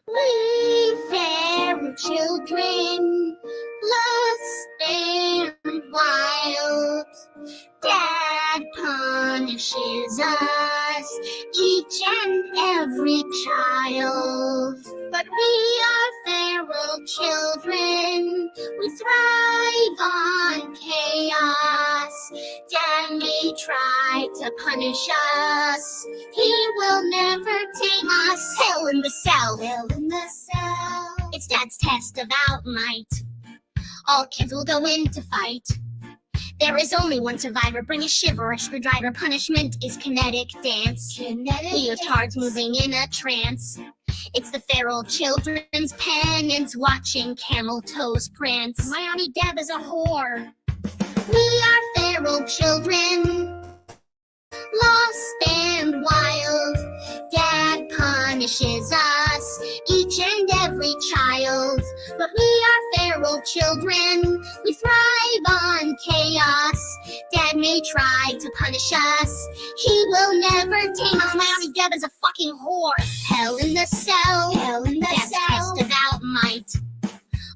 We fair children, lost and wild. Dad punishes us, each and every child. But we are feral children, we thrive on chaos. Dad may try to punish us, he will never tame us. Hell in the cell, hell in the cell. It's Dad's test of out might. All kids will go in to fight. There is only one survivor. Bring a shiver, a screwdriver. Punishment is kinetic dance. Leotards moving in a trance. It's the feral children's penance, watching camel toes prance. My Auntie Deb is a whore. We are feral children, lost and wild. Dad punishes us, each and every child. But we are feral children, we thrive on chaos. Dad may try to punish us, he will never tame us. My Auntie Deb is a fucking whore. Hell in the cell, hell in the cell. Test of out might.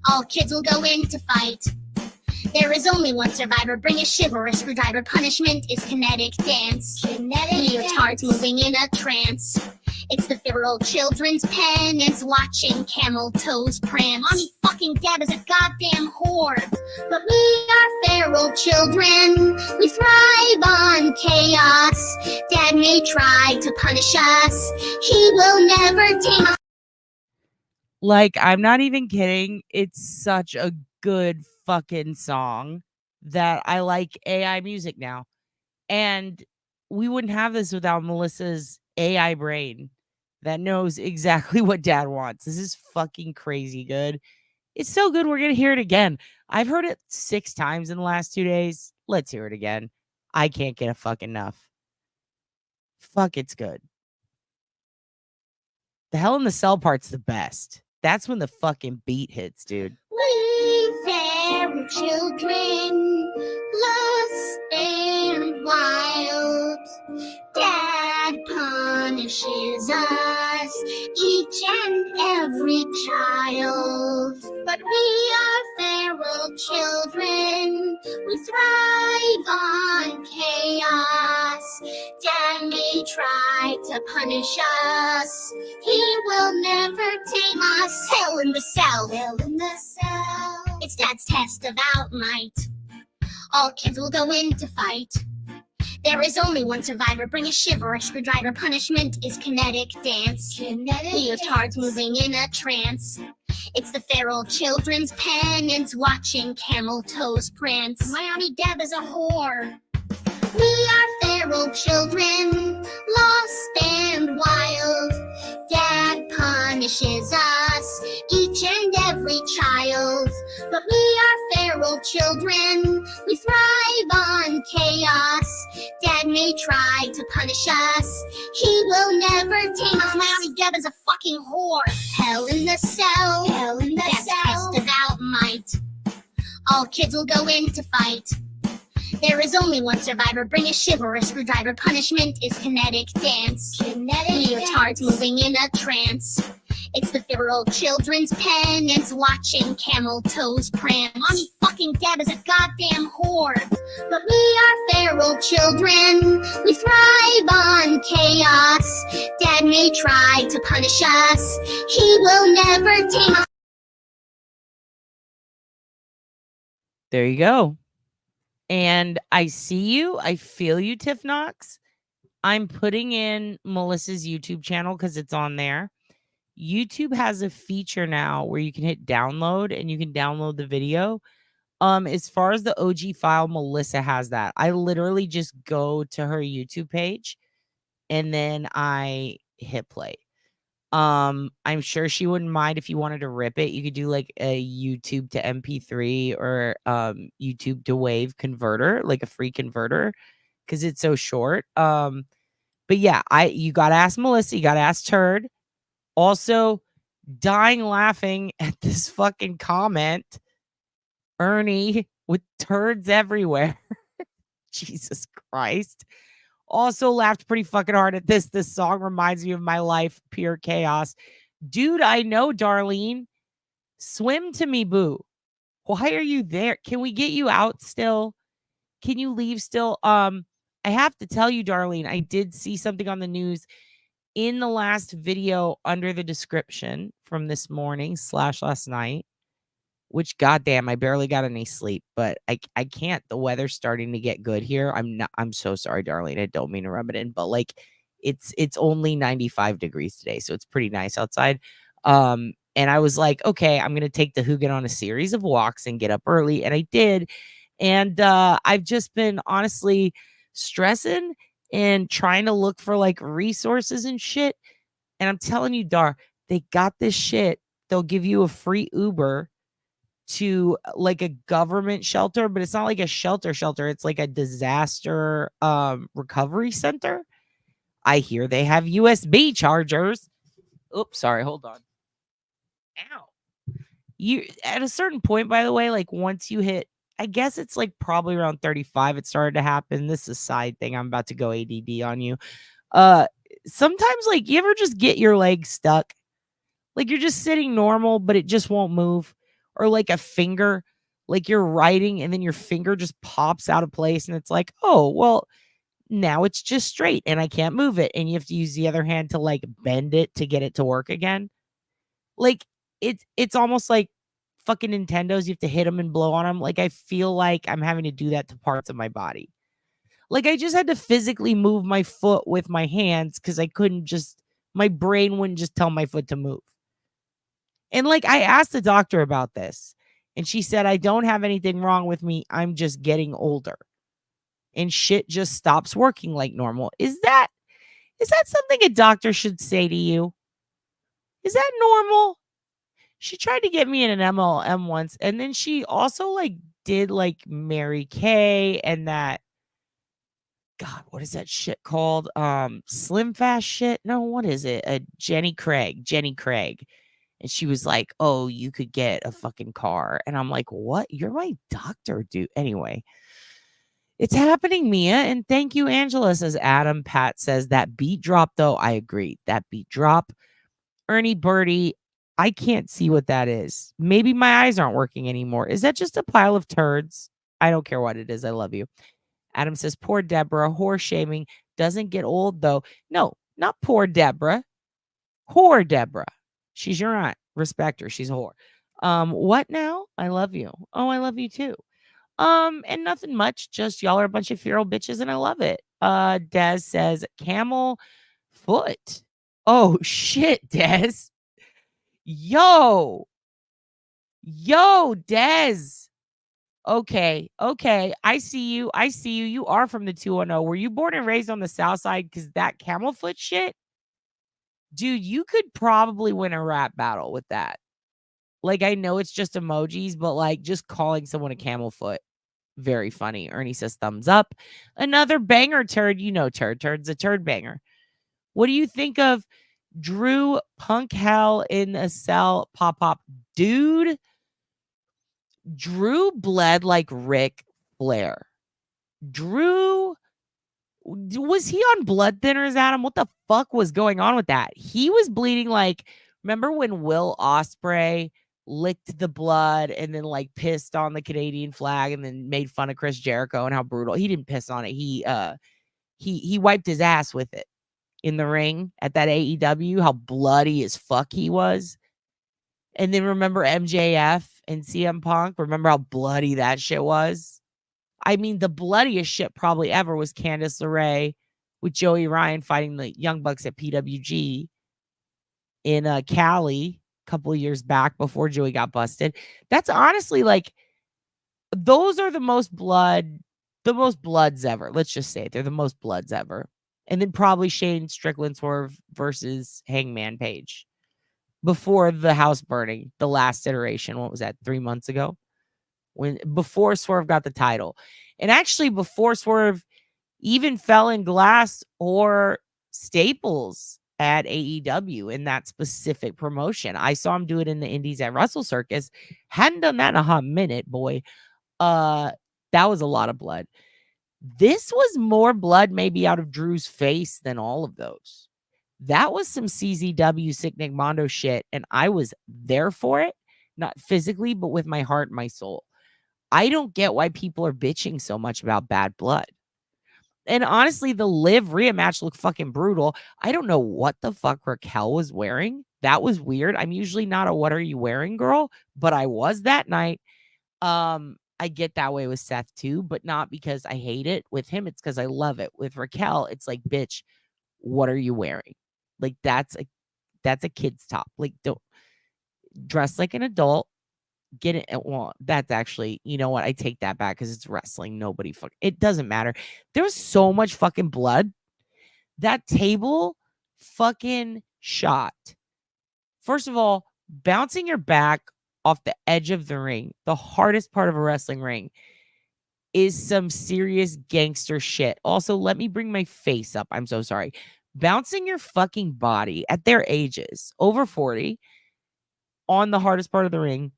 All kids will go in to fight. There is only one survivor. Bring a shiver, a screwdriver. Punishment is kinetic dance. Leotards moving in a trance. It's the feral children's penance, watching camel toes prance. Mommy fucking Deb is a goddamn whore. But we are feral children, we thrive on chaos. Dad may try to punish us, he will never tame us. Like, I'm not even kidding. It's such a good fucking song that I like AI music now. And we wouldn't have this without Melissa's AI brain that knows exactly what Dad wants. This is fucking crazy good. It's so good. We're going to hear it again. I've heard it 6 times in the last 2 days. Let's hear it again. I can't get a fuck enough. Fuck, it's good. The Hell in the Cell part's the best. That's when the fucking beat hits, dude. We fair children, lost and wild. Dad punishes us, each and every child. But we are feral children, we thrive on chaos. Dad may try to punish us, he will never tame us. Hell in the cell, hell in the cell. It's Dad's test of out might. All kids will go in to fight. There is only one survivor. Bring a shiver, a screwdriver. Punishment is kinetic dance. Leotards moving in a trance. It's the feral children's penance, watching camel toes prance. My Auntie Deb is a whore. We are feral children, lost and wild. Dad punishes us, each and every child. But we are feral children, we thrive on chaos. Dad may try to punish us, he will never tame us. My Auntie Deb is a fucking whore. Hell in the cell, hell in the cell. Test of out might. All kids will go in to fight. There is only one survivor. Bring a shiver, a screwdriver. Punishment is kinetic dance. Leotards moving in a trance. It's the feral children's penance, watching camel toes prance. Mommy fucking Deb is a goddamn whore. But we are feral children, we thrive on chaos. Dad may try to punish us, he will never tame us. There you go. And I see you. I feel you, Tiff Knox. I'm putting in Melissa's YouTube channel because it's on there. YouTube has a feature now where you can hit download and you can download the video. As far as the OG file, Melissa has that. I literally just go to her YouTube page and then I hit play. I'm sure she wouldn't mind if you wanted to rip it. You could do like a YouTube to MP3 or YouTube to wave converter, like a free converter, because it's so short. But yeah, you gotta ask Melissa, you gotta ask Turd. Also, dying laughing at this fucking comment. Ernie with turds everywhere. Jesus Christ. Also laughed pretty fucking hard at this. This song reminds me of my life. Pure chaos. Dude, I know, Darlene. Swim to me, boo. Why are you there? Can we get you out still? Can you leave still? I have to tell you, Darlene, I did see something on the news in the last video under the description from this morning / last night, which goddamn, I barely got any sleep, but I can't. The weather's starting to get good here. I'm so sorry, Darlene. I don't mean to rub it in, but like it's only 95 degrees today, so it's pretty nice outside. And I was like, okay, I'm gonna take the Hugin on a series of walks and get up early, and I did. And I've just been honestly stressing and trying to look for like resources and shit. And I'm telling you, Dar, they got this shit. They'll give you a free Uber to like a government shelter, but it's not like a shelter. It's like a disaster recovery center. I hear they have USB chargers. Oops, sorry, hold on. Ow. You at a certain point, by the way, like once you hit, I guess it's like probably around 35, it started to happen. This is a side thing. I'm about to go ADD on you. Uh Sometimes like you ever just get your leg stuck? Like you're just sitting normal, but it just won't move. Or like a finger, like you're writing and then your finger just pops out of place and it's like, oh, well, now it's just straight and I can't move it. And you have to use the other hand to like bend it to get it to work again. Like it's almost like fucking Nintendos. You have to hit them and blow on them. Like I feel like I'm having to do that to parts of my body. Like I just had to physically move my foot with my hands because I couldn't just, my brain wouldn't just tell my foot to move. And like I asked the doctor about this and she said, I don't have anything wrong with me. I'm just getting older. And shit just stops working like normal. Is that something a doctor should say to you? Is that normal? She tried to get me in an MLM once, and then she also like did like Mary Kay and that, God, what is that shit called? Slim Fast shit? No, what is it? Jenny Craig. And she was like, oh, you could get a fucking car. And I'm like, what? You're my doctor, dude. Anyway, it's happening, Mia. And thank you, Angela, says Adam. Pat says that beat drop, though. I agree. That beat drop. Ernie Birdie, I can't see what that is. Maybe my eyes aren't working anymore. Is that just a pile of turds? I don't care what it is. I love you. Adam says, poor Deborah. Whore shaming doesn't get old, though. No, not poor Deborah. Whore Deborah. She's your aunt. Respect her. She's a whore. What now? I love you. Oh, I love you too. And nothing much. Just y'all are a bunch of feral bitches, and I love it. Des says camel foot. Oh shit, Des. Yo, Des. Okay. I see you. You are from the 210. Were you born and raised on the south side? Because that camel foot shit, dude, you could probably win a rap battle with that. Like, I know it's just emojis, but like just calling someone a camel foot, very funny. Ernie says thumbs up. Another banger turd. You know, turd's a turd banger. What do you think of Drew Punk Hell in a cell pop? Dude, Drew bled like Ric Flair. Drew, was he on blood thinners, Adam? What the fuck was going on with that? He was bleeding like, remember when Will Ospreay licked the blood and then like pissed on the Canadian flag and then made fun of Chris Jericho and how brutal. He didn't piss on it. He wiped his ass with it in the ring at that AEW, how bloody as fuck he was. And then remember MJF and CM Punk? Remember how bloody that shit was? I mean, the bloodiest shit probably ever was Candice LeRae with Joey Ryan fighting the Young Bucks at PWG in Cali a couple of years back before Joey got busted. That's honestly like, those are the most bloods ever. Let's just say it. They're the most bloods ever. And then probably Shane Strickland Swerve versus Hangman Page before the house burning, the last iteration. What was that, 3 months ago? Before Swerve got the title. And actually before Swerve even fell in Glass or Staples at AEW in that specific promotion. I saw him do it in the Indies at Russell Circus. Hadn't done that in a hot minute, boy. That was a lot of blood. This was more blood maybe out of Drew's face than all of those. That was some CZW Sick Nick Mondo shit, and I was there for it, not physically, but with my heart and my soul. I don't get why people are bitching so much about Bad Blood. And honestly, the Liv Rhea match looked fucking brutal. I don't know what the fuck Raquel was wearing. That was weird. I'm usually not a what are you wearing girl, but I was that night. I get that way with Seth too, but not because I hate it with him. It's because I love it. With Raquel, it's like, bitch, what are you wearing? Like that's a kid's top. Like, don't dress like an adult. Get it. Well, that's actually, you know what? I take that back because it's wrestling. Nobody it doesn't matter. There was so much fucking blood. That table fucking shot. First of all, bouncing your back off the edge of the ring, the hardest part of a wrestling ring, is some serious gangster shit. Also, let me bring my face up. I'm so sorry. Bouncing your fucking body at their ages, over 40, on the hardest part of the ring,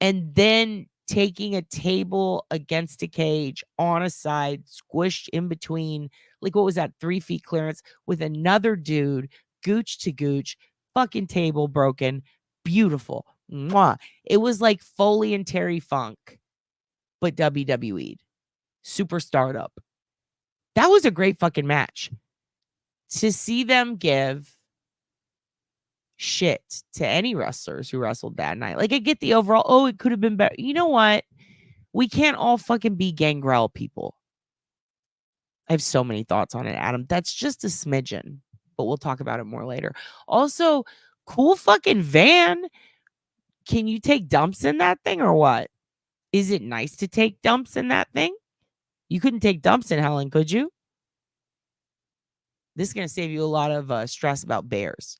and then taking a table against a cage on a side, squished in between, like what was that, 3 feet clearance with another dude, gooch to gooch, fucking table broken, beautiful. Mwah. It was like Foley and Terry Funk, but WWE'd. Super startup. That was a great fucking match. To see them give shit to any wrestlers who wrestled that night. Like, I get the overall, oh, it could have been better. You know what? We can't all fucking be Gangrel people. I have so many thoughts on it, Adam. That's just a smidgen, but we'll talk about it more later. Also, cool fucking van. Can you take dumps in that thing or what? Is it nice to take dumps in that thing? You couldn't take dumps in Helen, could you? This is going to save you a lot of stress about bears.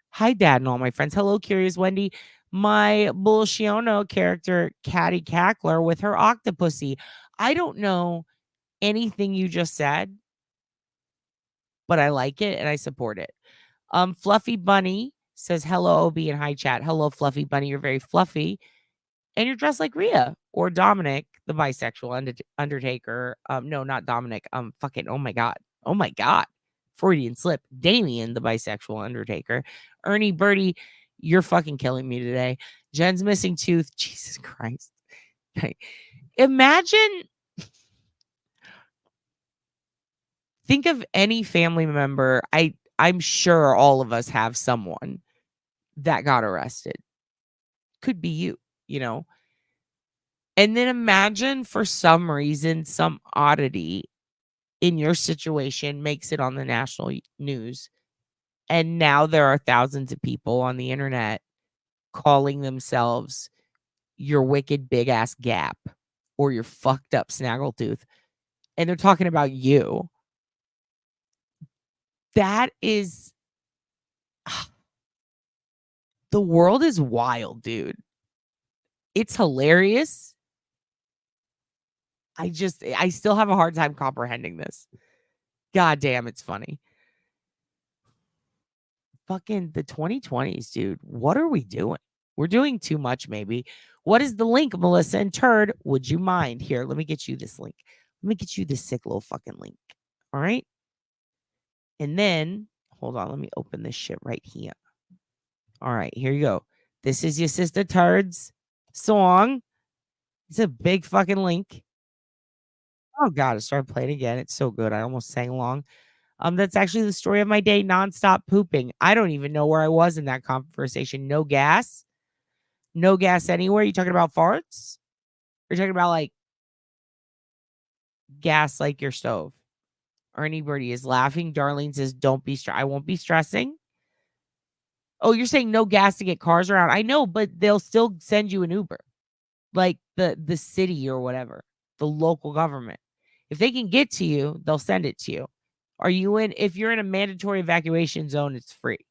Hi, Dad, and all my friends. Hello, Curious Wendy. My Bullshiono character, Catty Cackler, with her octopussy. I don't know anything you just said, but I like it and I support it. Fluffy Bunny says, hello, OB, and hi, chat. Hello, Fluffy Bunny. You're very fluffy. And you're dressed like Rhea or Dominic, the bisexual Undertaker. No, not Dominic. Fucking, oh my God. Oh my God. Freudian slip. Damien, the bisexual Undertaker. Ernie Birdie, you're fucking killing me today. Jen's missing tooth. Jesus Christ. Imagine, think of any family member. I'm sure all of us have someone that got arrested. Could be you, you know. And then imagine for some reason, some oddity in your situation makes it on the national news. And now there are thousands of people on the internet calling themselves your wicked big ass gap or your fucked up snaggletooth. And they're talking about you. That is, the world is wild, dude. It's hilarious. I still have a hard time comprehending this. God damn, it's funny. Fucking the 2020s, dude. What are we doing? We're doing too much, maybe. What is the link, Melissa and Turd? Would you mind? Here, let me get you this link. Let me get you this sick little fucking link. All right. And then, hold on, let me open this shit right here. All right, here you go. This is your sister Turd's song. It's a big fucking link. Oh God, I started playing again. It's so good. I almost sang along. That's actually the story of my day, nonstop pooping. I don't even know where I was in that conversation. No gas. No gas anywhere. You talking about farts? You're talking about like gas like your stove. Ernie Birdie is laughing. Darlene says, don't be I won't be stressing. Oh, you're saying no gas to get cars around. I know, but they'll still send you an Uber. Like the city or whatever. The local government. If they can get to you, they'll send it to you. If you're in a mandatory evacuation zone, it's free.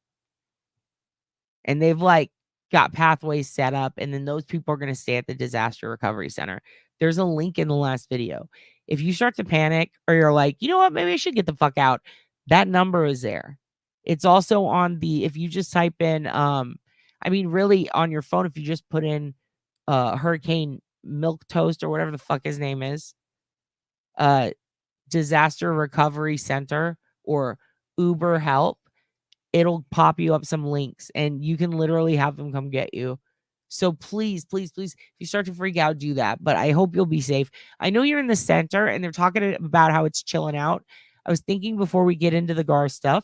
And they've like got pathways set up, and then those people are going to stay at the disaster recovery center. There's a link in the last video. If you start to panic or you're like, you know what, maybe I should get the fuck out, that number is there. It's also on if you just type in, really on your phone, if you just put in Hurricane Milk Toast or whatever the fuck his name is, disaster recovery center or Uber help, it'll pop you up some links and you can literally have them come get you. So please, please, please, if you start to freak out, do that. But I hope you'll be safe. I know you're in the center and they're talking about how it's chilling out. I was thinking before we get into the Garth stuff,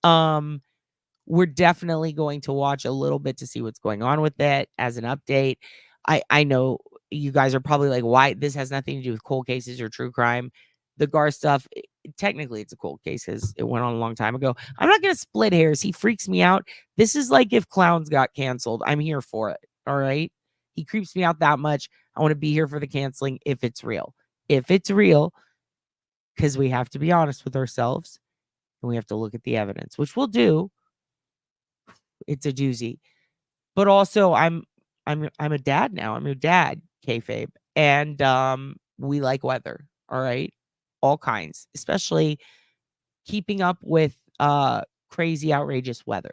we're definitely going to watch a little bit to see what's going on with it as an update. I know you guys are probably like, why? This has nothing to do with cold cases or true crime. The Garth stuff, technically it's a cold case because it went on a long time ago. I'm not going to split hairs. He freaks me out. This is like if Clowns got canceled. I'm here for it. All right. He creeps me out that much. I want to be here for the canceling if it's real. If it's real, because we have to be honest with ourselves and we have to look at the evidence, which we'll do. It's a doozy. But also I'm a dad now. I'm your dad, kayfabe. And we like weather. All right. All kinds, especially keeping up with crazy, outrageous weather.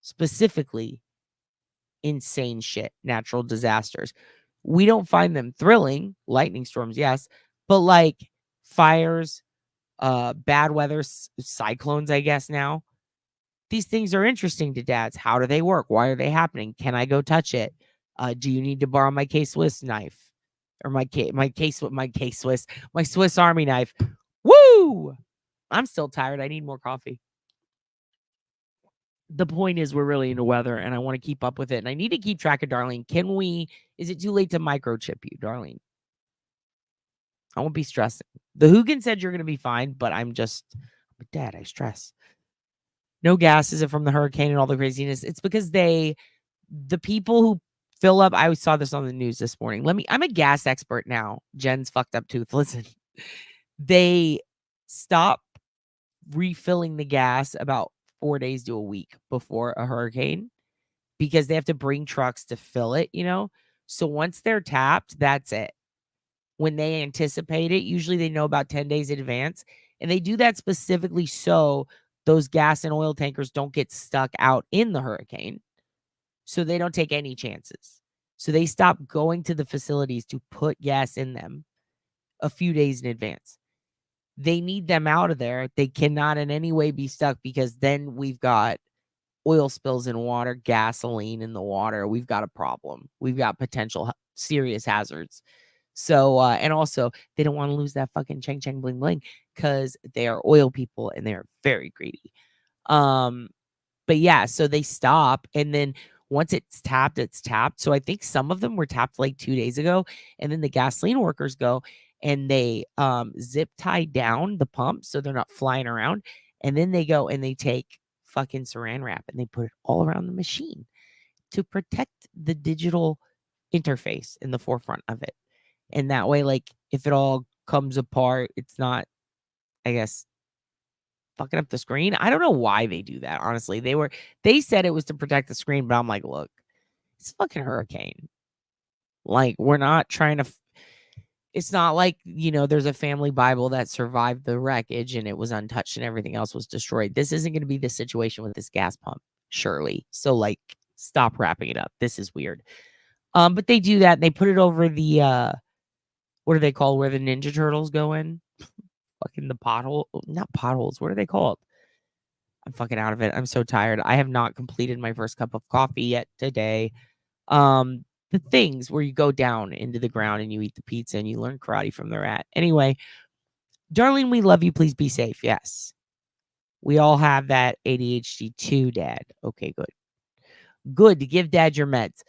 Specifically insane shit, natural disasters. We don't find them thrilling. Lightning storms, yes, but like fires, bad weather, cyclones, I guess now. These things are interesting to dads. How do they work? Why are they happening? Can I go touch it? Do you need to borrow my K-Swiss knife or my Swiss Army knife? Woo! I'm still tired. I need more coffee. The point is we're really into weather and I want to keep up with it. And I need to keep track of Darlene. Is it too late to microchip you, Darlene? I won't be stressing. The Hoogan said you're going to be fine, but but Dad, I stress. No gas. Is it from the hurricane and all the craziness? It's because the people who fill up, I saw this on the news this morning. I'm a gas expert now. Jen's fucked up tooth. Listen, they stop refilling the gas about 4 days to a week before a hurricane because they have to bring trucks to fill it, So once they're tapped, that's it. When they anticipate it, usually they know about 10 days in advance. And they do that specifically so those gas and oil tankers don't get stuck out in the hurricane. So they don't take any chances. So they stop going to the facilities to put gas in them a few days in advance. They need them out of there. They cannot in any way be stuck because then we've got oil spills in water, gasoline in the water. We've got a problem. We've got potential serious hazards. So, and also they don't want to lose that fucking chang chang bling bling because they are oil people and they're very greedy. But yeah, so they stop and then once it's tapped, it's tapped. So I think some of them were tapped like 2 days ago. And then the gasoline workers go and they zip tie down the pump so they're not flying around. And then they go and they take fucking saran wrap and they put it all around the machine to protect the digital interface in the forefront of it. And that way, like, if it all comes apart, it's not, I guess, fucking up the screen. I don't know why they do that, honestly. They said it was to protect the screen, but I'm like, look, it's a fucking hurricane. Like, we're not trying to it's not like, there's a family Bible that survived the wreckage and it was untouched and everything else was destroyed. This isn't going to be the situation with this gas pump, surely. So, like, stop wrapping it up. This is weird. But they do that. And they put it over the what are they called? Where the Ninja Turtles go in? Fucking the pothole. Not potholes. What are they called? I'm fucking out of it. I'm so tired. I have not completed my first cup of coffee yet today. The things where you go down into the ground and you eat the pizza and you learn karate from the rat. Anyway, Darlene, we love you. Please be safe. Yes. We all have that ADHD too, Dad. Okay, good. Good to give Dad your meds.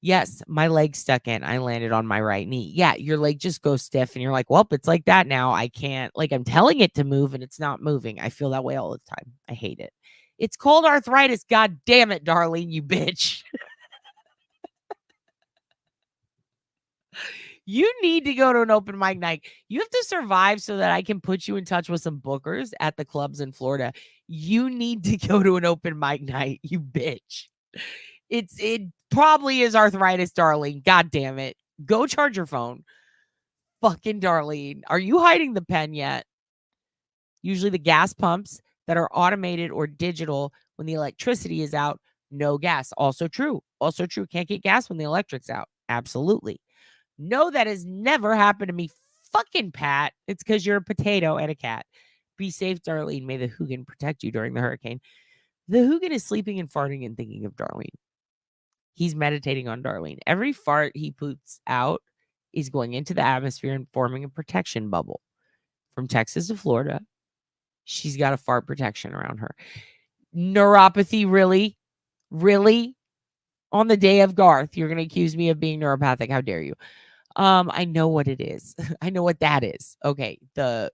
Yes, my leg stuck in. I landed on my right knee. Yeah, your leg just goes stiff and you're like, well, it's like that now. I can't, like, I'm telling it to move and it's not moving. I feel that way all the time. I hate it. It's called arthritis. God damn it, Darlene, you bitch. You need to go to an open mic night. You have to survive so that I can put you in touch with some bookers at the clubs in Florida. You need to go to an open mic night, you bitch. It probably is arthritis, Darlene. God damn it. Go charge your phone. Fucking Darlene. Are you hiding the pen yet? Usually the gas pumps that are automated or digital when the electricity is out, no gas. Also true. Also true. Can't get gas when the electric's out. Absolutely. No, that has never happened to me. Fucking Pat. It's because you're a potato and a cat. Be safe, Darlene. May the Hugin protect you during the hurricane. The Hugin is sleeping and farting and thinking of Darlene. He's meditating on Darlene. Every fart he puts out is going into the atmosphere and forming a protection bubble. From Texas to Florida, she's got a fart protection around her. Neuropathy, really? Really? On the day of Garth, you're going to accuse me of being neuropathic. How dare you? I know what it is. I know what that is. Okay, the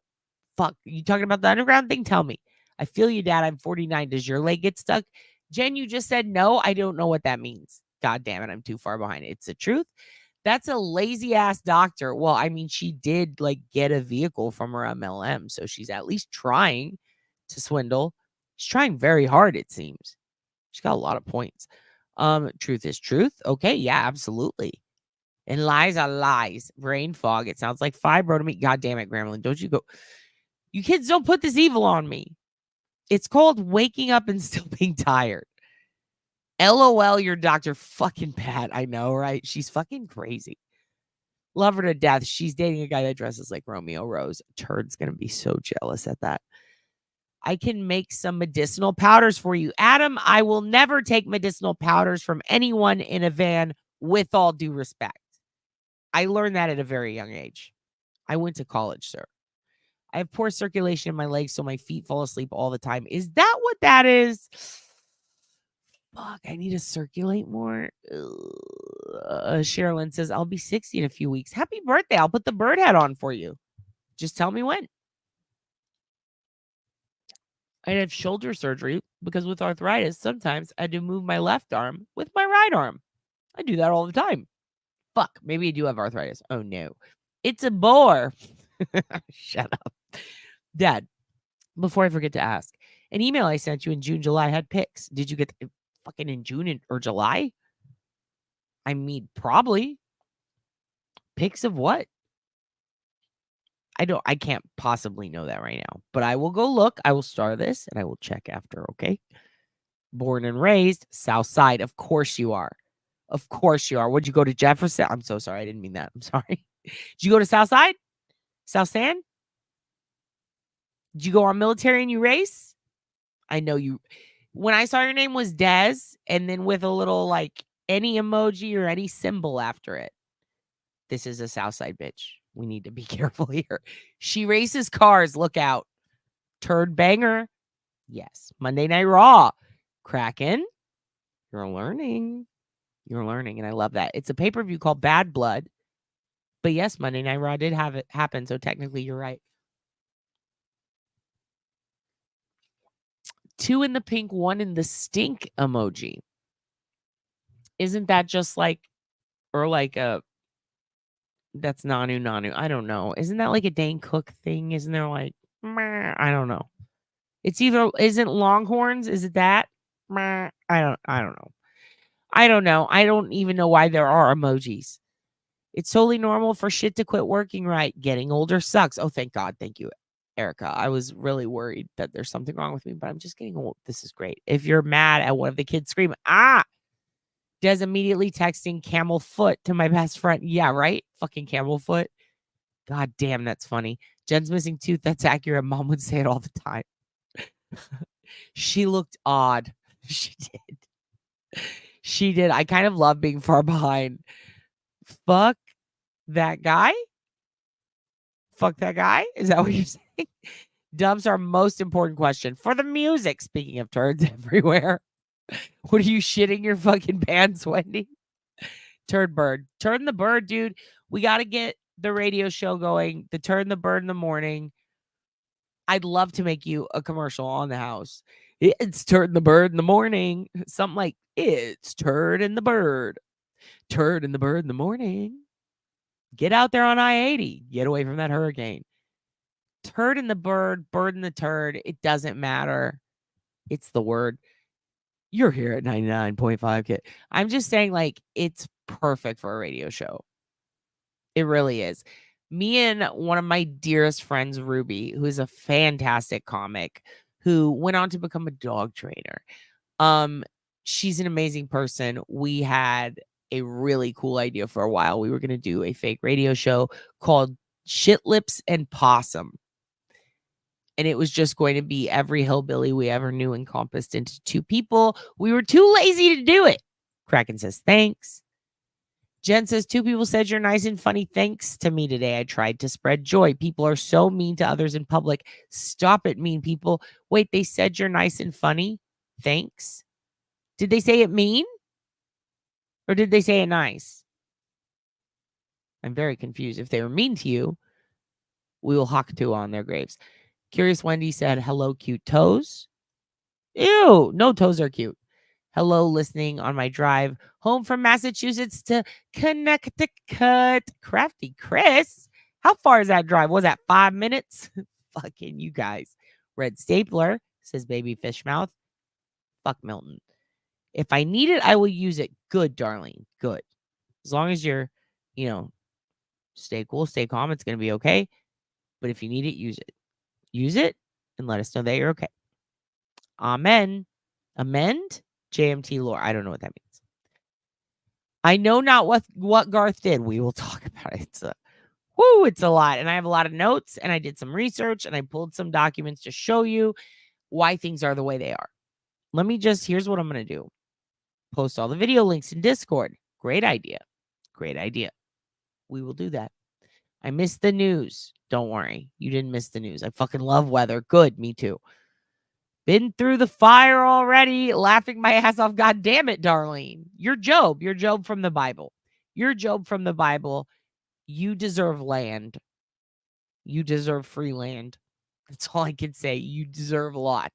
fuck. You talking about the underground thing? Tell me. I feel you, Dad. I'm 49. Does your leg get stuck? Jen, you just said no. I don't know what that means. God damn it. I'm too far behind. It's the truth. That's a lazy ass doctor. Well, I mean, she did like get a vehicle from her MLM. So she's at least trying to swindle. She's trying very hard, it seems. She's got a lot of points. Truth is truth. Okay, yeah, absolutely. And lies are lies. Brain fog. It sounds like fibro to me. God damn it, Gremlin. Don't you go. You kids don't put this evil on me. It's called waking up and still being tired. LOL, your doctor fucking bad. I know, right? She's fucking crazy. Love her to death. She's dating a guy that dresses like Romeo Rose. Turd's gonna be so jealous at that. I can make some medicinal powders for you. Adam, I will never take medicinal powders from anyone in a van, with all due respect. I learned that at a very young age. I went to college, sir. I have poor circulation in my legs, so my feet fall asleep all the time. Is that what that is? Fuck, I need to circulate more. Sherilyn says, I'll be 60 in a few weeks. Happy birthday. I'll put the bird hat on for you. Just tell me when. I'd have shoulder surgery because with arthritis, sometimes I had to move my left arm with my right arm. I do that all the time. Fuck, maybe I do have arthritis. Oh no. It's a bore. Shut up. Dad, before I forget to ask, an email I sent you in June, July had pics. Did you get fucking in June or July? I mean, probably. Pics of what? I can't possibly know that right now, but I will go look. I will star this and I will check after, okay? Born and raised, South Side. Of course you are. Of course you are. Would you go to Jefferson? I'm so sorry. I didn't mean that. I'm sorry. Did you go to South Side? South San? Did you go on military and you race? I know you. When I saw your name was Des, and then with a little like any emoji or any symbol after it. This is a Southside bitch. We need to be careful here. She races cars. Look out. Turd banger. Yes. Monday Night Raw. Kraken. You're learning. You're learning. And I love that. It's a pay-per-view called Bad Blood. But yes, Monday Night Raw did have it happen. So technically you're right. 2 in the pink, 1 in the stink emoji. Isn't that just like, or like a, that's Nanu. I don't know. Isn't that like a Dane Cook thing? Isn't there like, meh, I don't know. It's either, isn't Longhorns? Is it that? Meh, I don't know. I don't know. I don't even know why there are emojis. It's totally normal for shit to quit working right. Getting older sucks. Oh, thank God. Thank you, Erica. I was really worried that there's something wrong with me, but I'm just getting old. This is great. If you're mad at one of the kids screaming, Des immediately texting camel foot to my best friend. Yeah, right? Fucking camel foot. God damn, that's funny. Jen's missing tooth. That's accurate. Mom would say it all the time. She looked odd. She did. She did. I kind of love being far behind. Fuck that guy? Fuck that guy? Is that what you're saying? Dumps our most important question for the music. Speaking of turds everywhere. What are you shitting your fucking pants, Wendy? Turd bird. Turn the bird, dude. We got to get the radio show going. The Turn the Bird in the morning. I'd love to make you a commercial on the house. It's Turd the Bird in the morning. Something like, it's Turd and the Bird. Turd and the Bird in the morning. Get out there on I-80. Get away from that hurricane. Turd and the bird and the turd. It doesn't matter. It's the word. You're here at 99.5 Kit. I'm just saying, like, it's perfect for a radio show. It really is. Me and one of my dearest friends, Ruby, who is a fantastic comic, who went on to become a dog trainer. She's an amazing person. We had a really cool idea for a while. We were going to do a fake radio show called Shit Lips and Possum. And it was just going to be every hillbilly we ever knew encompassed into 2 people. We were too lazy to do it. Kraken says, thanks. Jen says, 2 people said you're nice and funny. Thanks to me today. I tried to spread joy. People are so mean to others in public. Stop it, mean people. Wait, they said you're nice and funny? Thanks. Did they say it mean? Or did they say it nice? I'm very confused. If they were mean to you, we will hawk 2 on their graves. Curious Wendy said, hello, cute toes. Ew, no toes are cute. Hello, listening on my drive home from Massachusetts to Connecticut. Crafty Chris. How far is that drive? Was that 5 minutes? Fucking you guys. Red Stapler says baby fish mouth. Fuck Milton. If I need it, I will use it. Good, darling. Good. As long as you're, stay cool, stay calm, it's going to be okay. But if you need it, use it. Use it and let us know that you're okay. Amen. Amend? JMT lore. I don't know what that means. I know not what Garth did. We will talk about it. It's a lot. And I have a lot of notes, and I did some research, and I pulled some documents to show you why things are the way they are. Here's what I'm going to do. Post all the video links in Discord. Great idea. Great idea. We will do that. I missed the news. Don't worry. You didn't miss the news. I fucking love weather. Good. Me too. Been through the fire already, laughing my ass off. God damn it, Darlene. You're Job. You're Job from the Bible. You're Job from the Bible. You deserve land. You deserve free land. That's all I can say. You deserve a lot.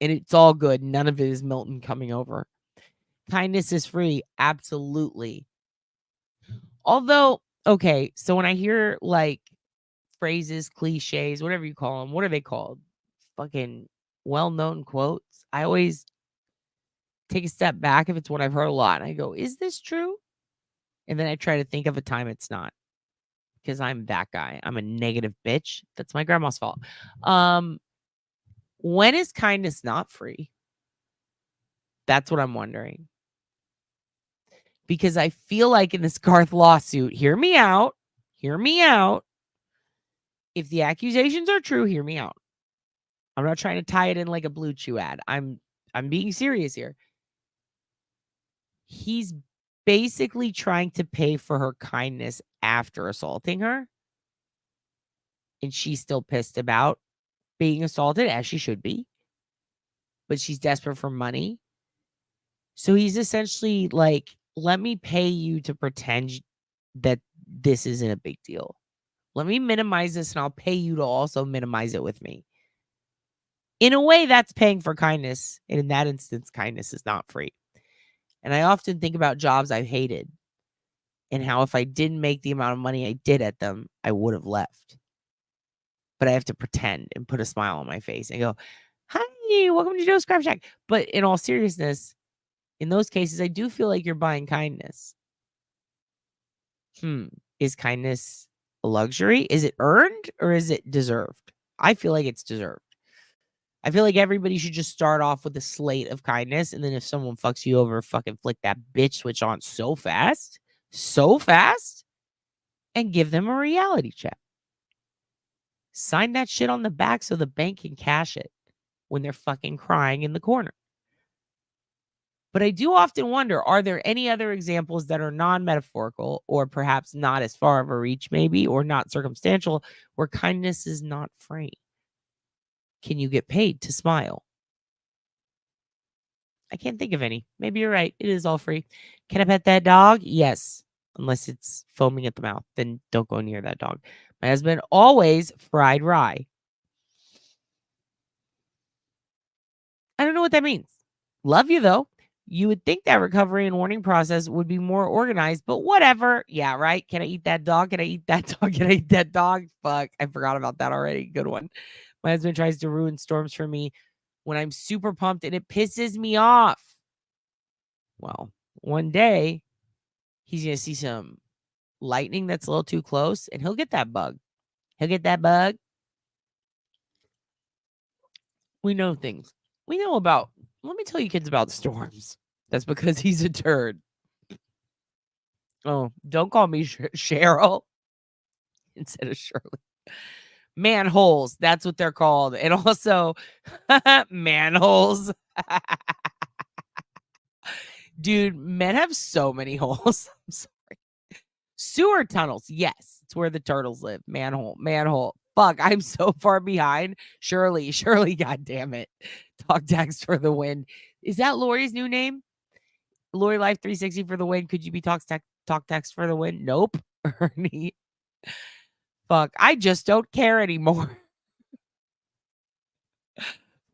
And it's all good. None of it is Milton coming over. Kindness is free. Absolutely. Although, okay, so when I hear like phrases, cliches, whatever you call them, what are they called? Fucking well-known quotes. I always take a step back if it's what I've heard a lot. And I go, is this true? And then I try to think of a time it's not. Because I'm that guy. I'm a negative bitch. That's my grandma's fault. When is kindness not free? That's what I'm wondering. Because I feel like in this Garth lawsuit, hear me out. If the accusations are true, hear me out. I'm not trying to tie it in like a Blue Chew ad. I'm being serious here. He's basically trying to pay for her kindness after assaulting her. And she's still pissed about being assaulted, as she should be. But she's desperate for money. So he's essentially like, let me pay you to pretend that this isn't a big deal. Let me minimize this and I'll pay you to also minimize it with me. In a way, that's paying for kindness. And in that instance, kindness is not free. And I often think about jobs I've hated and how if I didn't make the amount of money I did at them, I would have left. But I have to pretend and put a smile on my face and go, hi, welcome to Joe's Craft Shack. But in all seriousness, in those cases, I do feel like you're buying kindness. Is kindness a luxury? Is it earned or is it deserved? I feel like it's deserved. I feel like everybody should just start off with a slate of kindness. And then if someone fucks you over, fucking flick that bitch switch on so fast, and give them a reality check. Sign that shit on the back so the bank can cash it when they're fucking crying in the corner. But I do often wonder, are there any other examples that are non-metaphorical or perhaps not as far of a reach maybe, or not circumstantial, where kindness is not free? Can you get paid to smile? I can't think of any. Maybe you're right. It is all free. Can I pet that dog? Yes. Unless it's foaming at the mouth. Then don't go near that dog. My husband always fried rye. I don't know what that means. Love you, though. You would think that recovery and warning process would be more organized, but whatever. Yeah, right? Can I eat that dog? Can I eat that dog? Can I eat that dog? Fuck. I forgot about that already. Good one. My husband tries to ruin storms for me when I'm super pumped and it pisses me off. Well, one day he's going to see some lightning that's a little too close and he'll get that bug. He'll get that bug. We know things. We know about, let me tell you kids about storms. That's because he's a turd. Oh, don't call me Cheryl instead of Shirley. Manholes. That's what they're called. And also manholes. Dude, men have so many holes. I'm sorry. Sewer tunnels. Yes, it's where the turtles live. Manhole. Fuck, I'm so far behind. Shirley, God damn it. Talk text for the win. Is that Lori's new name? Lori Life 360 for the win. Could you be talk text for the win? Nope. Ernie. Fuck, I just don't care anymore.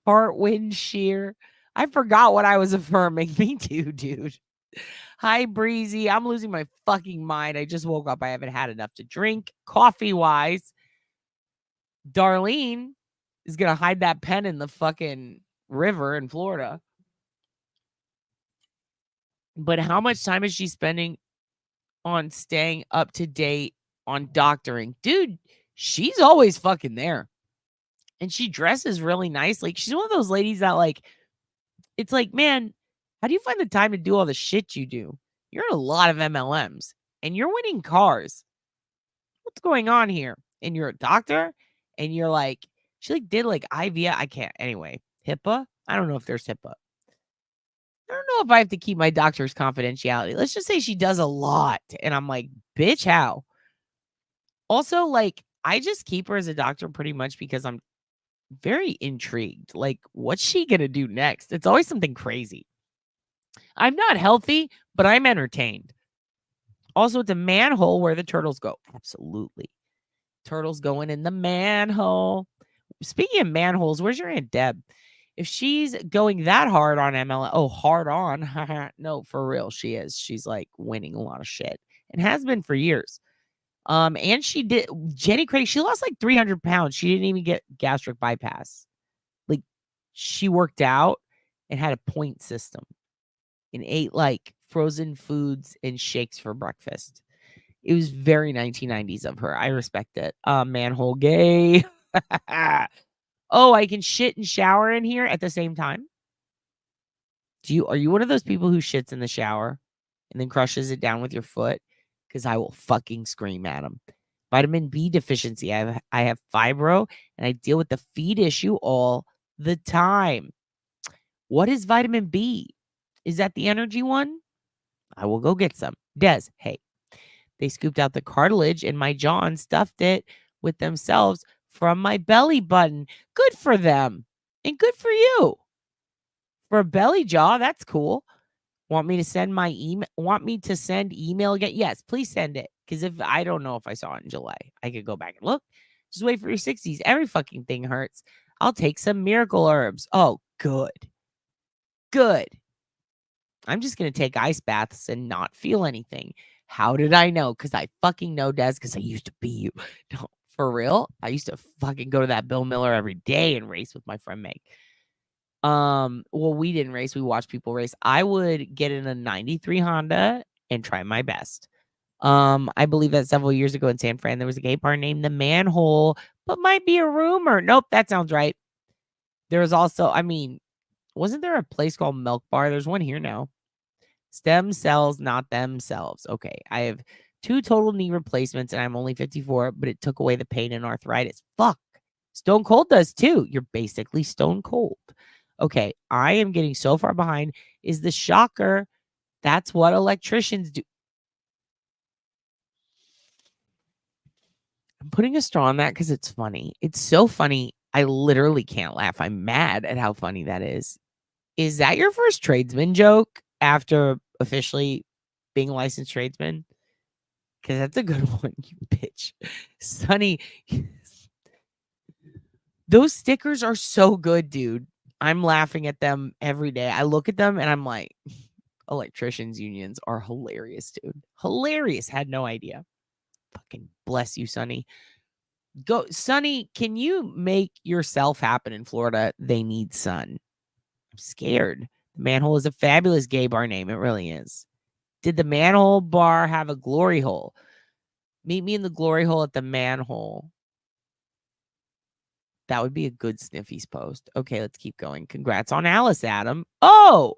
Heart wind sheer. I forgot what I was affirming. Me too, dude. Hi, Breezy. I'm losing my fucking mind. I just woke up. I haven't had enough to drink. Coffee wise, Darlene is going to hide that pen in the fucking river in Florida. But how much time is she spending on staying up to date on doctoring? Dude, she's always fucking there. And she dresses really nice. Like, she's one of those ladies that, like, it's like, man, how do you find the time to do all the shit you do? You're in a lot of MLMs and you're winning cars. What's going on here? And you're a doctor and you're like, she like did like IVF. I can't. Anyway, HIPAA. I don't know if there's HIPAA. I don't know if I have to keep my doctor's confidentiality. Let's just say she does a lot. And I'm like, bitch, how? Also, like, I just keep her as a doctor pretty much because I'm very intrigued. Like, what's she going to do next? It's always something crazy. I'm not healthy, but I'm entertained. Also, it's a manhole where the turtles go. Absolutely. Turtles going in the manhole. Speaking of manholes, where's your Aunt Deb? If she's going that hard on MLM, hard on. No, for real, she is. She's like winning a lot of shit and has been for years. And she did Jenny Craig, she lost like 300 pounds. She didn't even get gastric bypass. Like, she worked out and had a point system and ate like frozen foods and shakes for breakfast. It was very 1990s of her. I respect it. Manhole gay. Oh, I can shit and shower in here at the same time. Are you one of those people who shits in the shower and then crushes it down with your foot? Because I will fucking scream at him. Vitamin B deficiency. I have fibro and I deal with the feed issue all the time. What is vitamin B? Is that the energy one? I will go get some. Des, hey. They scooped out the cartilage in my jaw and stuffed it with themselves from my belly button. Good for them. And good for you. For a belly jaw, that's cool. Want me to send my email? Want me to send email again? Yes, please send it. Because if I don't know if I saw it in July, I could go back and look. Just wait for your 60s. Every fucking thing hurts. I'll take some miracle herbs. Oh, good. Good. I'm just going to take ice baths and not feel anything. How did I know? Because I fucking know, Des, because I used to be you. No, for real? I used to fucking go to that Bill Miller every day and race with my friend Meg. Well, we didn't race. We watched people race. I would get in a 93 Honda and try my best. I believe that several years ago in San Fran, there was a gay bar named the Manhole, but might be a rumor. Nope, that sounds right. There was also, I mean, wasn't there a place called Milk Bar? There's one here now. Stem cells, not themselves. Okay, I have 2 total knee replacements and I'm only 54, but it took away the pain and arthritis. Fuck. Stone Cold does too. You're basically stone cold. Okay, I am getting so far behind. Is the shocker? That's what electricians do. I'm putting a straw on that because it's funny. It's so funny. I literally can't laugh. I'm mad at how funny that is. Is that your first tradesman joke after officially being a licensed tradesman? Because that's a good one, you bitch. Sonny, those stickers are so good, dude. I'm laughing at them every day. I look at them and I'm like, electricians unions are hilarious, dude. Hilarious. Had no idea. Fucking bless you, Sonny. Go, Sonny, can you make yourself happen in Florida? They need sun. I'm scared. The Manhole is a fabulous gay bar name. It really is. Did the Manhole bar have a glory hole? Meet me in the glory hole at the Manhole. That would be a good Sniffies post. Okay, let's keep going. Congrats on Alice Adam. Oh,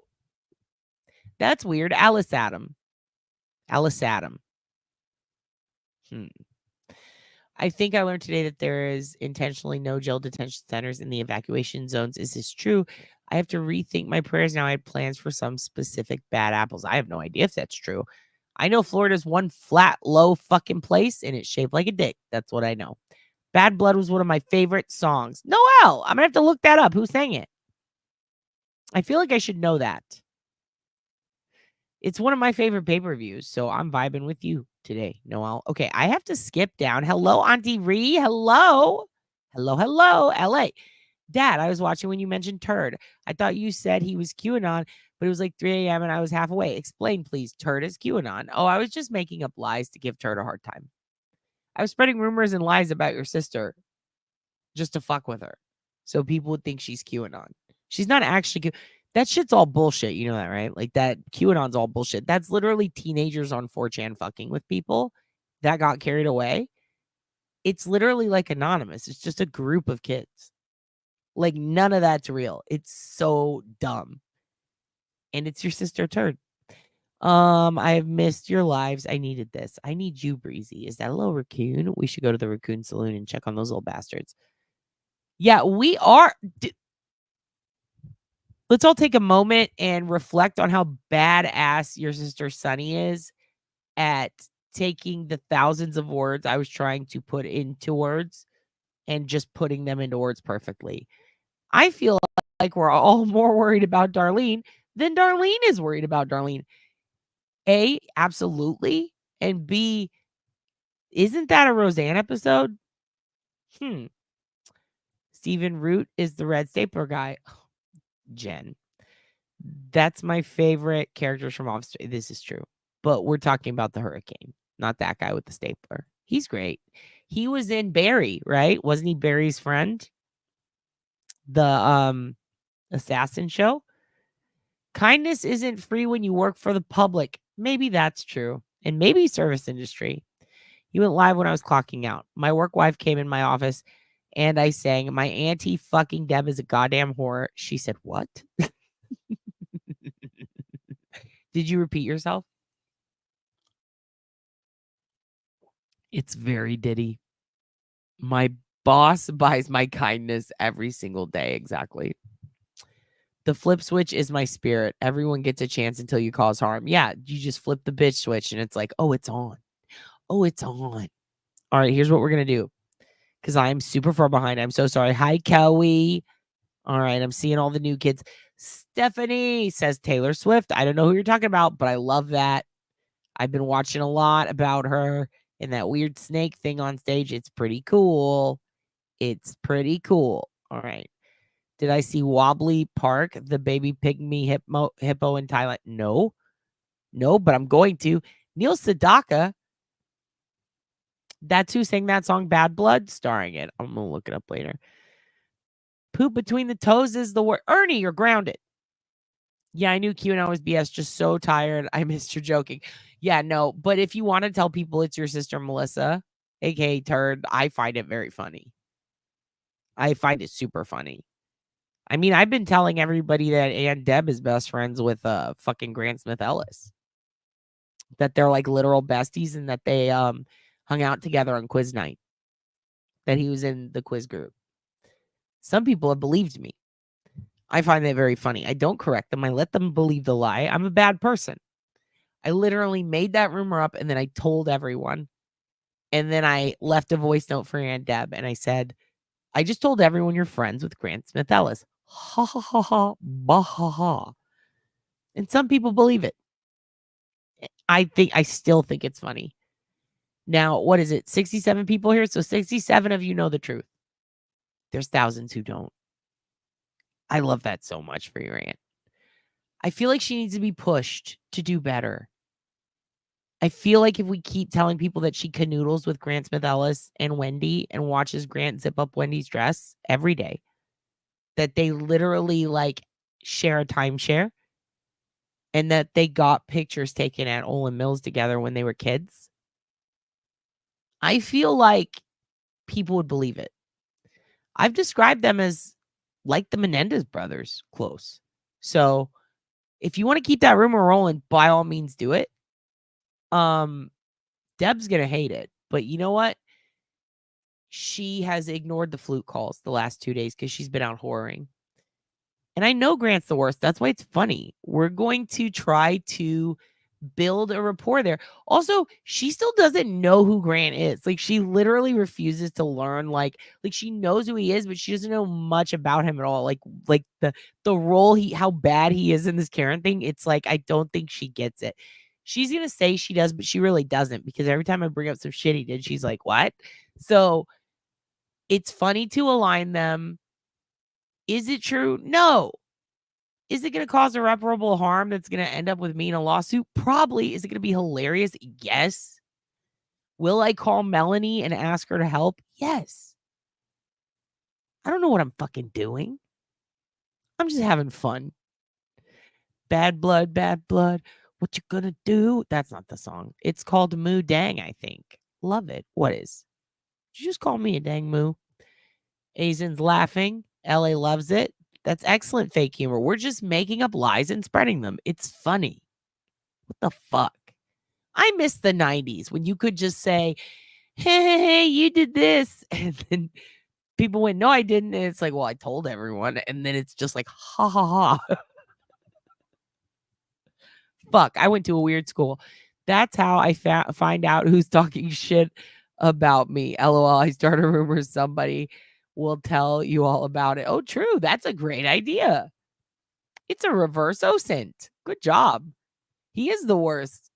that's weird. Alice Adam. Alice Adam. I think I learned today that there is intentionally no jail detention centers in the evacuation zones. Is this true? I have to rethink my prayers now. I had plans for some specific bad apples. I have no idea if that's true. I know Florida's one flat, low fucking place, and it's shaped like a dick. That's what I know. Bad Blood was one of my favorite songs. Noel, I'm gonna have to look that up. Who sang it? I feel like I should know that. It's one of my favorite pay-per-views, so I'm vibing with you today, Noel. Okay, I have to skip down. Hello, Auntie Ree. Hello. Hello, LA. Dad, I was watching when you mentioned Turd. I thought you said he was QAnon, but it was like 3 a.m. and I was half awake. Explain, please. Turd is QAnon. Oh, I was just making up lies to give Turd a hard time. I was spreading rumors and lies about your sister just to fuck with her. So people would think she's QAnon. She's not actually that shit's all bullshit. You know that, right? Like that QAnon's all bullshit. That's literally teenagers on 4chan fucking with people that got carried away. It's literally like anonymous. It's just a group of kids. Like none of that's real. It's so dumb. And it's your sister Turd. I have missed your lives. I needed this. I need you, Breezy. Is that a little raccoon? We should go to the raccoon saloon and check on those little bastards. Yeah, we are. Let's all take a moment and reflect on how badass your sister Sunny is at taking the thousands of words I was trying to put into words and just putting them into words perfectly. I feel like we're all more worried about Darlene than Darlene is worried about Darlene. A, absolutely. And B, isn't that a Roseanne episode? Stephen Root is the red stapler guy. Jen. That's my favorite characters from Office. This is true. But we're talking about the hurricane, not that guy with the stapler. He's great. He was in Barry, right? Wasn't he Barry's friend? The assassin show? Kindness isn't free when you work for the public. Maybe that's true. And maybe service industry. You went live when I was clocking out. My work wife came in my office and I sang, my auntie fucking Deb is a goddamn whore. She said, what? Did you repeat yourself? It's very Diddy. My boss buys my kindness every single day. Exactly. The flip switch is my spirit. Everyone gets a chance until you cause harm. Yeah, you just flip the bitch switch and it's like, oh, it's on. Oh, it's on. All right, here's what we're going to do. Because I'm super far behind. I'm so sorry. Hi, Kelly. All right, I'm seeing all the new kids. Stephanie says Taylor Swift. I don't know who you're talking about, but I love that. I've been watching a lot about her and that weird snake thing on stage. It's pretty cool. It's pretty cool. All right. Did I see Wobbly Park, the baby pygmy hippo in Thailand? No. No, but I'm going to. Neil Sedaka, that's who sang that song Bad Blood, starring it. I'm going to look it up later. Poop between the toes is the word. Ernie, you're grounded. Yeah, I knew QAnon was BS. Just so tired. I missed your joking. Yeah, no. But if you want to tell people it's your sister Melissa, aka Turd, I find it very funny. I find it super funny. I mean, I've been telling everybody that Aunt Deb is best friends with fucking Grant Smith Ellis. That they're like literal besties and that they hung out together on quiz night. That he was in the quiz group. Some people have believed me. I find that very funny. I don't correct them. I let them believe the lie. I'm a bad person. I literally made that rumor up and then I told everyone. And then I left a voice note for Aunt Deb and I said, I just told everyone you're friends with Grant Smith Ellis. Ha ha ha ha, bah ha ha. And some people believe it. I still think it's funny. Now, what is it? 67 people here. So 67 of you know the truth. There's thousands who don't. I love that so much for your aunt. I feel like she needs to be pushed to do better. I feel like if we keep telling people that she canoodles with Grant Smith Ellis and Wendy and watches Grant zip up Wendy's dress every day, that they literally like share a timeshare and that they got pictures taken at Olin Mills together when they were kids, I feel like people would believe it. I've described them as like the Menendez brothers, close. So if you want to keep that rumor rolling, by all means do it. Deb's gonna hate it, but you know what? she has ignored the flute calls the last 2 days because she's been out whoring. And I know Grant's the worst. That's why it's funny. We're going to try to build a rapport there. Also, she still doesn't know who Grant is. Like, she literally refuses to learn. Like she knows who he is, but she doesn't know much about him at all. Like the role how bad he is in this Karen thing. It's like, I don't think she gets it. She's gonna say she does, but she really doesn't, because every time I bring up some shit he did, she's like, what? So it's funny to align them. Is it true? No. Is it going to cause irreparable harm that's going to end up with me in a lawsuit? Probably. Is it going to be hilarious? Yes. Will I call Melanie and ask her to help? Yes. I don't know what I'm fucking doing. I'm just having fun. Bad blood, bad blood. What you gonna do? That's not the song. It's called Moo Dang, I think. Love it. What is? Did you just call me a dang moo? Asian's laughing. LA loves it. That's excellent fake humor. We're just making up lies and spreading them. It's funny. What the fuck? I miss the 90s when you could just say, hey, you did this. And then people went, no, I didn't. And it's like, well, I told everyone. And then it's just like, ha ha ha. Fuck, I went to a weird school. That's how I find out who's talking shit about me. LOL, I start a rumor somebody will tell you all about it. Oh, true. That's a great idea. It's a reverse OSINT. Good job. He is the worst.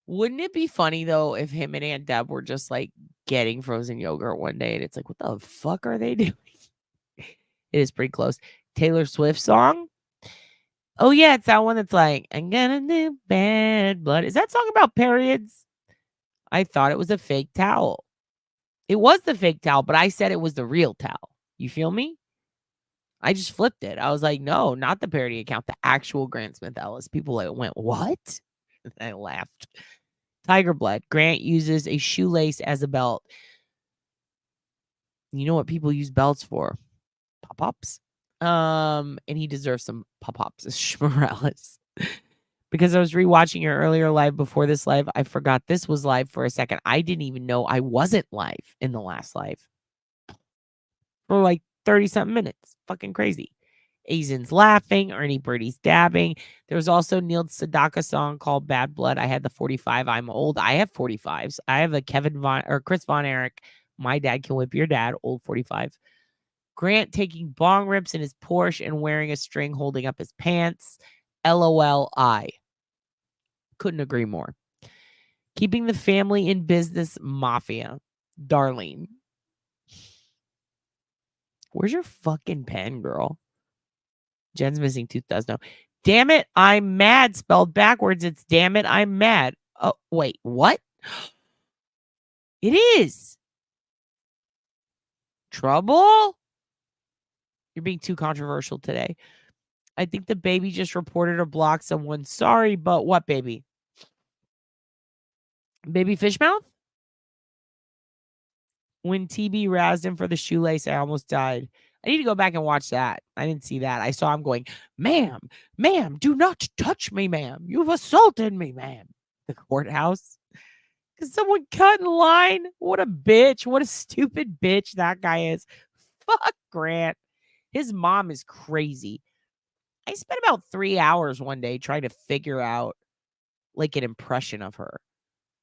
Wouldn't it be funny, though, if him and Aunt Deb were just, like, getting frozen yogurt one day, and it's like, what the fuck are they doing? It is pretty close. Taylor Swift song? Oh, yeah, it's that one that's like, I'm gonna do bad blood. Is that song about periods? I thought it was a fake towel. It was the fake towel, but I said it was the real towel. You feel me? I just flipped it. I was like, no, not the parody account, the actual Grant Smith Ellis. People went, what? And I laughed. Tiger blood. Grant uses a shoelace as a belt. You know what people use belts for? Pop-ups. And he deserves some pop-ups as Schmorales. Because I was rewatching your earlier live before this live, I forgot this was live for a second. I didn't even know I wasn't live in the last live. For like 30-something minutes. Fucking crazy. Aizen's laughing. Ernie Birdie's dabbing. There was also Neil Sedaka song called Bad Blood. I had the 45. I'm old. I have 45s. I have a Chris Von Erich. My dad can whip your dad. Old 45. Grant taking bong rips in his Porsche and wearing a string holding up his pants. LOL. I couldn't agree more. Keeping the family in business. Mafia. Darlene. Where's your fucking pen, girl? Jen's missing tooth does know. Damn it, I'm mad. Spelled backwards. It's damn it, I'm mad. Oh, wait, what? It is. Trouble? You're being too controversial today. I think the baby just reported or blocked someone. Sorry, but what, baby? Baby Fishmouth? When TB razzed him for the shoelace, I almost died. I need to go back and watch that. I didn't see that. I saw him going, ma'am, do not touch me, ma'am. You've assaulted me, ma'am. The courthouse. Because someone cut in line. What a bitch. What a stupid bitch that guy is. Fuck Grant. His mom is crazy. I spent about 3 hours one day trying to figure out like an impression of her.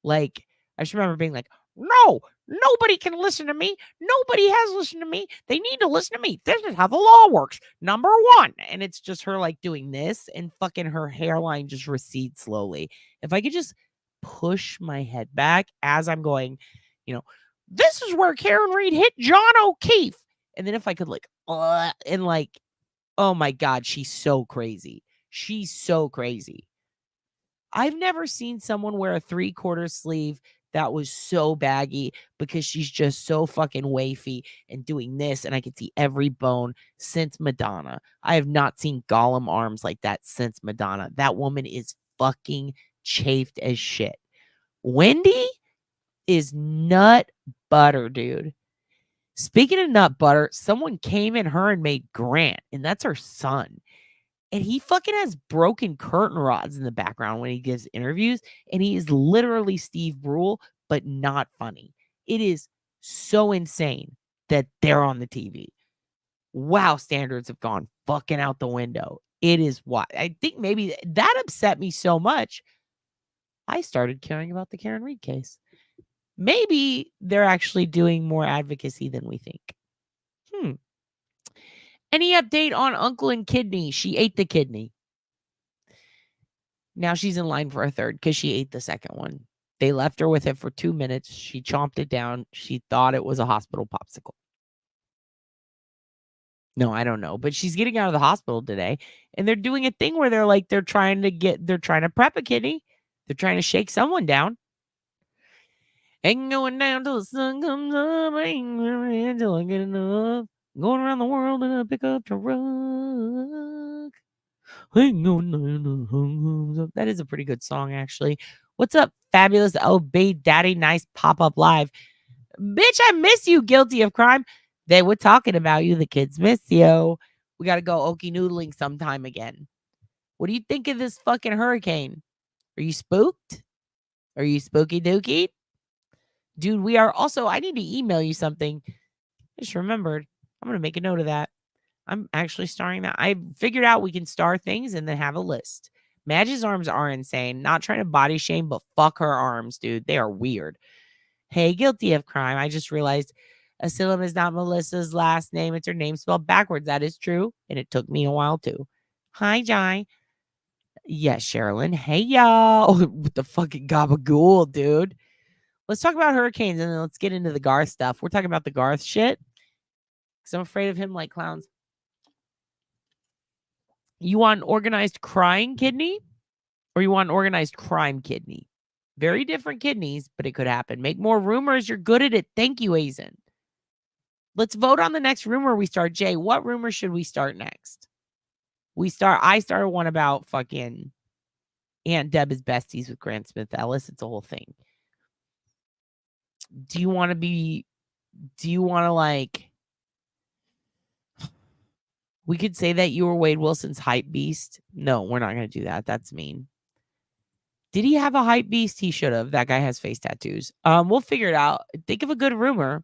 Like, I just remember being like, no, nobody can listen to me. Nobody has listened to me. They need to listen to me. This is how the law works. Number one. And it's just her like doing this and fucking her hairline just recedes slowly. If I could just push my head back as I'm going, this is where Karen Reed hit John O'Keefe. And then if I could like, and like, oh my God, she's so crazy. She's so crazy. I've never seen someone wear a 3/4 sleeve that was so baggy because she's just so fucking wafy and doing this. And I can see every bone since Madonna. I have not seen Gollum arms like that since Madonna. That woman is fucking chafed as shit. Wendy is nut butter, dude. Speaking of nut butter, someone came in her and made Grant, and that's her son. And he fucking has broken curtain rods in the background when he gives interviews. And he is literally Steve Brule, but not funny. It is so insane that they're on the TV. Wow, standards have gone fucking out the window. It is what I think maybe that upset me so much. I started caring about the Karen Reed case. Maybe they're actually doing more advocacy than we think. Any update on Uncle and Kidney? She ate the kidney. Now she's in line for a third because she ate the second one. They left her with it for 2 minutes. She chomped it down. She thought it was a hospital popsicle. No, I don't know. But she's getting out of the hospital today. And they're doing a thing where they're trying to prep a kidney. They're trying to shake someone down. Ain't going down till the sun comes up. Ain't going until I get enough. Going around the world in a pickup truck. That is a pretty good song, actually. What's up, fabulous Obey Daddy Nice Pop-Up Live? Bitch, I miss you, guilty of crime. They were talking about you. The kids miss you. We got to go okie noodling sometime again. What do you think of this fucking hurricane? Are you spooked? Are you spooky dookie? Dude, we are also, I need to email you something. I just remembered. I'm going to make a note of that. I'm actually starring that. I figured out we can star things and then have a list. Madge's arms are insane. Not trying to body shame, but fuck her arms, dude. They are weird. Hey, guilty of crime. I just realized Asylum is not Melissa's last name. It's her name spelled backwards. That is true. And it took me a while too. Hi, Jai. Yes, Sherilyn. Hey, y'all. With the fucking gabagool, dude. Let's talk about hurricanes and then let's get into the Garth stuff. We're talking about the Garth shit because I'm afraid of him like clowns. You want an organized crying kidney or you want an organized crime kidney? Very different kidneys, but it could happen. Make more rumors. You're good at it. Thank you, Azen. Let's vote on the next rumor we start. Jay, what rumor should we start next? I started one about fucking Aunt Deb is besties with Grant Smith Ellis. It's a whole thing. Do you want to like, we could say that you were Wade Wilson's hype beast. No, we're not going to do that. That's mean. Did he have a hype beast? He should have. That guy has face tattoos. We'll figure it out. Think of a good rumor.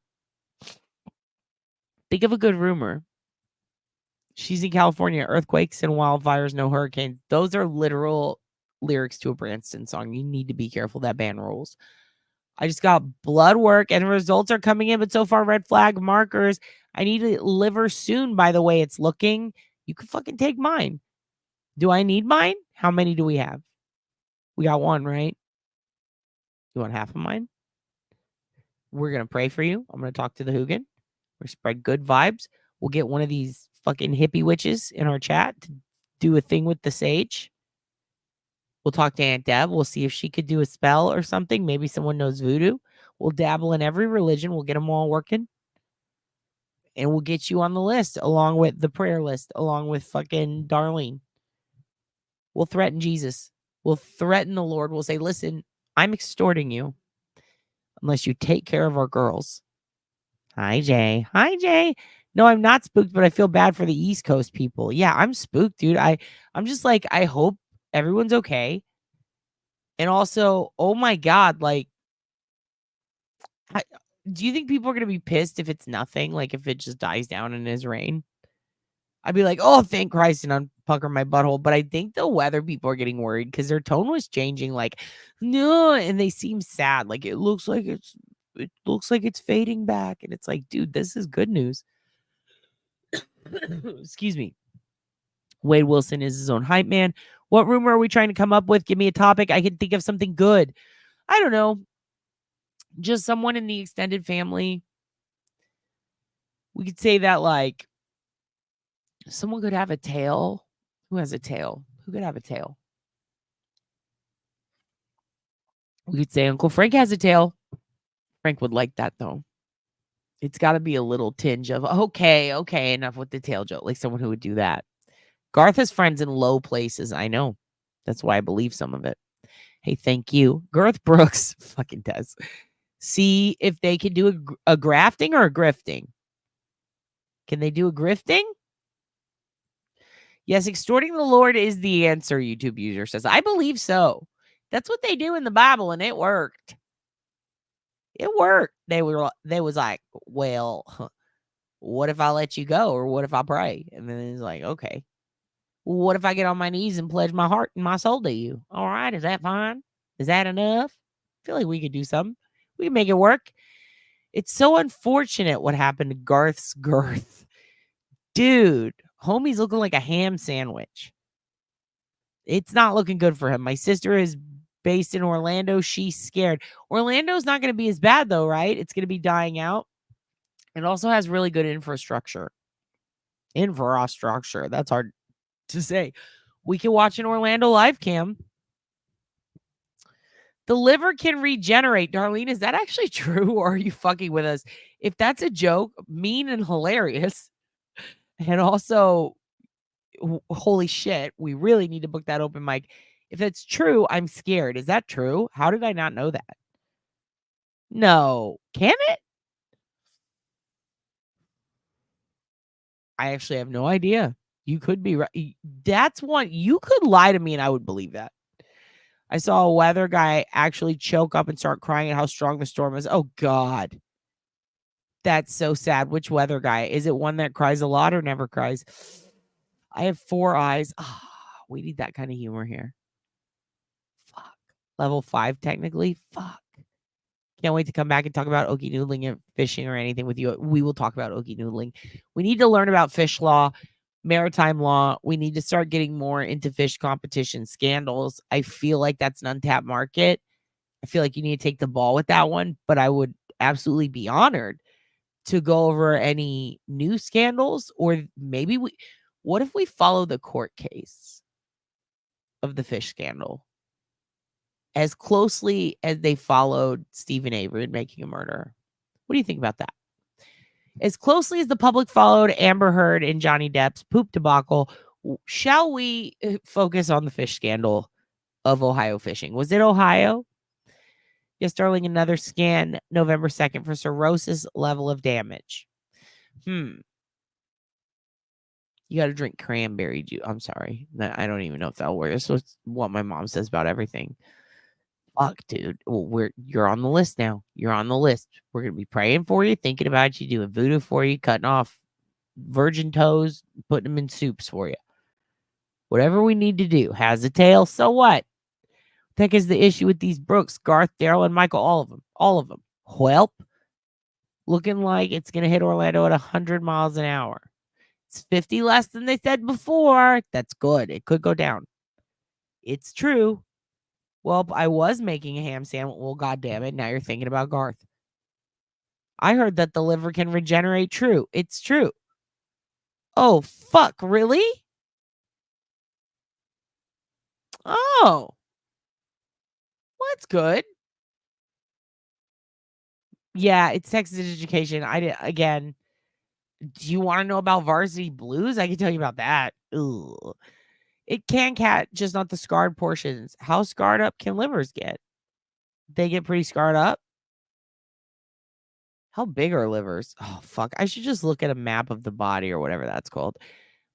She's in California. Earthquakes and wildfires, no hurricanes. Those are literal lyrics to a Branston song. You need to be careful. That band rules. I just got blood work and results are coming in, but so far red flag markers. I need a liver soon, by the way it's looking. You can fucking take mine. Do I need mine? How many do we have? We got one, right? You want half of mine? We're going to pray for you. I'm going to talk to the Hugin. We're spread good vibes. We'll get one of these fucking hippie witches in our chat to do a thing with the sage. We'll talk to Aunt Deb. We'll see if she could do a spell or something. Maybe someone knows voodoo. We'll dabble in every religion. We'll get them all working. And we'll get you on the list along with the prayer list, along with fucking Darlene. We'll threaten Jesus. We'll threaten the Lord. We'll say, listen, I'm extorting you unless you take care of our girls. Hi, Jay. Hi, Jay. No, I'm not spooked, but I feel bad for the East Coast people. Yeah, I'm spooked, dude. I'm just like, I hope everyone's okay. And also, oh my God, like, do you think people are going to be pissed if it's nothing? Like, if it just dies down and is rain? I'd be like, oh, thank Christ, and unpucker my butthole. But I think the weather people are getting worried because their tone was changing. Like, no, and they seem sad. Like, it looks like it's fading back. And it's like, dude, this is good news. Excuse me. Wade Wilson is his own hype man. What rumor are we trying to come up with? Give me a topic. I can think of something good. I don't know. Just someone in the extended family. We could say that, like, someone could have a tail. Who has a tail? Who could have a tail? We could say Uncle Frank has a tail. Frank would like that, though. It's got to be a little tinge of, okay, enough with the tail joke. Like someone who would do that. Garth has friends in low places. I know. That's why I believe some of it. Hey, thank you. Garth Brooks fucking does. See if they can do a grafting or a grifting. Can they do a grifting? Yes, extorting the Lord is the answer, YouTube user says. I believe so. That's what they do in the Bible, and it worked. It worked. They was like, well, what if I let you go, or what if I pray? And then it's like, okay, well, what if I get on my knees and pledge my heart and my soul to you? All right, is that fine? Is that enough? I feel like we could do something. We can make it work. It's so unfortunate what happened to Garth's girth. Dude, homie's looking like a ham sandwich. It's not looking good for him. My sister is based in Orlando. She's scared. Orlando's not going to be as bad, though, right? It's going to be dying out. It also has really good infrastructure. Infrastructure. That's hard to say. We can watch an Orlando live cam. The liver can regenerate. Darlene, is that actually true, or are you fucking with us? If that's a joke, mean and hilarious, and also, holy shit, we really need to book that open mic. If it's true, I'm scared. Is that true? How did I not know that? No. Can it? I actually have no idea. You could be right. That's one. You could lie to me and I would believe that. I saw a weather guy actually choke up and start crying at how strong the storm is. Oh, God. That's so sad. Which weather guy? Is it one that cries a lot or never cries? I have 4 eyes. Oh, we need that kind of humor here. Fuck. Level 5, technically. Fuck. Can't wait to come back and talk about okie noodling and fishing or anything with you. We will talk about okie noodling. We need to learn about fish law, maritime law. We need to start getting more into fish competition scandals. I feel like that's an untapped market. I feel like you need to take the ball with that one, but I would absolutely be honored to go over any new scandals, or maybe what if we follow the court case of the fish scandal as closely as they followed Stephen Avery in Making a Murderer? What do you think about that? As closely as the public followed Amber Heard and Johnny Depp's poop debacle, shall we focus on the fish scandal of Ohio fishing? Was it Ohio? Yes, darling, another scan November 2nd for cirrhosis level of damage. You got to drink cranberry juice. I'm sorry. I don't even know if that'll work. That's what my mom says about everything. Fuck, dude. Well, you're on the list now. You're on the list. We're going to be praying for you, thinking about you, doing voodoo for you, cutting off virgin toes, putting them in soups for you. Whatever we need to do. Has a tail, so what? The heck is the issue with these Brooks, Garth, Daryl, and Michael? All of them. All of them. Welp. Looking like it's going to hit Orlando at 100 miles an hour. It's 50 less than they said before. That's good. It could go down. It's true. Well, I was making a ham sandwich. Well, God damn it. Now you're thinking about Garth. I heard that the liver can regenerate. True. It's true. Oh, fuck. Really? Oh. Well, that's good. Yeah, it's sex education. Again, do you want to know about Varsity Blues? I can tell you about that. Ugh. It can cat, just not the scarred portions. How scarred up can livers get? They get pretty scarred up. How big are livers? Oh, fuck. I should just look at a map of the body or whatever that's called.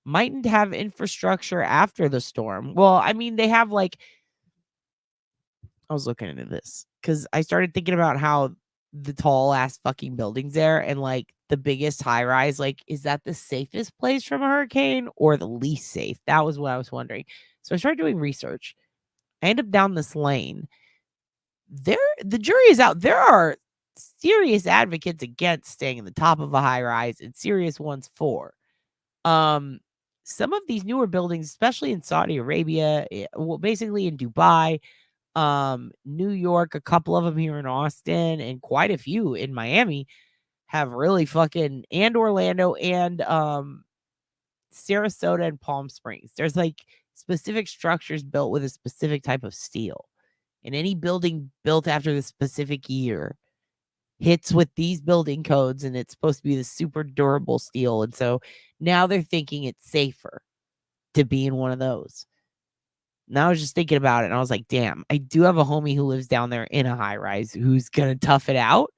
Mightn't have infrastructure after the storm. Well, I mean, they have like, I was looking into this because I started thinking about how the tall ass fucking buildings there and like the biggest high rise, like, is that the safest place from a hurricane or the least safe? That was what I was wondering. So I started doing research. I end up down this lane. The jury is out. There are serious advocates against staying in the top of a high rise and serious ones for. Some of these newer buildings, especially in Saudi Arabia, well, basically in Dubai, New York, a couple of them here in Austin, and quite a few in Miami, have really fucking, and Orlando and Sarasota and Palm Springs. There's like specific structures built with a specific type of steel. And any building built after the specific year hits with these building codes, and it's supposed to be the super durable steel. And so now they're thinking it's safer to be in one of those. Now I was just thinking about it, and I was like, damn, I do have a homie who lives down there in a high rise who's going to tough it out.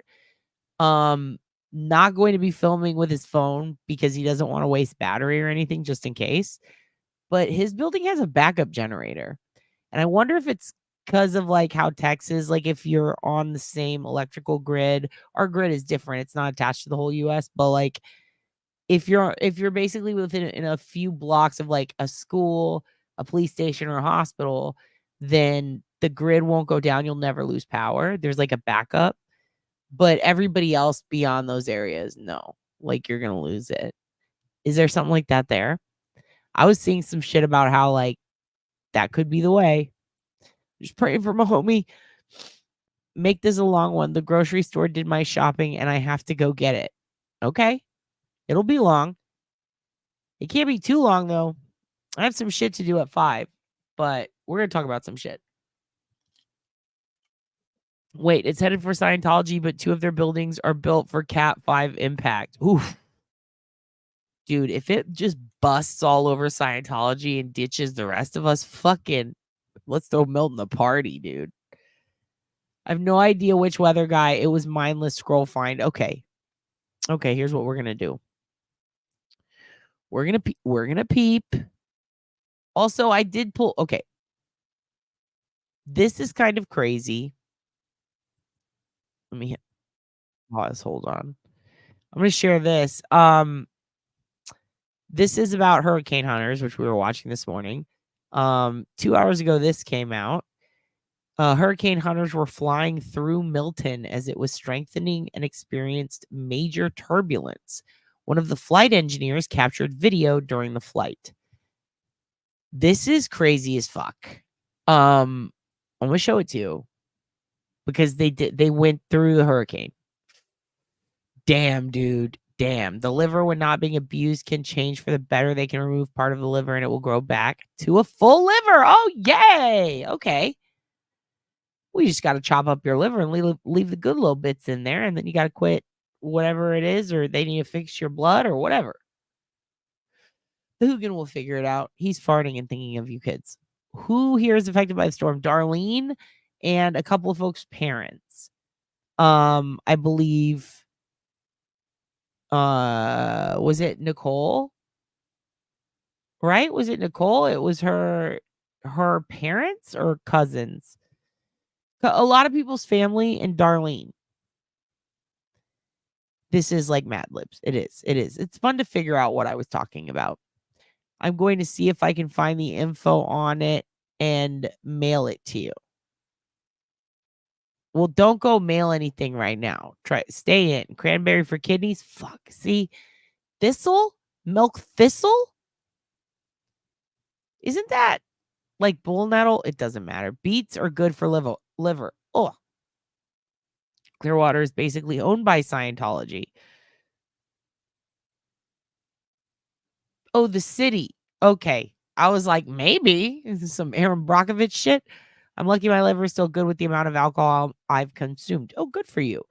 Not going to be filming with his phone because he doesn't want to waste battery or anything, just in case. But his building has a backup generator. And I wonder if it's because of like how Texas, like if you're on the same electrical grid, our grid is different. It's not attached to the whole US, but like if you're basically within in a few blocks of like a school, a police station, or a hospital, then the grid won't go down. You'll never lose power. There's like a backup. But everybody else beyond those areas, no. Like you're gonna lose it. Is there something like that there? I was seeing some shit about how like that could be the way. Just praying for my homie. Make this a long one. The grocery store did my shopping and I have to go get it. Okay. It'll be long. It can't be too long though. I have some shit to do at 5, but we're going to talk about some shit. Wait, it's headed for Scientology, but 2 of their buildings are built for Cat 5 impact. Oof. Dude, if it just busts all over Scientology and ditches the rest of us, fucking let's throw Milton a party, dude. I have no idea which weather guy. It was mindless scroll find. Okay. Okay, here's what we're going to do. We're going to peep. Also, I did pull okay. This is kind of crazy. Let me hit pause. Hold on. I'm going to share this. This is about hurricane hunters, which we were watching this morning. 2 hours ago, this came out. Hurricane hunters were flying through Milton as it was strengthening and experienced major turbulence. One of the flight engineers captured video during the flight. This is crazy as fuck. I'm gonna show it to you because they went through the hurricane. Damn, dude. Damn. The liver, when not being abused, can change for the better. They can remove part of the liver and it will grow back to a full liver. Oh, yay. Okay. We just got to chop up your liver and leave the good little bits in there. And then you got to quit whatever it is, or they need to fix your blood or whatever. The Hoogan will figure it out. He's farting and thinking of you kids. Who here is affected by the storm? Darlene and a couple of folks' parents. I believe was it Nicole? Right? Was it Nicole? It was her parents or cousins. A lot of people's family and Darlene. This is like Mad Libs. It is. It's fun to figure out what I was talking about. I'm going to see if I can find the info on it and mail it to you. Well, don't go mail anything right now. Stay in. Cranberry for kidneys. Fuck. See, thistle, milk thistle. Isn't that like bull nettle? It doesn't matter. Beets are good for liver. Oh, Clearwater is basically owned by Scientology. Oh, the city. Okay. I was like, maybe this is some Aaron Brockovich shit. I'm lucky my liver is still good with the amount of alcohol I've consumed. Oh, good for you.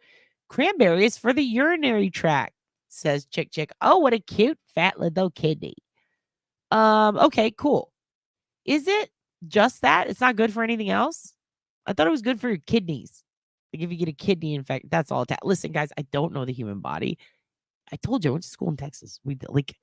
Cranberry is for the urinary tract, says Chick. Oh, what a cute fat little kidney. Okay, cool. Is it just that? It's not good for anything else? I thought it was good for your kidneys. Like if you get a kidney infection, that's all. Listen, guys, I don't know the human body. I told you I went to school in Texas. We like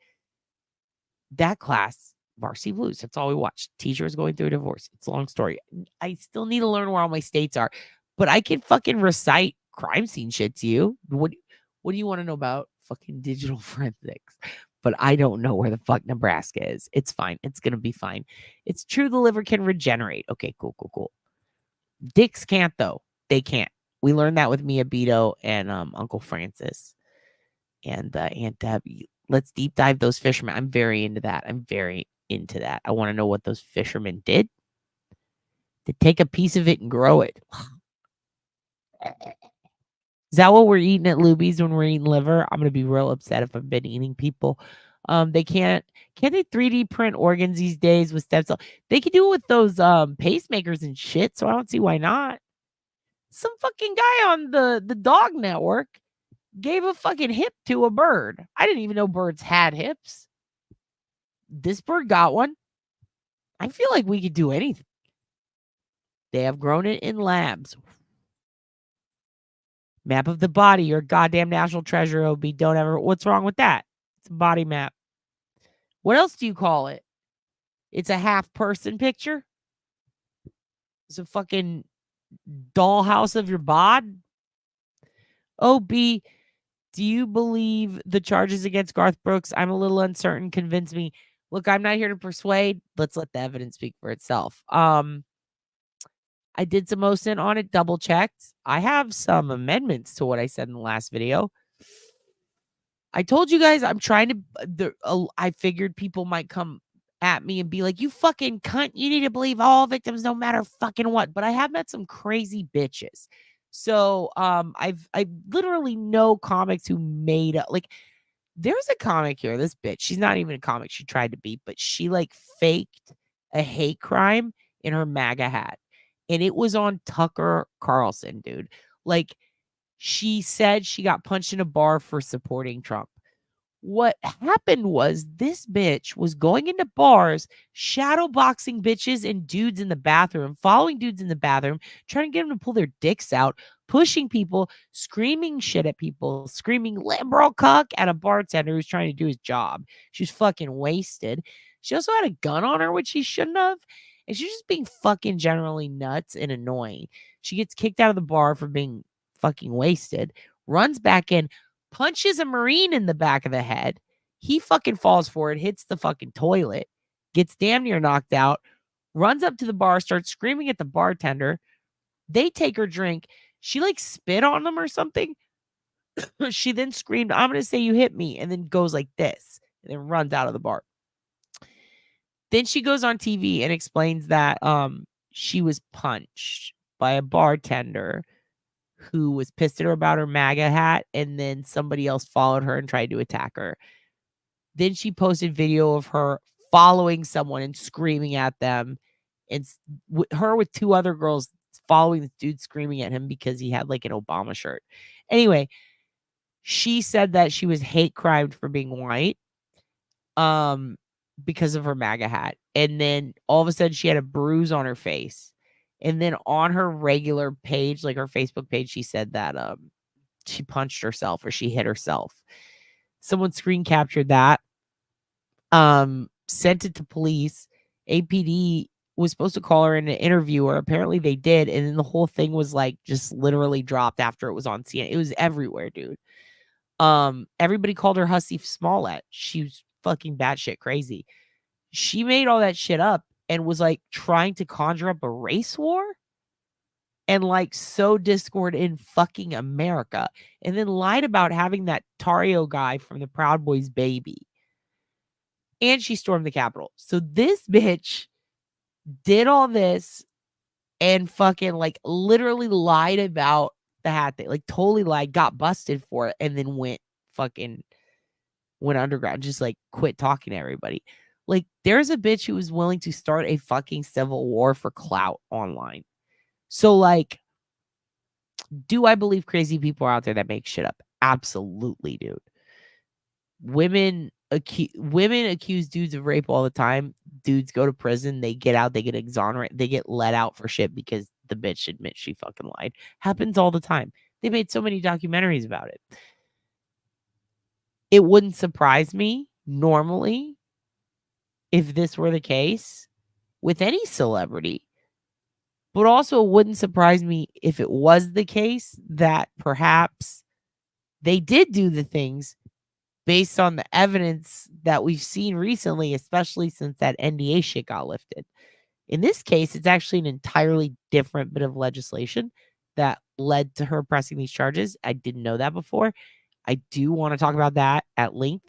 that class, Varsity Blues. That's all we watched. Teacher is going through a divorce. It's a long story. I still need to learn where all my states are, but I can fucking recite crime scene shit to you. What do you want to know about fucking digital forensics? But I don't know where the fuck Nebraska is. It's fine. It's gonna be fine. It's true the liver can regenerate. Okay, cool. Dicks can't though. They can't. We learned that with Mia Beto and Uncle Francis and Aunt Deb. Let's deep dive those fishermen. I'm very into that. I want to know what those fishermen did to take a piece of it and grow it. Is that what we're eating at Luby's when we're eating liver? I'm gonna be real upset if I've been eating people. They can't they 3D print organs these days with stem cells? They can do it with those pacemakers and shit, so I don't see why not. Some fucking guy on the dog network gave a fucking hip to a bird. I didn't even know birds had hips. This bird got one. I feel like we could do anything. They have grown it in labs. Map of the body, your goddamn national treasure, OB. Don't ever. What's wrong with that? It's a body map. What else do you call it? It's a half person picture. It's a fucking dollhouse of your bod. Oh, B, do you believe the charges against Garth Brooks? I'm a little uncertain. Convince me. Look, I'm not here to persuade. Let's let the evidence speak for itself. I did some OSINT on it, double checked. I have some amendments to what I said in the last video. I told you guys I'm trying to. I figured people might come at me and be like, "You fucking cunt! You need to believe all victims, no matter fucking what." But I have met some crazy bitches. So I've literally know comics who made up like. There's a comic here. This bitch, she's not even a comic. She tried to be, but she like faked a hate crime in her MAGA hat, and it was on Tucker Carlson, dude. Like she said she got punched in a bar for supporting Trump. What happened was this bitch was going into bars, shadow boxing bitches and dudes in the bathroom, following dudes in the bathroom, trying to get them to pull their dicks out, pushing people, screaming shit at people, screaming liberal cuck at a bartender who's trying to do his job. She was fucking wasted. She also had a gun on her, which she shouldn't have. And she's just being fucking generally nuts and annoying. She gets kicked out of the bar for being fucking wasted, runs back in, punches a Marine in the back of the head. He fucking falls for it, hits the fucking toilet, gets damn near knocked out, runs up to the bar, starts screaming at the bartender. They take her drink. She like spit on them or something. She then screamed, "I'm going to say you hit me," and then goes like this and then runs out of the bar. Then she goes on TV and explains that she was punched by a bartender who was pissed at her about her MAGA hat, and then somebody else followed her and tried to attack her. Then she posted video of her following someone and screaming at them, and her with two other girls following this dude screaming at him because he had like an Obama shirt. Anyway, she said that she was hate crimed for being white because of her MAGA hat. And then all of a sudden she had a bruise on her face. And then on her regular page, like her Facebook page, she said that she punched herself or she hit herself. Someone screen captured that, sent it to police. APD was supposed to call her in an interview, or apparently they did, and then the whole thing was like just literally dropped after it was on CNN. It was everywhere, dude. Everybody called her Hussy Smollett. She was fucking batshit crazy. She made all that shit up and was like trying to conjure up a race war and like sow discord in fucking America, and then lied about having that Tario guy from the Proud Boys baby. And she stormed the Capitol. So this bitch did all this and fucking like literally lied about the hat thing, like totally lied, got busted for it, and then went underground, just like quit talking to everybody. Like there's a bitch who was willing to start a fucking civil war for clout online. So like, do I believe crazy people are out there that make shit up? Absolutely, dude. Women accuse dudes of rape all the time. Dudes go to prison, they get out, they get exonerated, they get let out for shit because the bitch admits she fucking lied. Happens all the time. They made so many documentaries about it. It wouldn't surprise me normally if this were the case with any celebrity. But also it wouldn't surprise me if it was the case that perhaps they did do the things based on the evidence that we've seen recently, especially since that NDA shit got lifted. In this case, it's actually an entirely different bit of legislation that led to her pressing these charges. I didn't know that before. I do want to talk about that at length.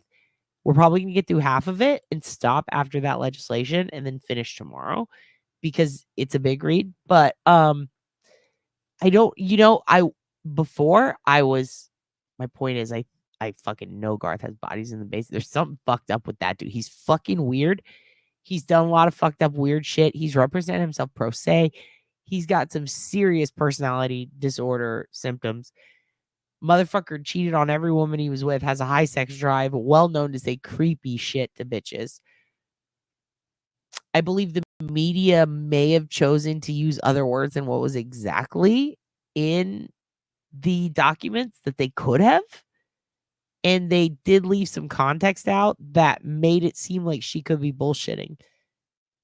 We're probably going to get through half of it and stop after that legislation and then finish tomorrow because it's a big read. But I don't, my point is I fucking know Garth has bodies in the basement. There's something fucked up with that dude. He's fucking weird. He's done a lot of fucked up weird shit. He's represented himself pro se. He's got some serious personality disorder symptoms. Motherfucker cheated on every woman he was with, has a high sex drive, well known to say creepy shit to bitches. I believe the media may have chosen to use other words than what was exactly in the documents that they could have. And they did leave some context out that made it seem like she could be bullshitting.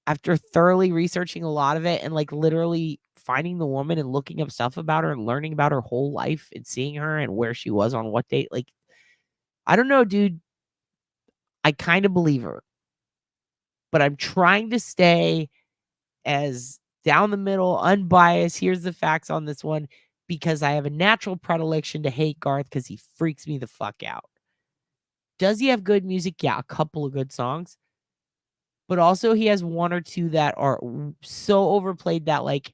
After thoroughly researching a lot of it and like literally finding the woman and looking up stuff about her and learning about her whole life and seeing her and where she was on what date. Like, I don't know, dude. I kind of believe her, but I'm trying to stay as down the middle, unbiased. Here's the facts on this one, because I have a natural predilection to hate Garth because he freaks me the fuck out. Does he have good music? Yeah, a couple of good songs. But also he has one or two that are so overplayed that, like,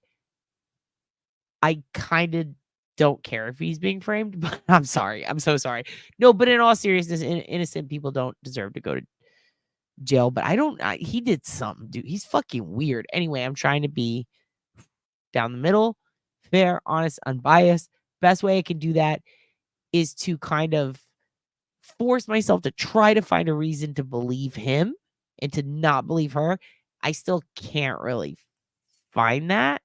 I kind of don't care if he's being framed, but I'm sorry. I'm so sorry. No, but in all seriousness, innocent people don't deserve to go to jail. But he did something, dude. He's fucking weird. Anyway, I'm trying to be down the middle, fair, honest, unbiased. Best way I can do that is to kind of force myself to try to find a reason to believe him and to not believe her. I still can't really find that,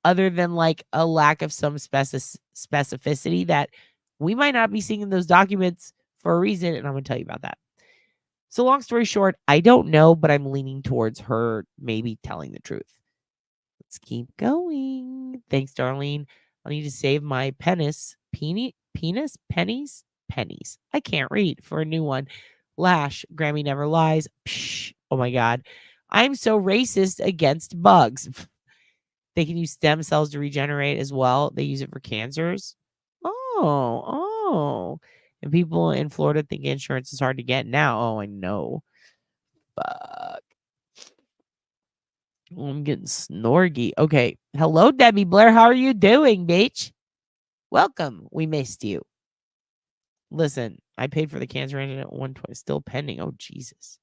other than like a lack of some specificity that we might not be seeing in those documents for a reason. And I'm going to tell you about that. So long story short, I don't know, but I'm leaning towards her maybe telling the truth. Let's keep going. Thanks, Darlene. I need to save my pennies. I can't read for a new one. Lash, Grammy never lies. Psh, oh my God. I'm so racist against bugs. They can use stem cells to regenerate as well. They use it for cancers. Oh. And people in Florida think insurance is hard to get now. Oh, I know. Fuck. Oh, I'm getting snorgy. Okay. Hello, Debbie Blair. How are you doing, bitch? Welcome. We missed you. Listen, I paid for the cancer engine at 120. Still pending. Oh, Jesus.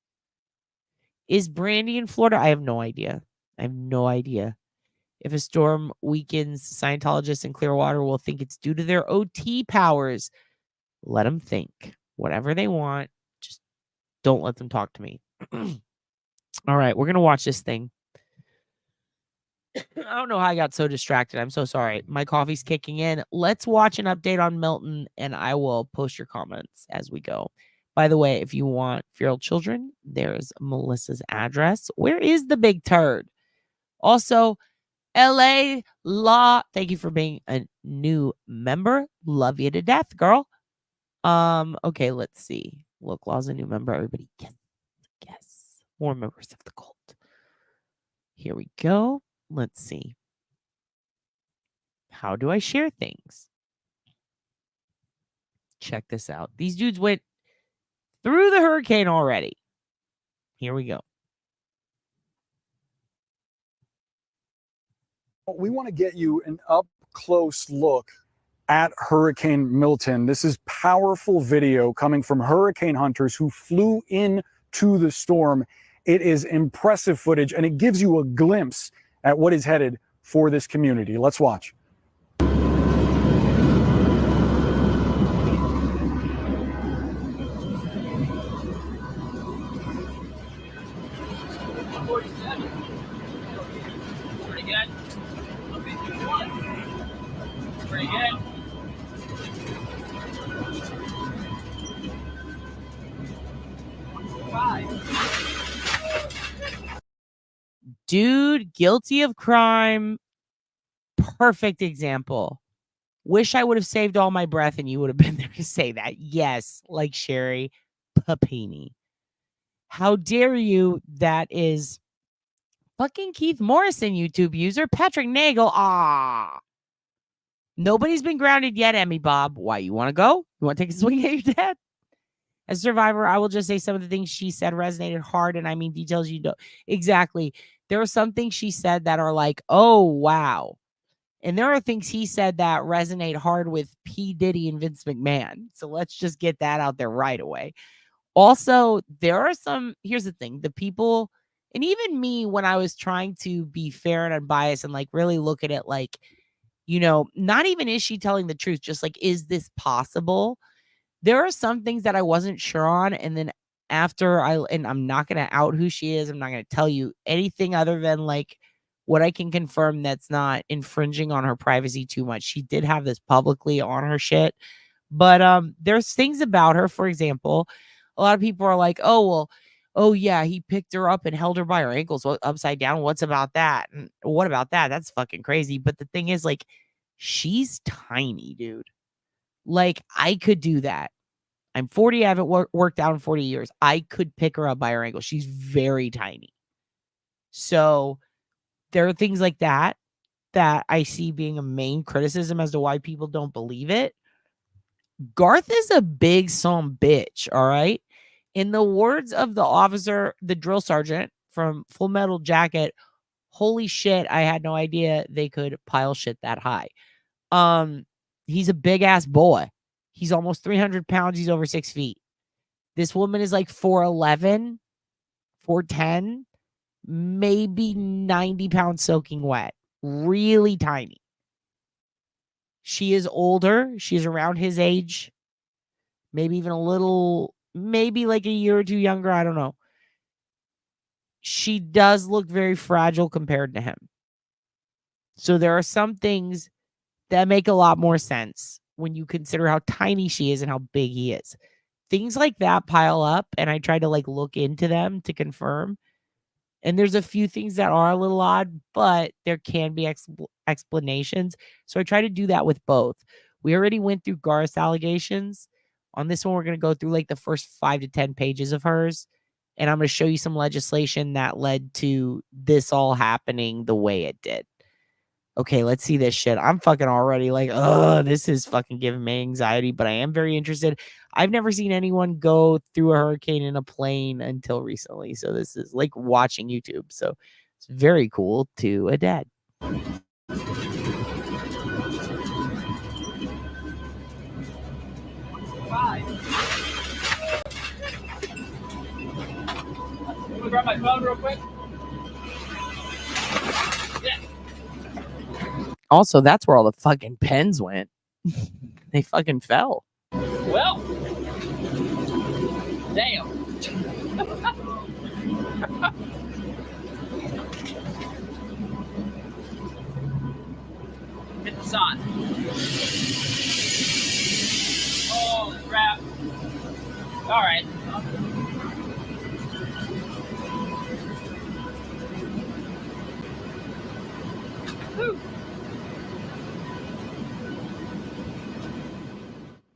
Is Brandy in Florida? I have no idea. If a storm weakens, Scientologists in Clearwater will think it's due to their OT powers. Let them think whatever they want. Just don't let them talk to me. All right, we're going to watch this thing. I don't know how I got so distracted. I'm so sorry. My coffee's kicking in. Let's watch an update on Milton, and I will post your comments as we go. By the way, if you want feral children, there's Melissa's address. Where is the big turd? Also, LA Law, thank you for being a new member. Love you to death, girl. Okay, let's see. Look, Law's a new member. Everybody, yes. More members of the cult. Here we go. Let's see. How do I share things? Check this out. These dudes went through the hurricane already. Here we go. We want to get you an up-close look at Hurricane Milton. This is powerful video coming from hurricane hunters who flew into the storm. It is impressive footage, and it gives you a glimpse at what is headed for this community. Let's watch. Pretty good. Dude, guilty of crime. Perfect example. Wish I would have saved all my breath and you would have been there to say that. Yes, like Sherry Papini. How dare you? That is fucking Keith Morrison, YouTube user. Patrick Nagel. Ah. Nobody's been grounded yet, Emmy Bob. Why, you want to go? You want to take a swing at your dad? As a survivor, I will just say some of the things she said resonated hard, and I mean details you don't. Exactly. There are some things she said that are like, oh, wow. And there are things he said that resonate hard with P. Diddy and Vince McMahon. So let's just get that out there right away. Also, there are some, here's the thing, the people, and even me, when I was trying to be fair and unbiased and like really look at it like, you know, not even is she telling the truth, just like, is this possible? There are some things that I wasn't sure on. And then after and I'm not going to out who she is. I'm not going to tell you anything other than like what I can confirm that's not infringing on her privacy too much. She did have this publicly on her shit, but there's things about her. For example, a lot of people are like, oh, well, oh yeah, he picked her up and held her by her ankles upside down. What's about that? And what about that? That's fucking crazy. But the thing is, like, she's tiny, dude. Like, I could do that. I'm 40. I haven't worked out in 40 years. I could pick her up by her ankles. She's very tiny. So there are things like that that I see being a main criticism as to why people don't believe it. Garth is a big son bitch, all right? In the words of the officer, the drill sergeant from Full Metal Jacket, holy shit, I had no idea they could pile shit that high. He's a big ass boy. He's almost 300 pounds. He's over 6 feet. This woman is like 4'11", 4'10", maybe 90 pounds soaking wet. Really tiny. She is older. She's around his age. Maybe even a little, maybe like a year or two younger. I don't know. She does look very fragile compared to him. So there are some things that make a lot more sense when you consider how tiny she is and how big he is. Things like that pile up, and I try to like look into them to confirm. And there's a few things that are a little odd, but there can be explanations. So I try to do that with both. We already went through Garth's allegations. On this one, we're going to go through like the first 5 to 10 pages of hers. And I'm going to show you some legislation that led to this all happening the way it did. Okay, let's see this shit. I'm fucking already like, this is fucking giving me anxiety, but I am very interested. I've never seen anyone go through a hurricane in a plane until recently. So this is like watching YouTube. So it's very cool to a dad. Can we grab my phone real quick? Yeah. Also, that's where all the fucking pens went. They fucking fell. Well, damn. Hit the sun. Oh, crap. All right. Whew.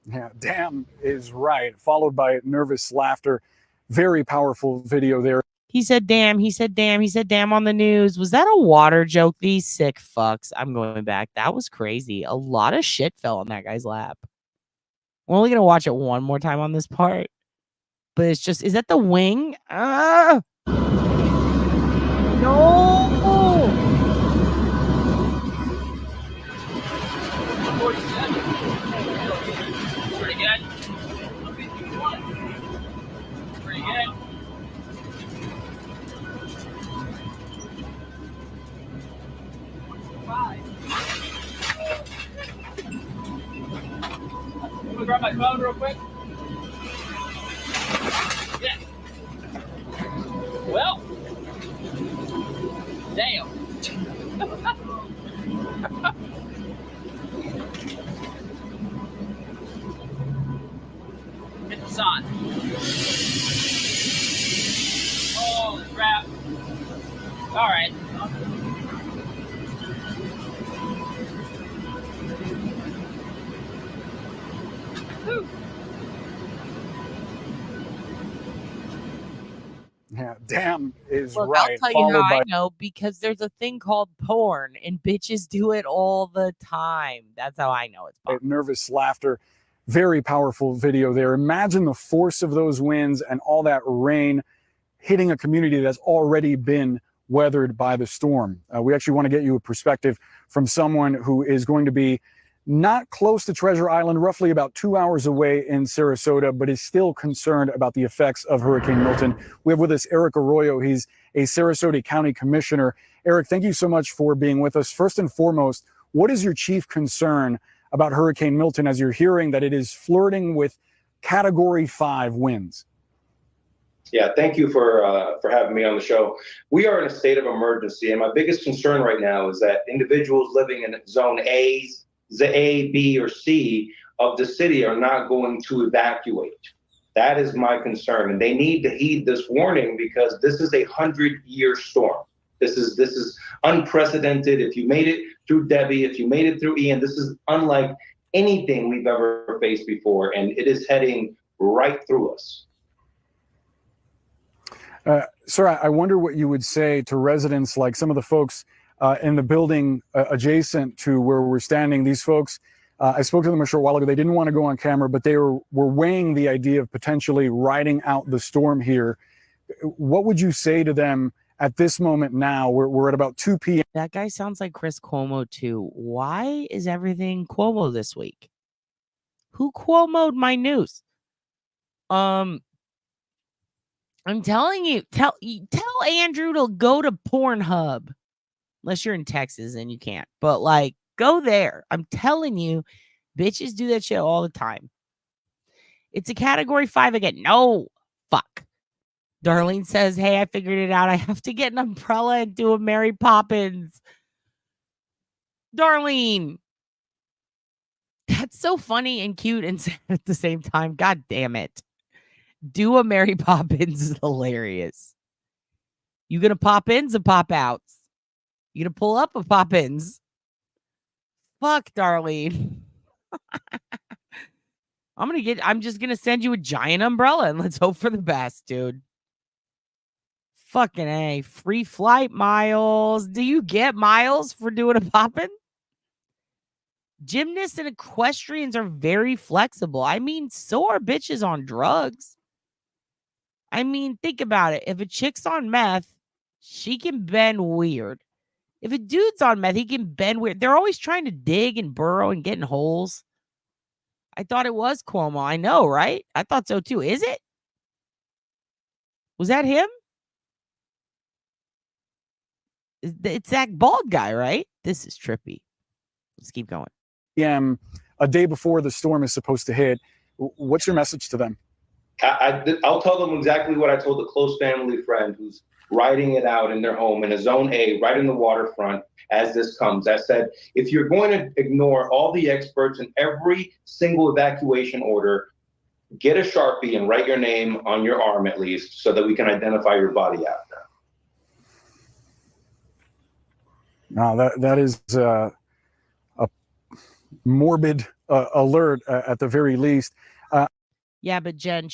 Yeah, damn is right. Followed by nervous laughter. Very powerful video there. He said, damn. He said, damn. He said, damn on the news. Was that a water joke? These sick fucks. I'm going back. That was crazy. A lot of shit fell on that guy's lap. We're only going to watch it one more time on this part. But it's just, is that the wing? Ah! No! 47. Pretty good. Pretty good. Can we grab my phone real quick? Yeah. Well, damn. Hit the sun. Oh, crap. All right. Whew. Yeah, damn is Look, right. I'll tell you how Followed by I know, because there's a thing called porn and bitches do it all the time. That's how I know it's porn. nervous laughter. Very powerful video there. Imagine the force of those winds and all that rain hitting a community that's already been weathered by the storm. We actually want to get you a perspective from someone who is going to be not close to Treasure Island, roughly about 2 hours away in Sarasota, but is still concerned about the effects of Hurricane Milton. We have with us Eric Arroyo. He's a Sarasota County Commissioner. Eric, thank you so much for being with us. First and foremost, what is your chief concern about Hurricane Milton as you're hearing that it is flirting with Category 5 winds? Yeah, thank you for having me on the show. We are in a state of emergency, and my biggest concern right now is that individuals living in Zone A, B, or C of the city are not going to evacuate. That is my concern, and they need to heed this warning because this is a 100-year storm. This is unprecedented. If you made it through Debbie, if you made it through Ian, this is unlike anything we've ever faced before, and it is heading right through us. Sir, I wonder what you would say to residents like some of the folks in the building adjacent to where we're standing. These folks, I spoke to them a short while ago. They didn't want to go on camera, but they were weighing the idea of potentially riding out the storm here. What would you say to them at this moment now? We're at about 2 p.m. That guy sounds like Chris Cuomo too. Why is everything Cuomo this week? Who Cuomo'd my news? I'm telling you, tell Andrew to go to Pornhub. Unless you're in Texas and you can't. But like, go there. I'm telling you, bitches do that shit all the time. It's a category 5 again. No, fuck. Darlene says, hey, I figured it out. I have to get an umbrella and do a Mary Poppins. Darlene. That's so funny and cute and sad at the same time. God damn it. Do a Mary Poppins is hilarious. You gonna pop ins or pop outs? You gonna pull up or pop ins? Fuck, Darlene. I'm just gonna send you a giant umbrella and let's hope for the best, dude. Fucking A. Free flight miles. Do you get miles for doing a poppin'? Gymnasts and equestrians are very flexible. I mean, so are bitches on drugs. I mean, think about it. If a chick's on meth, she can bend weird. If a dude's on meth, he can bend weird. They're always trying to dig and burrow and get in holes. I thought it was Cuomo. I know, right? I thought so too. Is it? Was that him? It's that bald guy, right? This is trippy. Let's keep going. A day before the storm is supposed to hit. What's your message to them? I'll tell them exactly what I told a close family friend who's riding it out in their home in a zone A, right in the waterfront as this comes. I said, if you're going to ignore all the experts and every single evacuation order, get a Sharpie and write your name on your arm at least so that we can identify your body after. No, that is a morbid alert at the very least. Yeah, but Jen,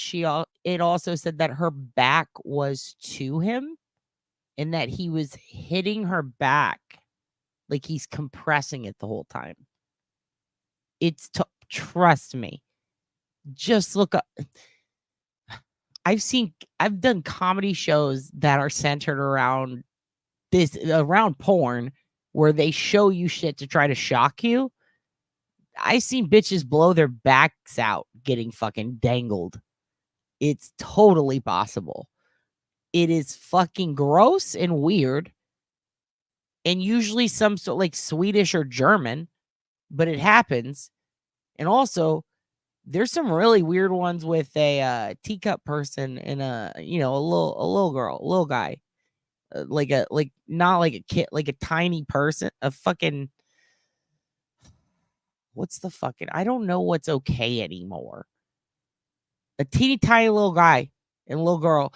it also said that her back was to him and that he was hitting her back like he's compressing it the whole time. Trust me. Just look up. I've done comedy shows that are centered around porn where they show you shit to try to shock you. I've seen bitches blow their backs out getting fucking dangled. It's totally possible. It is fucking gross and weird. And usually some sort like Swedish or German, but it happens. And also, there's some really weird ones with a teacup person and a little girl, a little guy. Not like a kid, like a tiny person, a fucking I don't know what's okay anymore. A teeny tiny little guy and little girl,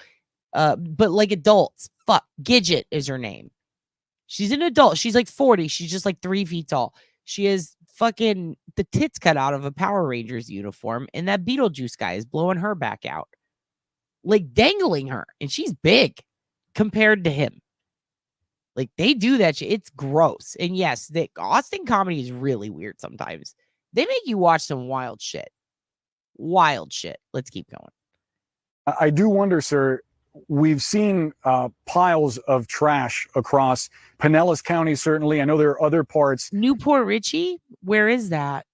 but like adults. Fuck, Gidget is her name. She's an adult. She's like 40. She's just like 3 feet tall. She has fucking the tits cut out of a Power Rangers uniform, and that Beetlejuice guy is blowing her back out, like dangling her, and she's big compared to him. Like they do that shit. It's gross. And yes, the Austin comedy is really weird sometimes. They make you watch some wild shit. Wild shit. Let's keep going. I do wonder, sir, we've seen piles of trash across Pinellas County, certainly. I know there are other parts. Newport Richie? Where is that?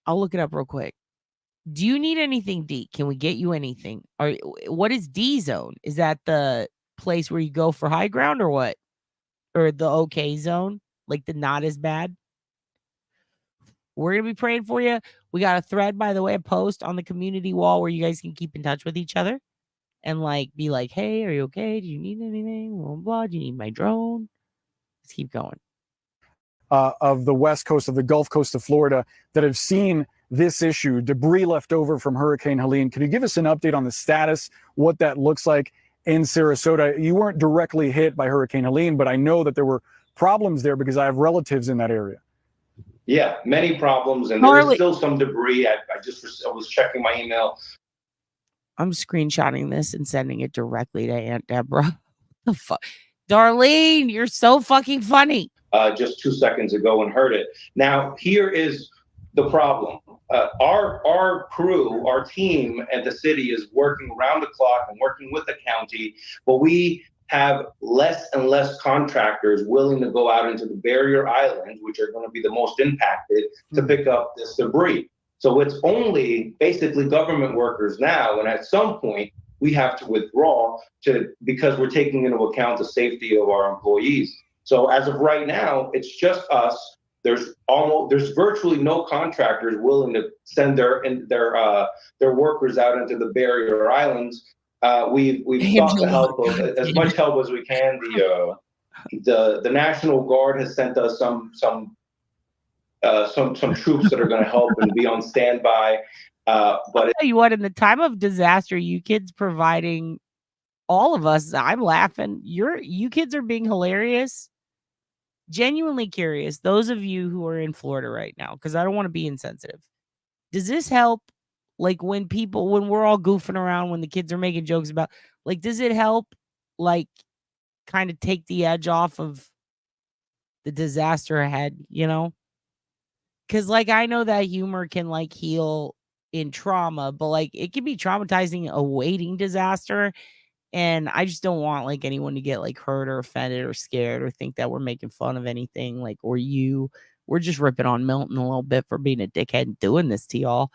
I'll look it up real quick. Do you need anything, D? Can we get you anything? What is D zone? Is that the place where you go for high ground or what? Or the okay zone? Like the not as bad? We're going to be praying for you. We got a thread, by the way, a post on the community wall where you guys can keep in touch with each other and like be like, hey, are you okay? Do you need anything? Blah, blah. Do you need my drone? Let's keep going. Of the West Coast, of the Gulf Coast of Florida, that have seen this issue, debris left over from Hurricane Helene. Can you give us an update on the status, what that looks like in Sarasota? You weren't directly hit by Hurricane Helene, but I know that there were problems there because I have relatives in that area. Yeah, many problems, and there is still some debris. I was checking my email. I'm screenshotting this and sending it directly to Aunt Deborah. The fuck, Darlene, you're so fucking funny. Just 2 seconds ago and heard it. Now, here is the problem. Our crew, our team at the city is working around the clock and working with the county, but we have less and less contractors willing to go out into the barrier islands, which are going to be the most impacted, to pick up this debris. So it's only basically government workers now, and at some point we have to withdraw because we're taking into account the safety of our employees. So as of right now, it's just us. There's virtually no contractors willing to send their workers out into the barrier islands. We've sought the help of as much help as we can. The National Guard has sent us some troops that are going to help and be on standby. But I'll tell you what, in the time of disaster, you kids providing all of us, I'm laughing. You kids are being hilarious. Genuinely curious, those of you who are in Florida right now, because I don't want to be insensitive. Does this help? Like when we're all goofing around, when the kids are making jokes about, like, does it help, like, kind of take the edge off of the disaster ahead, you know? Because, like, I know that humor can, like, heal in trauma, but, like, it can be traumatizing awaiting disaster. And I just don't want, like, anyone to get, like, hurt or offended or scared or think that we're making fun of anything, like, we're just ripping on Milton a little bit for being a dickhead and doing this to y'all.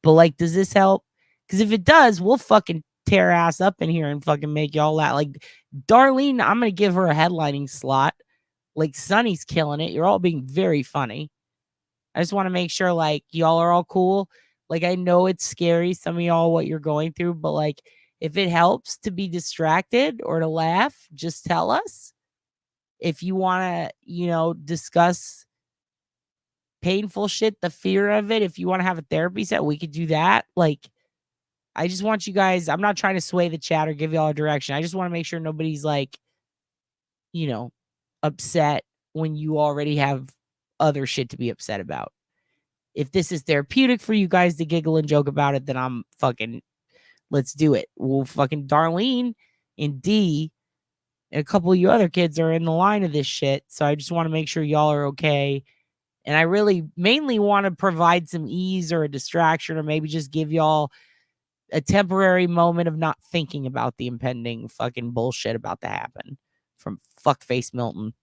But, like, does this help? Because if it does, we'll fucking tear ass up in here and fucking make y'all laugh. Like, Darlene, I'm going to give her a headlining slot. Like, Sunny's killing it. You're all being very funny. I just want to make sure, like, y'all are all cool. Like, I know it's scary, some of y'all, what you're going through, but, like, if it helps to be distracted or to laugh, just tell us. If you want to, discuss painful shit, the fear of it, if you want to have a therapy set, we could do that. Like, I just want you guys, I'm not trying to sway the chat or give y'all a direction. I just want to make sure nobody's like, upset when you already have other shit to be upset about. If this is therapeutic for you guys to giggle and joke about it, then I'm fucking, let's do it. Well, fucking Darlene and D and a couple of you other kids are in the line of this shit. So I just want to make sure y'all are okay. And I really mainly want to provide some ease or a distraction, or maybe just give y'all a temporary moment of not thinking about the impending fucking bullshit about to happen from fuckface Milton.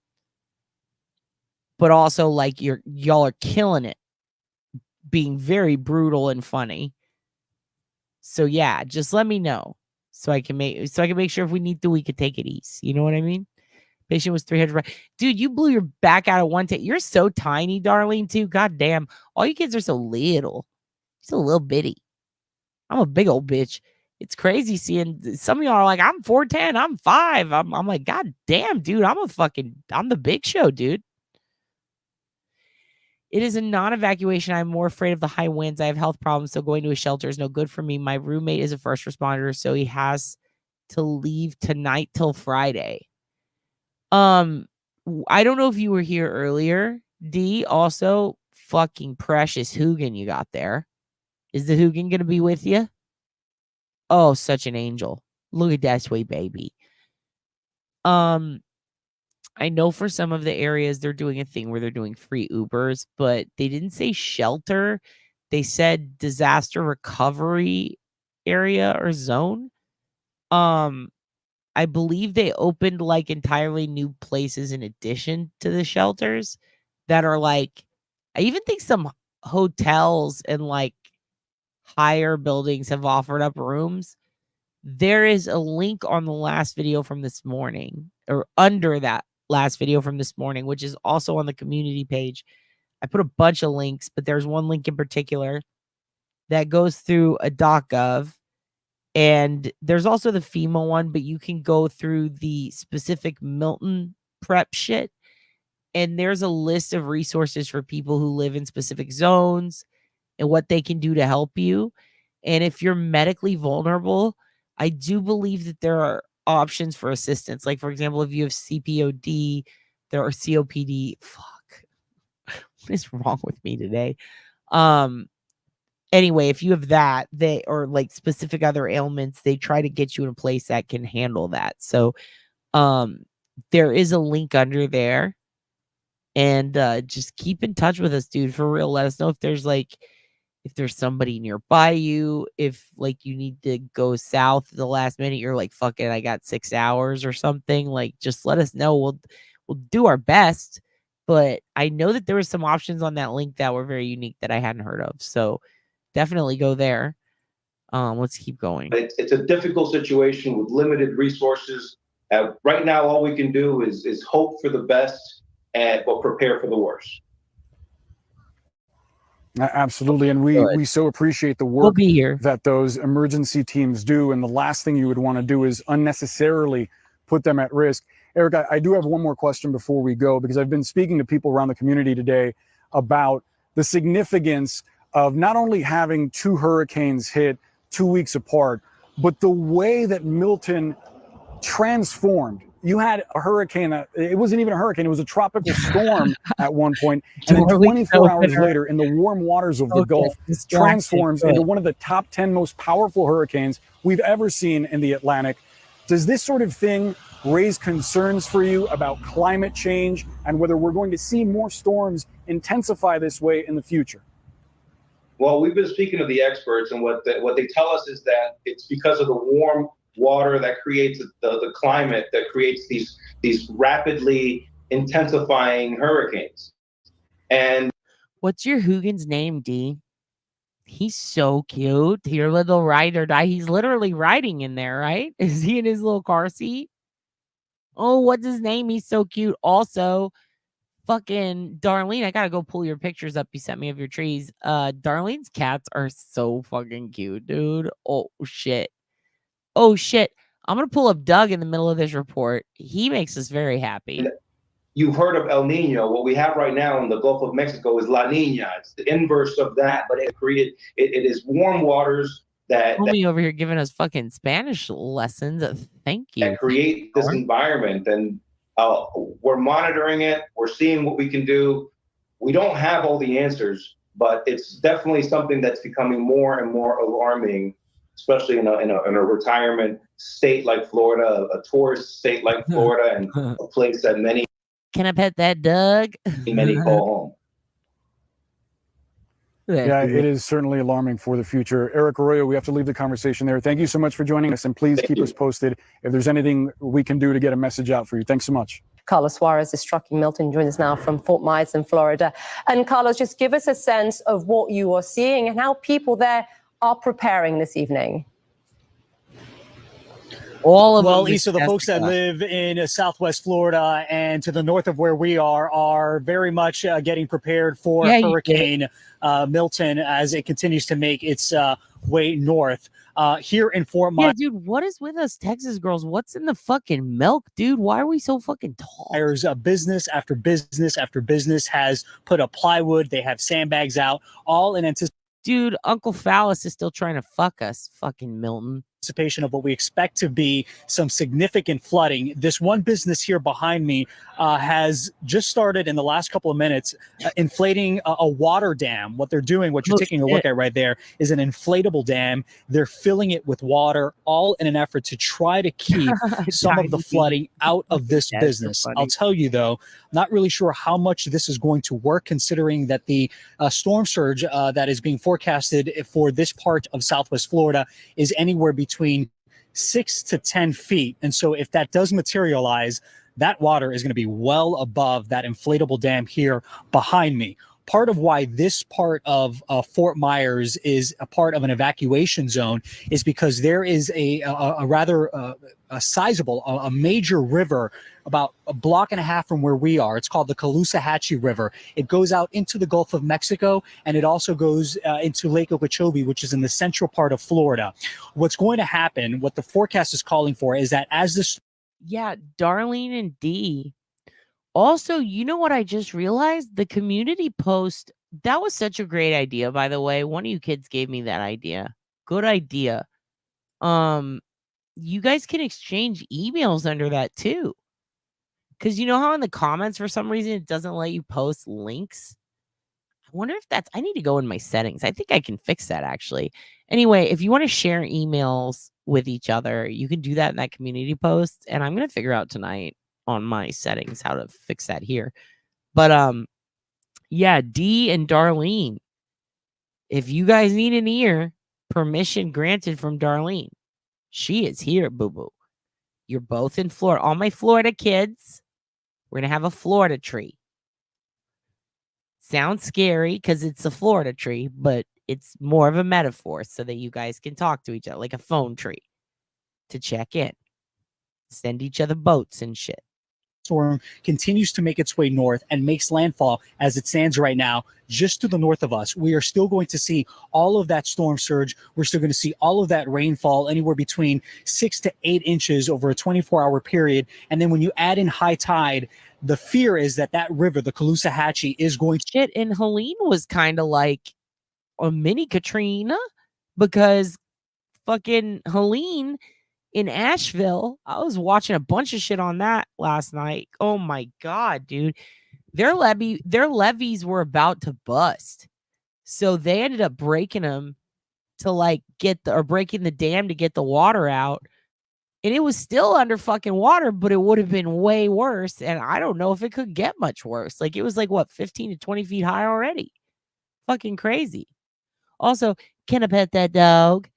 But also, like, y'all are killing it, being very brutal and funny. So yeah, just let me know so I can make sure if we need to, we could take it easy. You know what I mean? Patient was 300. Dude, you blew your back out of one take. You're so tiny, Darlene, too. God damn. All you kids are so little. So little bitty. I'm a big old bitch. It's crazy seeing some of y'all are like, I'm 4'10, I'm 5. I'm like, God damn, dude. I'm the big show, dude. It is a non-evacuation. I'm more afraid of the high winds. I have health problems, so going to a shelter is no good for me. My roommate is a first responder, so he has to leave tonight till Friday. I don't know if you were here earlier, D. Also, fucking precious Hugin you got there. Is the Hugin gonna be with you? Oh, such an angel. Look at that sweet baby. I know for some of the areas they're doing a thing where they're doing free Ubers, but they didn't say shelter. They said disaster recovery area or zone. I believe they opened like entirely new places in addition to the shelters that are like, I even think some hotels and like higher buildings have offered up rooms. There is a link on the last video from this morning, or under that last video from this morning, which is also on the community page. I put a bunch of links, but there's one link in particular that goes through a .gov, and there's also the FEMA one, but you can go through the specific Milton prep shit, and there's a list of resources for people who live in specific zones and what they can do to help you. And if you're medically vulnerable, I do believe that there are options for assistance. Like, for example, if you have CPOD, there are COPD. Fuck. What is wrong with me today? Anyway, if you have that, they or like specific other ailments, they try to get you in a place that can handle that. So there is a link under there. And just keep in touch with us, dude. For real. Let us know if there's somebody nearby you, if like you need to go south at the last minute, you're like, fuck it, I got 6 hours or something. Like, just let us know. We'll do our best. But I know that there were some options on that link that were very unique that I hadn't heard of. So definitely go there. Let's keep going. It's a difficult situation with limited resources. Right now, all we can do is hope for the best, but prepare for the worst. Absolutely. And we so appreciate the We'll work be here. that those emergency teams do. And the last thing you would want to do is unnecessarily put them at risk. Eric, I do have one more question before we go, because I've been speaking to people around the community today about the significance of not only having 2 hurricanes hit 2 weeks apart, but the way that Milton transformed. You had a hurricane that it wasn't even a hurricane, it was a tropical storm at one point, and then 24 hours later, in the warm waters of the Gulf, transforms into one of the top 10 most powerful hurricanes we've ever seen in the Atlantic. Does this sort of thing raise concerns for you about climate change and whether we're going to see more storms intensify this way in the future? Well, we've been speaking to the experts, and what they tell us is that it's because of the warm water that creates the climate that creates these rapidly intensifying hurricanes. And what's your Hoogan's name, D? He's so cute. Your little ride or die. He's literally riding in there, right? Is he in his little car seat? Oh, what's his name? He's so cute. Also, fucking Darlene, I gotta go pull your pictures up you sent me of your trees. Darlene's cats are so fucking cute, dude. Oh shit. Oh shit. I'm gonna pull up Doug in the middle of this report. He makes us very happy. You've heard of El Nino. What we have right now in the Gulf of Mexico is La Nina. It's the inverse of that, but it is warm waters that Homie over here giving us fucking Spanish lessons. Thank you. That create this environment, and we're monitoring it. We're seeing what we can do. We don't have all the answers, but it's definitely something that's becoming more and more alarming, especially in a retirement state like Florida, a tourist state like Florida, and a place that many Can I pet that Doug? many call home. Yeah, it is certainly alarming for the future. Eric Arroyo, we have to leave the conversation there. Thank you so much for joining us, and please keep us posted if there's anything we can do to get a message out for you. Thanks so much. Carlos Suarez is struck in Milton, joins us now from Fort Myers in Florida. And Carlos, just give us a sense of what you are seeing and how people there are preparing this evening. Well, Issa, the folks that live in Southwest Florida and to the north of where we are very much getting prepared for Hurricane Milton as it continues to make its way north. Here in Fort Myers. Yeah, dude, what is with us Texas girls? What's in the fucking milk, dude? Why are we so fucking tall? There's business after business after business has put up plywood. They have sandbags out, all in anticipation. Dude, Uncle Phallus is still trying to fuck us, fucking Milton. Of what we expect to be some significant flooding. This one business here behind me has just started in the last couple of minutes inflating a water dam. What they're doing, what you're taking a look at right there, is an inflatable dam. They're filling it with water, all in an effort to try to keep some of the flooding out of this business. I'll tell you though, not really sure how much this is going to work, considering that the storm surge that is being forecasted for this part of Southwest Florida is anywhere between 6 to 10 feet. And so if that does materialize, that water is going to be well above that inflatable dam here behind me. Part of why this part of Fort Myers is a part of an evacuation zone is because there is a rather sizable, a major river about a block and a half from where we are. It's called the Caloosahatchee River. It goes out into the Gulf of Mexico, and it also goes into Lake Okeechobee, which is in the central part of Florida. What's going to happen, what the forecast is calling for, is that as this... Yeah, Darlene and D. Also, you know what I just realized? The community post That was such a great idea, by the way. One of you kids gave me that idea. Good idea. You guys can exchange emails under that too. Because you know how in the comments, for some reason, it doesn't let you post links? I wonder if that's, I need to go in my settings. I think I can fix that actually. Anyway, if you want to share emails with each other, you can do that in that community post. And I'm going to figure out tonight on my settings how to fix that here. But, yeah, Dee and Darlene, if you guys need an ear, permission granted from Darlene. She is here, boo-boo. You're both in Florida. All my Florida kids, we're going to have a Florida tree. Sounds scary because it's a Florida tree, but it's more of a metaphor so that you guys can talk to each other like a phone tree to check in. Send each other boats and shit. Storm continues to make its way north and makes landfall as it stands right now just to the north of us. We are still going to see all of that storm surge. We're still going to see all of that rainfall, anywhere between 6 to 8 inches over a 24-hour period. And then when you add in high tide, the fear is that that river, the Caloosahatchee, is going to... Shit, and Helene was kind of like a mini Katrina because fucking Helene in Asheville, I was watching a bunch of shit on that last night. Oh my God, dude. Their levees were about to bust. So they ended up breaking them to like breaking the dam to get the water out. And it was still under fucking water, but it would have been way worse. And I don't know if it could get much worse. Like it was like what, 15 to 20 feet high already. Fucking crazy. Also, can I pet that dog?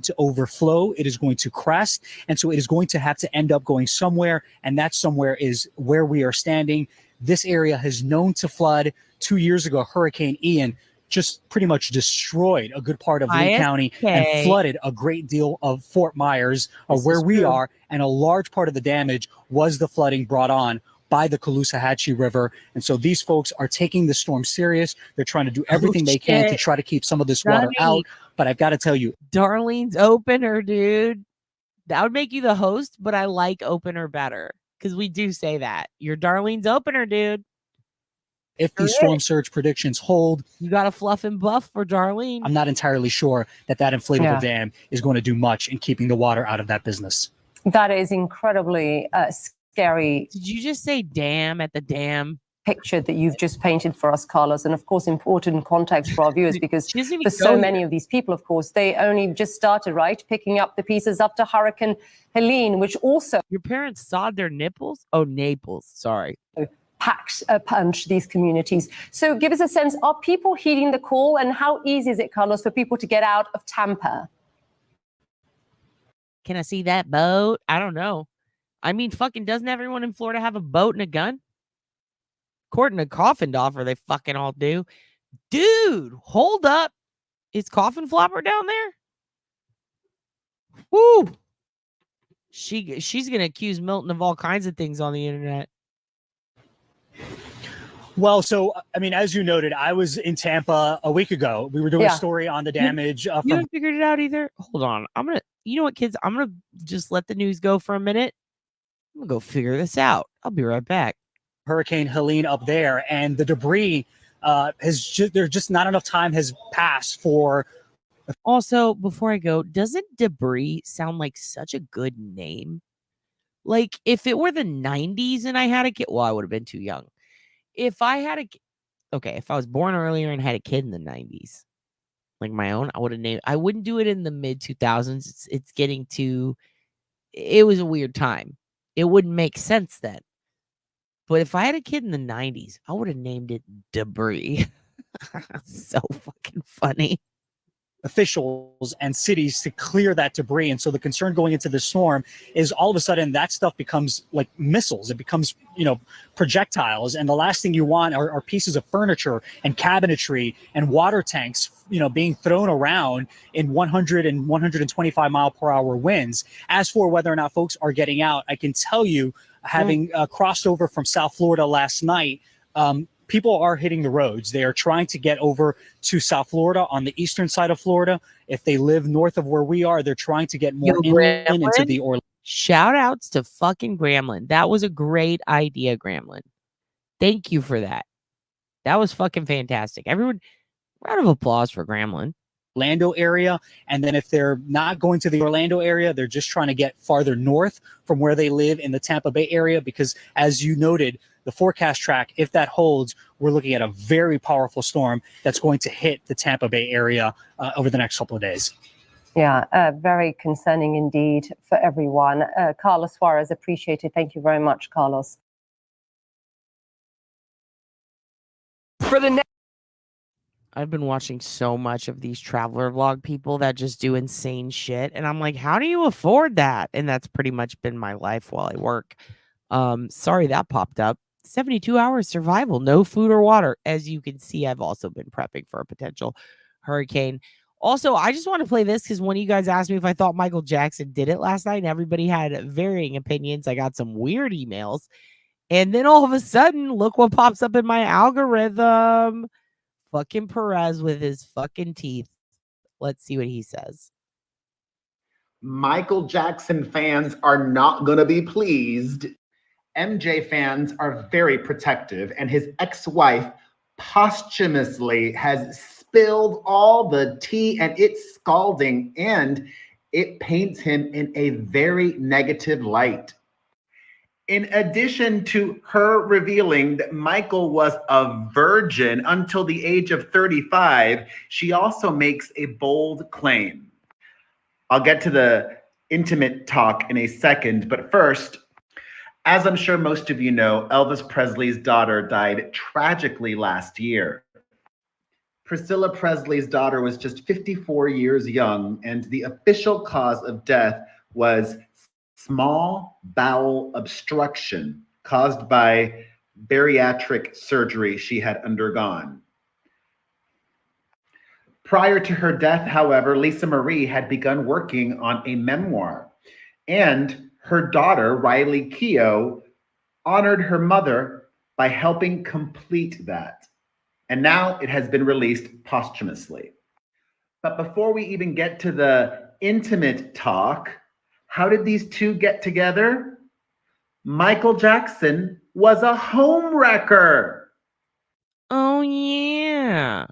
To overflow, it is going to crest, and so it is going to have to end up going somewhere, and that somewhere is where we are standing. This area has known to flood. 2 years ago, Hurricane Ian just pretty much destroyed a good part of Lee County and flooded a great deal of Fort Myers, where we are, and a large part of the damage was the flooding brought on by the Caloosahatchee River. And so these folks are taking the storm serious. They're trying to do everything they can to try to keep some of this water out. But I've got to tell you, Darlene's opener, dude. That would make you the host, but I like opener better because we do say that. You're Darlene's opener, dude. If these storm surge predictions hold, you got a fluff and buff for Darlene. I'm not entirely sure that inflatable dam is going to do much in keeping the water out of that business. That is incredibly scary. Did you just say dam at the dam? Picture that you've just painted for us, Carlos, and of course important context for our viewers, because for so many of these people, of course, they only just started, right, picking up the pieces after Hurricane Helene, which also... Your parents sawed their nipples? Oh, Naples, sorry. Packed a punch these communities. So give us a sense, are people heeding the call, and how easy is it, Carlos, for people to get out of Tampa? Can I see that boat? I don't know. I mean, fucking doesn't everyone in Florida have a boat and a gun? According to Coffindorfer, they fucking all do. Dude, hold up. Is Coffin Flopper down there? Woo! She's going to accuse Milton of all kinds of things on the internet. Well, so, I mean, as you noted, I was in Tampa a week ago. We were doing a story on the damage. You haven't figured it out either? Hold on. You know what, kids? I'm going to just let the news go for a minute. I'm going to go figure this out. I'll be right back. Hurricane Helene up there, and the debris there's just not enough time has passed for. Also, before I go, doesn't debris sound like such a good name? Like if it were the 90s and I had a kid, well, I would have been too young. If I had if I was born earlier and had a kid in the 90s, like my own, I would have named. I wouldn't do it in the mid 2000s. It's getting too. It was a weird time. It wouldn't make sense then. But if I had a kid in the 90s, I would have named it Debris. So fucking funny. Officials and cities to clear that debris. And so the concern going into the storm is all of a sudden that stuff becomes like missiles. It becomes, projectiles. And the last thing you want are pieces of furniture and cabinetry and water tanks, being thrown around in 100 and 125 mile per hour winds. As for whether or not folks are getting out, I can tell you, having crossed over from South Florida last night, people are hitting the roads. They are trying to get over to South Florida on the eastern side of Florida. If they live north of where we are, they're trying to get more inland into the Orlando. Shout outs to fucking Gremlin. That was a great idea, Gremlin. Thank you for that. That was fucking fantastic. Everyone, round of applause for Gremlin. Orlando area. And then if they're not going to the Orlando area, they're just trying to get farther north from where they live in the Tampa Bay area. Because as you noted, the forecast track, if that holds, we're looking at a very powerful storm that's going to hit the Tampa Bay area over the next couple of days. Yeah, very concerning indeed for everyone. Carlos Suarez, appreciated. Thank you very much, Carlos. For the next, I've been watching so much of these traveler vlog people that just do insane shit, and I'm like, how do you afford that? And that's pretty much been my life while I work. Sorry that popped up. 72 hours survival, no food or water. As you can see, I've also been prepping for a potential hurricane. Also, I just want to play this because one of you guys asked me if I thought Michael Jackson did it last night, and everybody had varying opinions. I got some weird emails, and then all of a sudden, look what pops up in my algorithm. Fucking Perez with his fucking teeth. Let's see what he says. Michael Jackson fans are not going to be pleased. MJ fans are very protective, and his ex-wife posthumously has spilled all the tea, and it's scalding, and it paints him in a very negative light. In addition to her revealing that Michael was a virgin until the age of 35, she also makes a bold claim. I'll get to the intimate talk in a second, but first, as I'm sure most of you know, Elvis Presley's daughter died tragically last year. Priscilla Presley's daughter was just 54 years young, and the official cause of death was small bowel obstruction caused by bariatric surgery she had undergone. Prior to her death, however, Lisa Marie had begun working on a memoir, and her daughter, Riley Keough, honored her mother by helping complete that. And now it has been released posthumously. But before we even get to the intimate talk, how did these two get together? Michael Jackson was a homewrecker. Oh, yeah.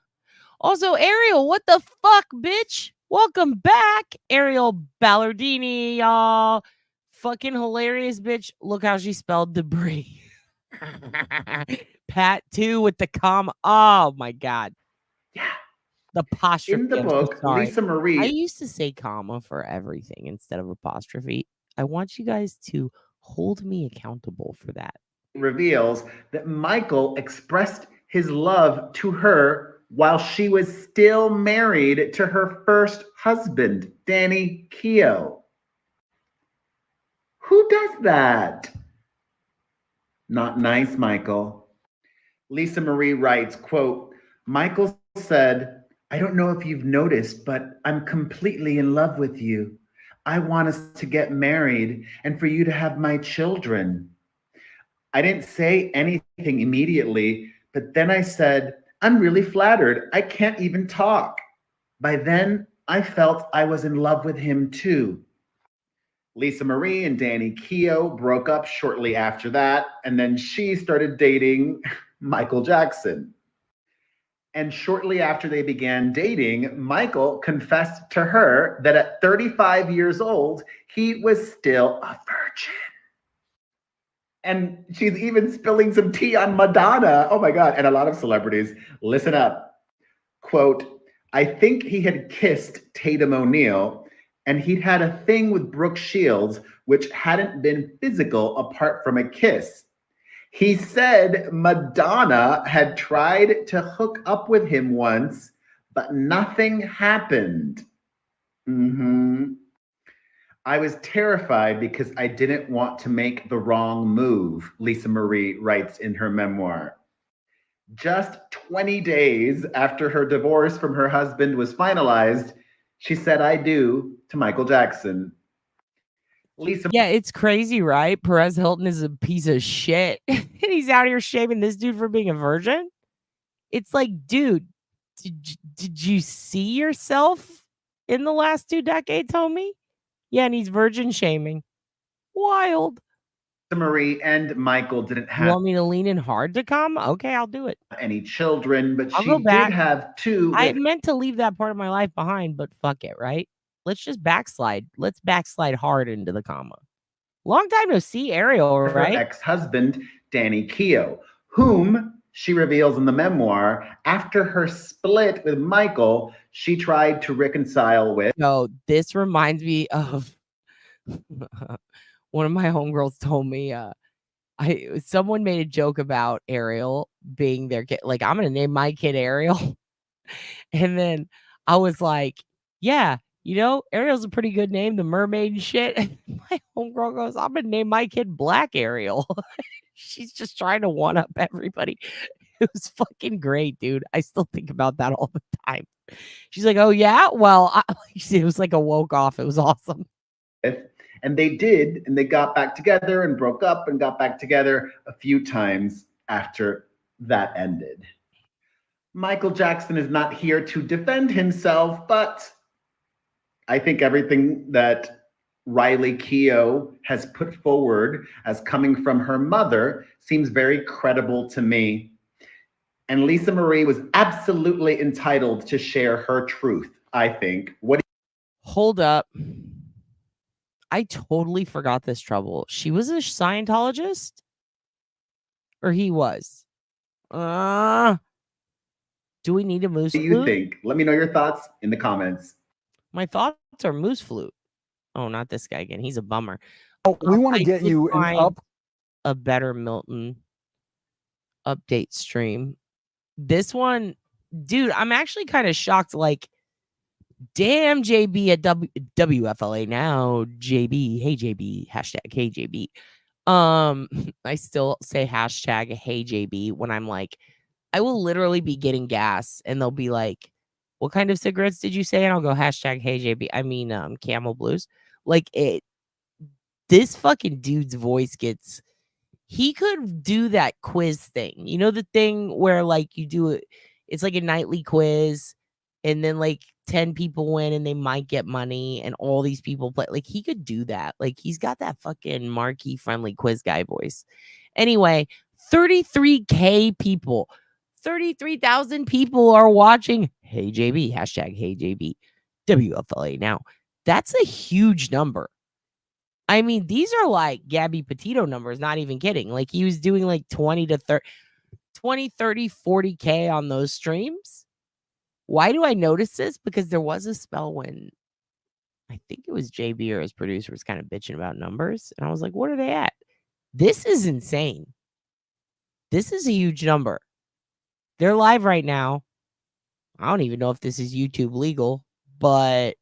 Also, Ariel, what the fuck, bitch? Welcome back, Ariel Ballardini, y'all. Fucking hilarious, bitch. Look how she spelled debris. Pat, too, with the comma. Oh, my God. Yeah. The apostrophe. In the book, Lisa Marie. I used to say comma for everything instead of apostrophe. I want you guys to hold me accountable for that. Reveals that Michael expressed his love to her while she was still married to her first husband, Danny Keough. Who does that? Not nice, Michael. Lisa Marie writes, quote, Michael said, I don't know if you've noticed, but I'm completely in love with you. I want us to get married and for you to have my children. I didn't say anything immediately, but then I said, I'm really flattered. I can't even talk. By then, I felt I was in love with him too. Lisa Marie and Danny Keough broke up shortly after that, and then she started dating Michael Jackson. And shortly after they began dating, Michael confessed to her that at 35 years old, he was still a virgin. And she's even spilling some tea on Madonna. Oh my God. And a lot of celebrities. Listen up. Quote, I think he had kissed Tatum O'Neal, and he'd had a thing with Brooke Shields, which hadn't been physical apart from a kiss. He said Madonna had tried to hook up with him once, but nothing happened. I was terrified because I didn't want to make the wrong move, Lisa Marie writes in her memoir. Just 20 days after her divorce from her husband was finalized, she said I do to Michael Jackson. Yeah, it's crazy, right? Perez Hilton is a piece of shit. And he's out here shaming this dude for being a virgin. It's like, dude, did you see yourself in the last 2 decades, homie? Yeah, and he's virgin shaming. Wild. Marie and Michael didn't You have want me to lean in hard to come? Okay, I'll do it. any children, but I'll she go back. did have two. I meant to leave that part of my life behind, but fuck it, right? Let's just backslide. Let's backslide hard into the comma. Long time no see, Ariel, her right? ex-husband, Danny Keough, whom she reveals in the memoir after her split with Michael, she tried to reconcile with. No, this reminds me of one of my homegirls told me someone made a joke about Ariel being their kid. Like, I'm gonna name my kid Ariel. And then I was like, yeah, you know, Ariel's a pretty good name, the mermaid and shit. And my homegirl goes, I'm gonna name my kid Black Ariel. She's just trying to one up everybody. It was fucking great, dude. I still think about that all the time. She's like, oh yeah, well, it was like a woke off. It was awesome. And they did, and they got back together and broke up and got back together a few times after that ended. Michael Jackson is not here to defend himself, but I think everything that Riley Keough has put forward as coming from her mother seems very credible to me. And Lisa Marie was absolutely entitled to share her truth, I think. Hold up. I totally forgot this trouble. She was a Scientologist? Or he was? Do we need a moose flute? What do you think? Let me know your thoughts in the comments. My thoughts are moose flute. Oh, not this guy again. He's a bummer. Oh, we want to get you a better Milton update stream. This one, dude, I'm actually kind of shocked. Like, damn, JB at WFLA now. JB, hey JB, hashtag hey JB. I still say hashtag hey JB when I'm like, I will literally be getting gas and they'll be like, what kind of cigarettes did you say? And I'll go hashtag hey JB. I mean, Camel Blues. Like, this fucking dude's voice gets, he could do that quiz thing. You know, the thing where like you do it, it's like a nightly quiz and then like 10 people win and they might get money and all these people play. Like, he could do that. Like, he's got that fucking marquee friendly quiz guy voice. Anyway, 33K people, 33,000 people are watching hey JB, hashtag hey JB, WFLA now. That's a huge number. I mean, these are like Gabby Petito numbers, not even kidding. Like, he was doing like 20 to 30, 20, 30, 40K on those streams. Why do I notice this? Because there was a spell when I think it was JB or his producer was kind of bitching about numbers. And I was like, what are they at? This is insane. This is a huge number. They're live right now. I don't even know if this is YouTube legal, but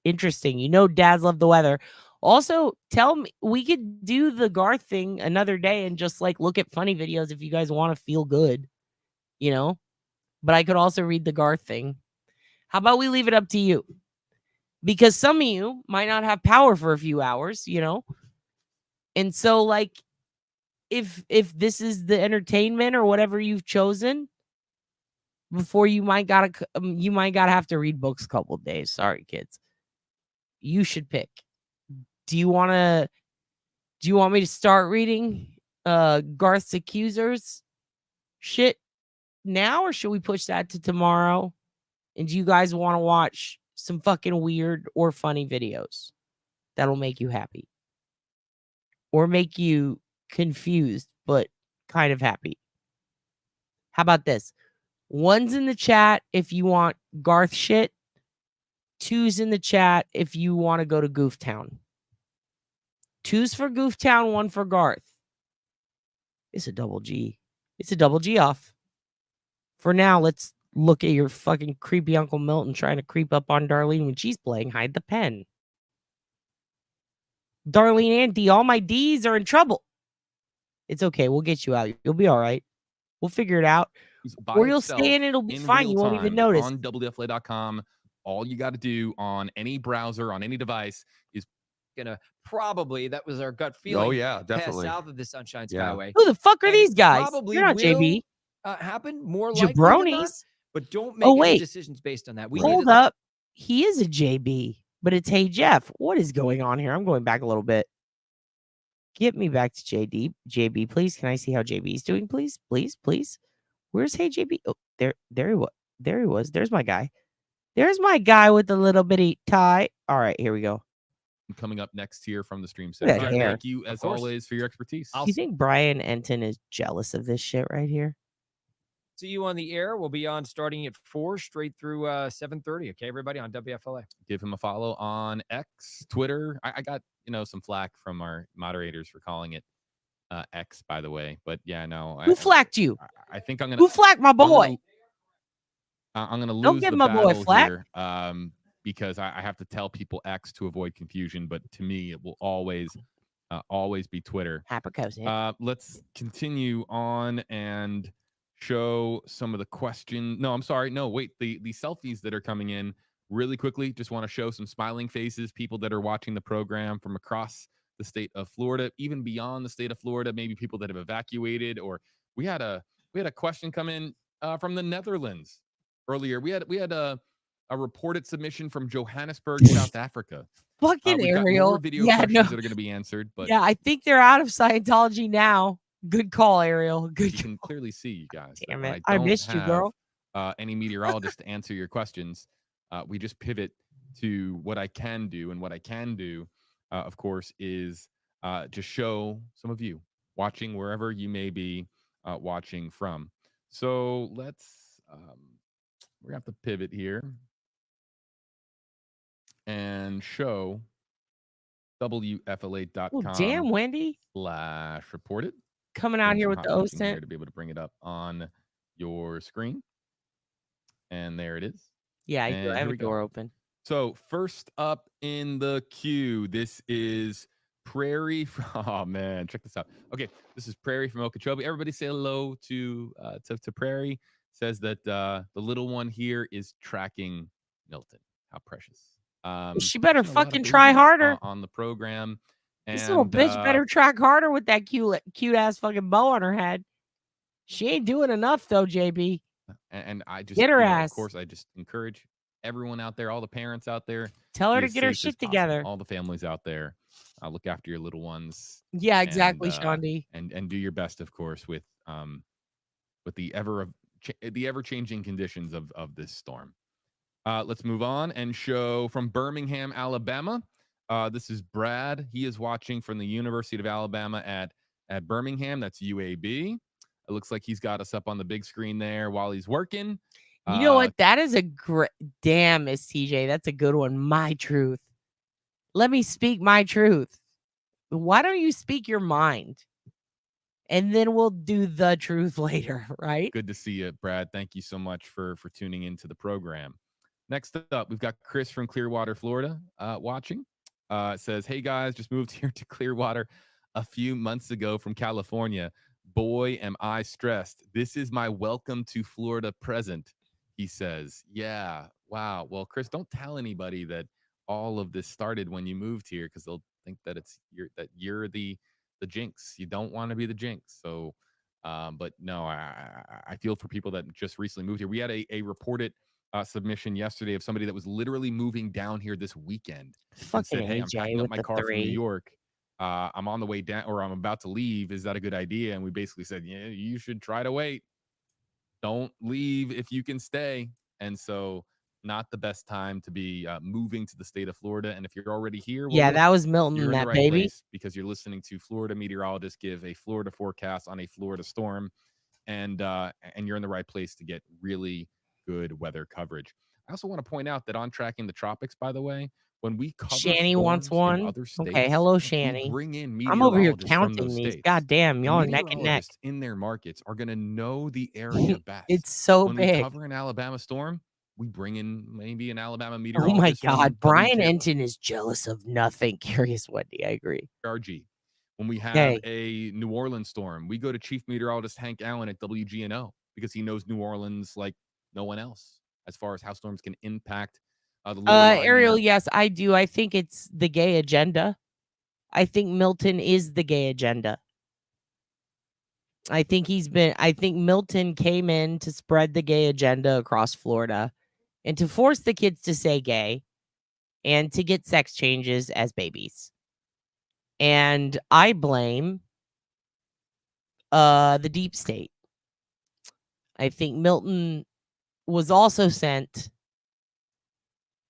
interesting. You know, dads love the weather. Also, tell me, we could do the Garth thing another day and just like look at funny videos if you guys want to feel good, you know? But I could also read the Garth thing. How about we leave it up to you? Because some of you might not have power for a few hours, you know? And so, like, if this is the entertainment or whatever you've chosen, before you might gotta have to read books a couple of days. Sorry, kids. You should pick. Do you want me to start reading Garth's accusers shit now, or should we push that to tomorrow? And do you guys want to watch some fucking weird or funny videos that'll make you happy or make you confused but kind of happy? How about this? 1's in the chat if you want Garth shit. 2's in the chat if you want to go to Gooftown. 2's for Gooftown, 1 for Garth. It's a double G. It's a double G off. For now, let's look at your fucking creepy Uncle Milton trying to creep up on Darlene when she's playing hide the pen. Darlene Auntie, all my D's are in trouble. It's okay. We'll get you out. You'll be all right. We'll figure it out. Or you'll stay in, it'll be fine. You won't even notice. On WFLA.com, all you got to do on any browser, on any device is gonna probably, that was our gut feeling. Oh yeah, definitely. Pass south of the Sunshine Skyway. Who the fuck are And these guys? probably You're not will, JB. Happen more likely than not, Jabronis. but don't make any wait. decisions based on that. Hold up. He is a JB, but it's Hey Jeff. What is going on here? I'm going back a little bit. Get me back to JB, please. Can I see how JB's doing, please? Please, please. Where's Hey JB? Oh, there he was. There he was. There's my guy. There's my guy with the little bitty tie. All right, here we go. Coming up next here from the stream Look at center. that hair. Thank you, as always, for your expertise. Do you think Brian Enton is jealous of this shit right here? See you on the air. We'll be on starting at 4 straight through 7:30. Okay, everybody on WFLA. Give him a follow on X, Twitter. I got some flack from our moderators for calling it X, by the way. But yeah, no. Who flacked you? I think I'm gonna. Who flacked my boy? I'm gonna Don't lose give the my boy battle flack. here, because I have to tell people X to avoid confusion. But to me, it will always be Twitter. Let's continue on and show some of the questions. No, I'm sorry. No, wait. The selfies that are coming in really quickly. Just want to show some smiling faces, people that are watching the program from across the state of Florida, even beyond the state of Florida, maybe people that have evacuated. Or we had a question come in from the Netherlands earlier. We had a reported submission from Johannesburg, South Africa. Fucking We've got Ariel. more video questions that are going to be answered. But yeah, I think they're out of Scientology now. Good call, Ariel. Good you can clearly see, you guys. Damn that it. when I missed you, have, girl. Any meteorologist to answer your questions. We just pivot to what I can do. And what I can do, of course, is to show some of you watching wherever you may be watching from. So let's, we're going to have to pivot here and show WFLA.com. Oh, damn, Wendy. /reported. Coming out here with the here OSINT. to be able to bring it up on your screen. And there it is. Yeah, I And have here a door open. So first up in the queue, this is Prairie. Oh man, check this out. Okay, this is Prairie from Okeechobee. Everybody say hello to Prairie. Says that the little one here is tracking Milton. How precious. She better there's a lot of fucking try babies harder. On the program. And, This little bitch better track harder with that cute ass fucking bow on her head. She ain't doing enough though, JB. And I just get her ass. Of course, I just encourage everyone out there, all the parents out there, tell her be to as get her safe as shit possible. together. All the families out there, look after your little ones. Yeah, exactly, Shondi. And do your best, of course, with the ever changing conditions of this storm. Let's move on and show from Birmingham, Alabama. This is Brad. He is watching from the University of Alabama at Birmingham. That's UAB. It looks like he's got us up on the big screen there while he's working. You know what? That is a great damn, Miss TJ. That's a good one. My truth. Let me speak my truth. Why don't you speak your mind? And then we'll do the truth later, right? Good to see you, Brad. Thank you so much for tuning into the program. Next up, we've got Chris from Clearwater, Florida, watching. It says, hey guys, just moved here to Clearwater a few months ago from California. Boy, am I stressed. This is my welcome to Florida present, he says. Yeah, wow. Well, Chris, don't tell anybody that all of this started when you moved here, because they'll think that you're the jinx. You don't want to be the jinx. So, but no, I feel for people that just recently moved here. We had a reported submission yesterday of somebody that was literally moving down here this weekend. And said, hey, I'm packing up my car from New York. I'm on the way down, or I'm about to leave. Is that a good idea? And we basically said, yeah, you should try to wait. Don't leave if you can stay. And so not the best time to be moving to the state of Florida. And if you're already here, well, yeah, that was Milton, you're in that the right baby. place, because you're listening to Florida meteorologists give a Florida forecast on a Florida storm. And you're in the right place to get really good weather coverage. I also want to point out that on Tracking the Tropics, by the way, when we cover Shani wants storms in one. other states, Okay, hello, we Shani. bring in I'm over here meteorologists from counting those these. states. God damn, y'all are And neck and neck. meteorologists in their markets are going to know the area best. It's so when big. we cover an Alabama storm, we bring in maybe an Alabama Oh my meteorologist. God, from Brian WTO. Enton is jealous of nothing. Curious Wendy, I agree. RG. When we have a New Orleans storm, we go to Chief Meteorologist Hank Allen at WGNO, because he knows New Orleans like no one else as far as how storms can impact the Ariel, yes, I do. I think it's the gay agenda. I think Milton is the gay agenda. I think Milton came in to spread the gay agenda across Florida and to force the kids to say gay and to get sex changes as babies. And I blame the deep state. I think Milton was also sent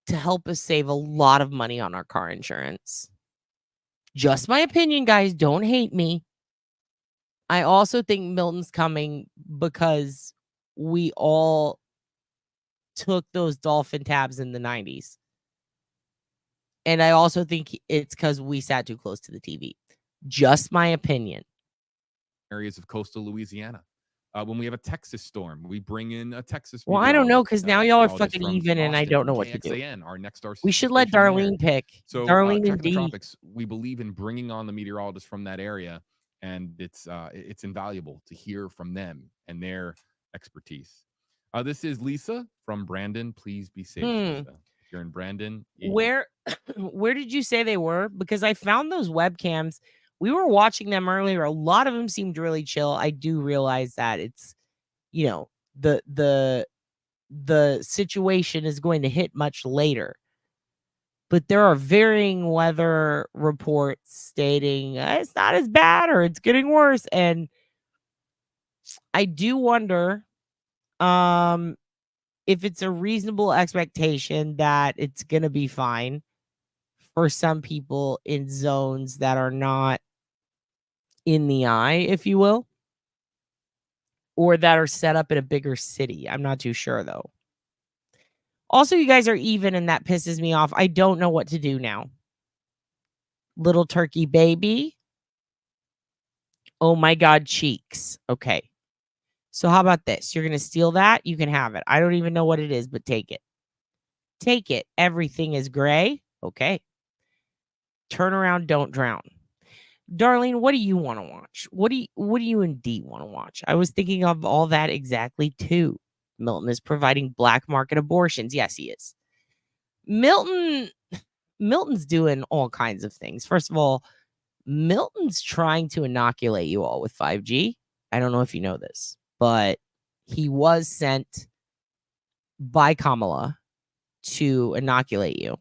to help us save a lot of money on our car insurance. Just my opinion, guys. Don't hate me. I also think Milton's coming because we all took those dolphin tabs in the 90s. And I also think it's because we sat too close to the TV. Just my opinion. Areas of coastal Louisiana. When we have a Texas storm, we bring in a Texas. Well, I don't know, because now y'all are meteorologist fucking from even, and I Austin, don't know from what to do. KXAN, our next star We should let station in the air. Darlene pick. So Darlene and Tracking the D. Tropics, we believe in bringing on the meteorologists from that area, and it's invaluable to hear from them and their expertise. This is Lisa from Brandon. Please be safe, Lisa. If you're in Brandon, Where did you say they were? Because I found those webcams. We were watching them earlier. A lot of them seemed really chill. I do realize that it's, you know, the situation is going to hit much later. But there are varying weather reports stating it's not as bad or it's getting worse. And I do wonder if it's a reasonable expectation that it's going to be fine for some people in zones that are not in the eye, if you will, or that are set up in a bigger city. I'm not too sure, though. Also, you guys are even, and that pisses me off. I don't know what to do now. Little turkey baby. Oh my God, cheeks. Okay. So how about this? You're going to steal that? You can have it. I don't even know what it is, but take it. Take it. Everything is gray. Okay. Turn around, don't drown. Darlene, what do you want to watch? What do you and D want to watch? I was thinking of all that exactly too. Milton is providing black market abortions. Yes, he is. Milton's doing all kinds of things. First of all, Milton's trying to inoculate you all with 5G. I don't know if you know this, but he was sent by Kamala to inoculate you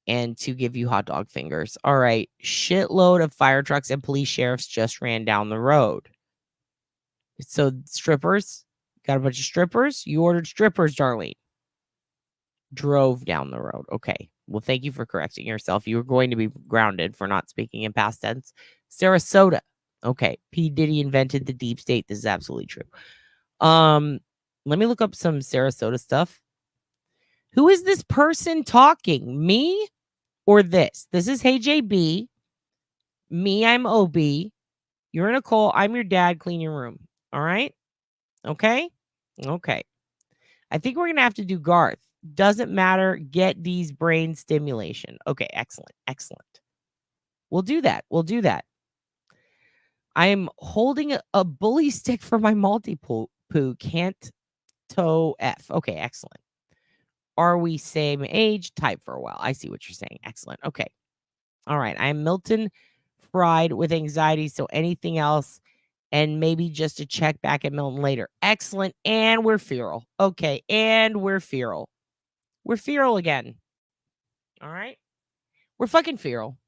and to give you hot dog fingers. All right. Shitload of fire trucks and police sheriffs just ran down the road. So strippers, got a bunch of strippers. You ordered strippers, Darlene. Drove down the road. Okay. Well, thank you for correcting yourself. You were going to be grounded for not speaking in past tense. Sarasota. Okay. P. Diddy invented the deep state. This is absolutely true. Let me look up some Sarasota stuff. Who is this person talking? Me or this? This is Hey JB. Me, I'm OB. You're Nicole. I'm your dad. Clean your room. All right? Okay? Okay. I think we're going to have to do Garth. Doesn't matter. Get these brain stimulation. Okay, excellent. Excellent. We'll do that. We'll do that. I am holding a bully stick for my multi-poo. Can't toe F. Okay, excellent. Are we same age? Type for a while. I see what you're saying. Excellent. Okay. All right. I'm Milton fried with anxiety. So anything else, and maybe just to check back at Milton later. Excellent. And we're feral. Okay. And we're feral. We're feral again. All right. We're fucking feral.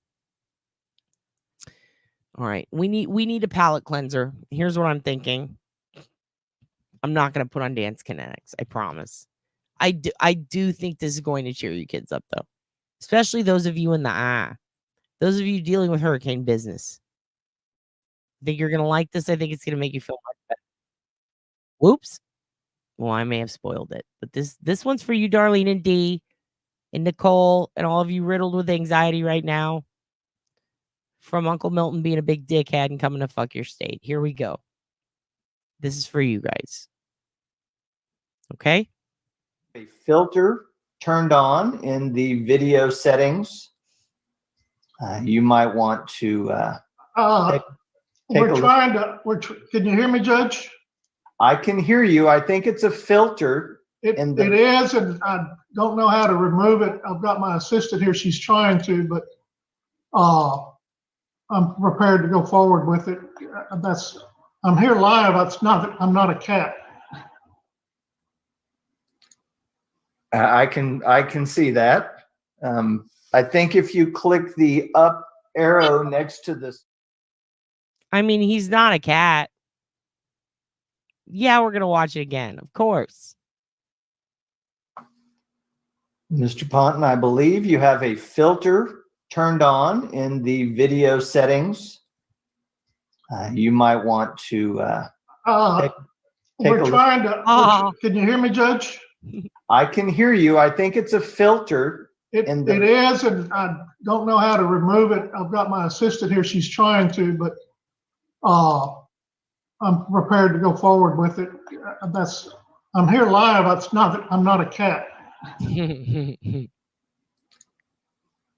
All right. We need a palate cleanser. Here's what I'm thinking. I'm not going to put on Dance Kinetics. I promise. I do think this is going to cheer you kids up, though. Especially those of you in the those of you dealing with hurricane business. I think you're going to like this. I think it's going to make you feel much better. Whoops. Well, I may have spoiled it. But this one's for you, Darlene and D, and Nicole, and all of you riddled with anxiety right now from Uncle Milton being a big dickhead and coming to fuck your state. Here we go. This is for you guys. Okay? A filter turned on in the video settings. You might want to take we're trying to. Can you hear me, Judge? I can hear you. I think it's a filter. It is, and I don't know how to remove it. I've got my assistant here. She's trying to, but I'm prepared to go forward with it. I'm here live. I'm not a cat. I can see that. I think if you click the up arrow next to this. I mean, he's not a cat. Yeah, we're going to watch it again, of course. Mr. Ponton, I believe you have a filter turned on in the video settings. You might want to take we're a trying to. Can you hear me, Judge? I can hear you. I think it's a filter. It is, and I don't know how to remove it. I've got my assistant here. She's trying to, but I'm prepared to go forward with it. I'm here live. I'm not a cat.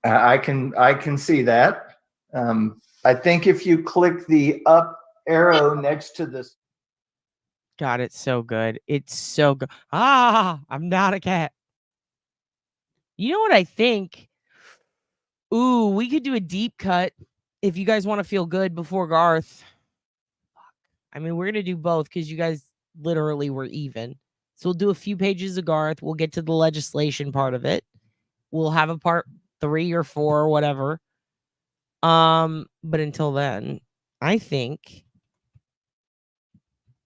I can see that. I think if you click the up arrow next to this. God, it's so good. It's so good. I'm not a cat. You know what I think? Ooh, we could do a deep cut if you guys want to feel good before Garth. I mean, we're going to do both because you guys literally were even. So we'll do a few pages of Garth. We'll get to the legislation part of it. We'll have a part 3 or 4 or whatever. But until then, I think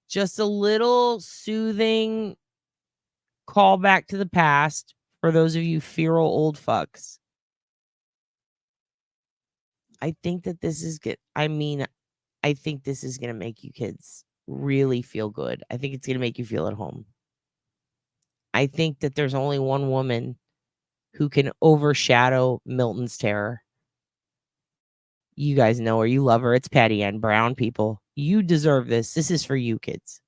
just a little soothing callback to the past for those of you feral old fucks. I think that this is good. I mean, I think this is going to make you kids really feel good. I think it's going to make you feel at home. I think that there's only one woman who can overshadow Milton's terror. You guys know her. You love her. It's Patty Ann Brown, people. You deserve this. This is for you, kids.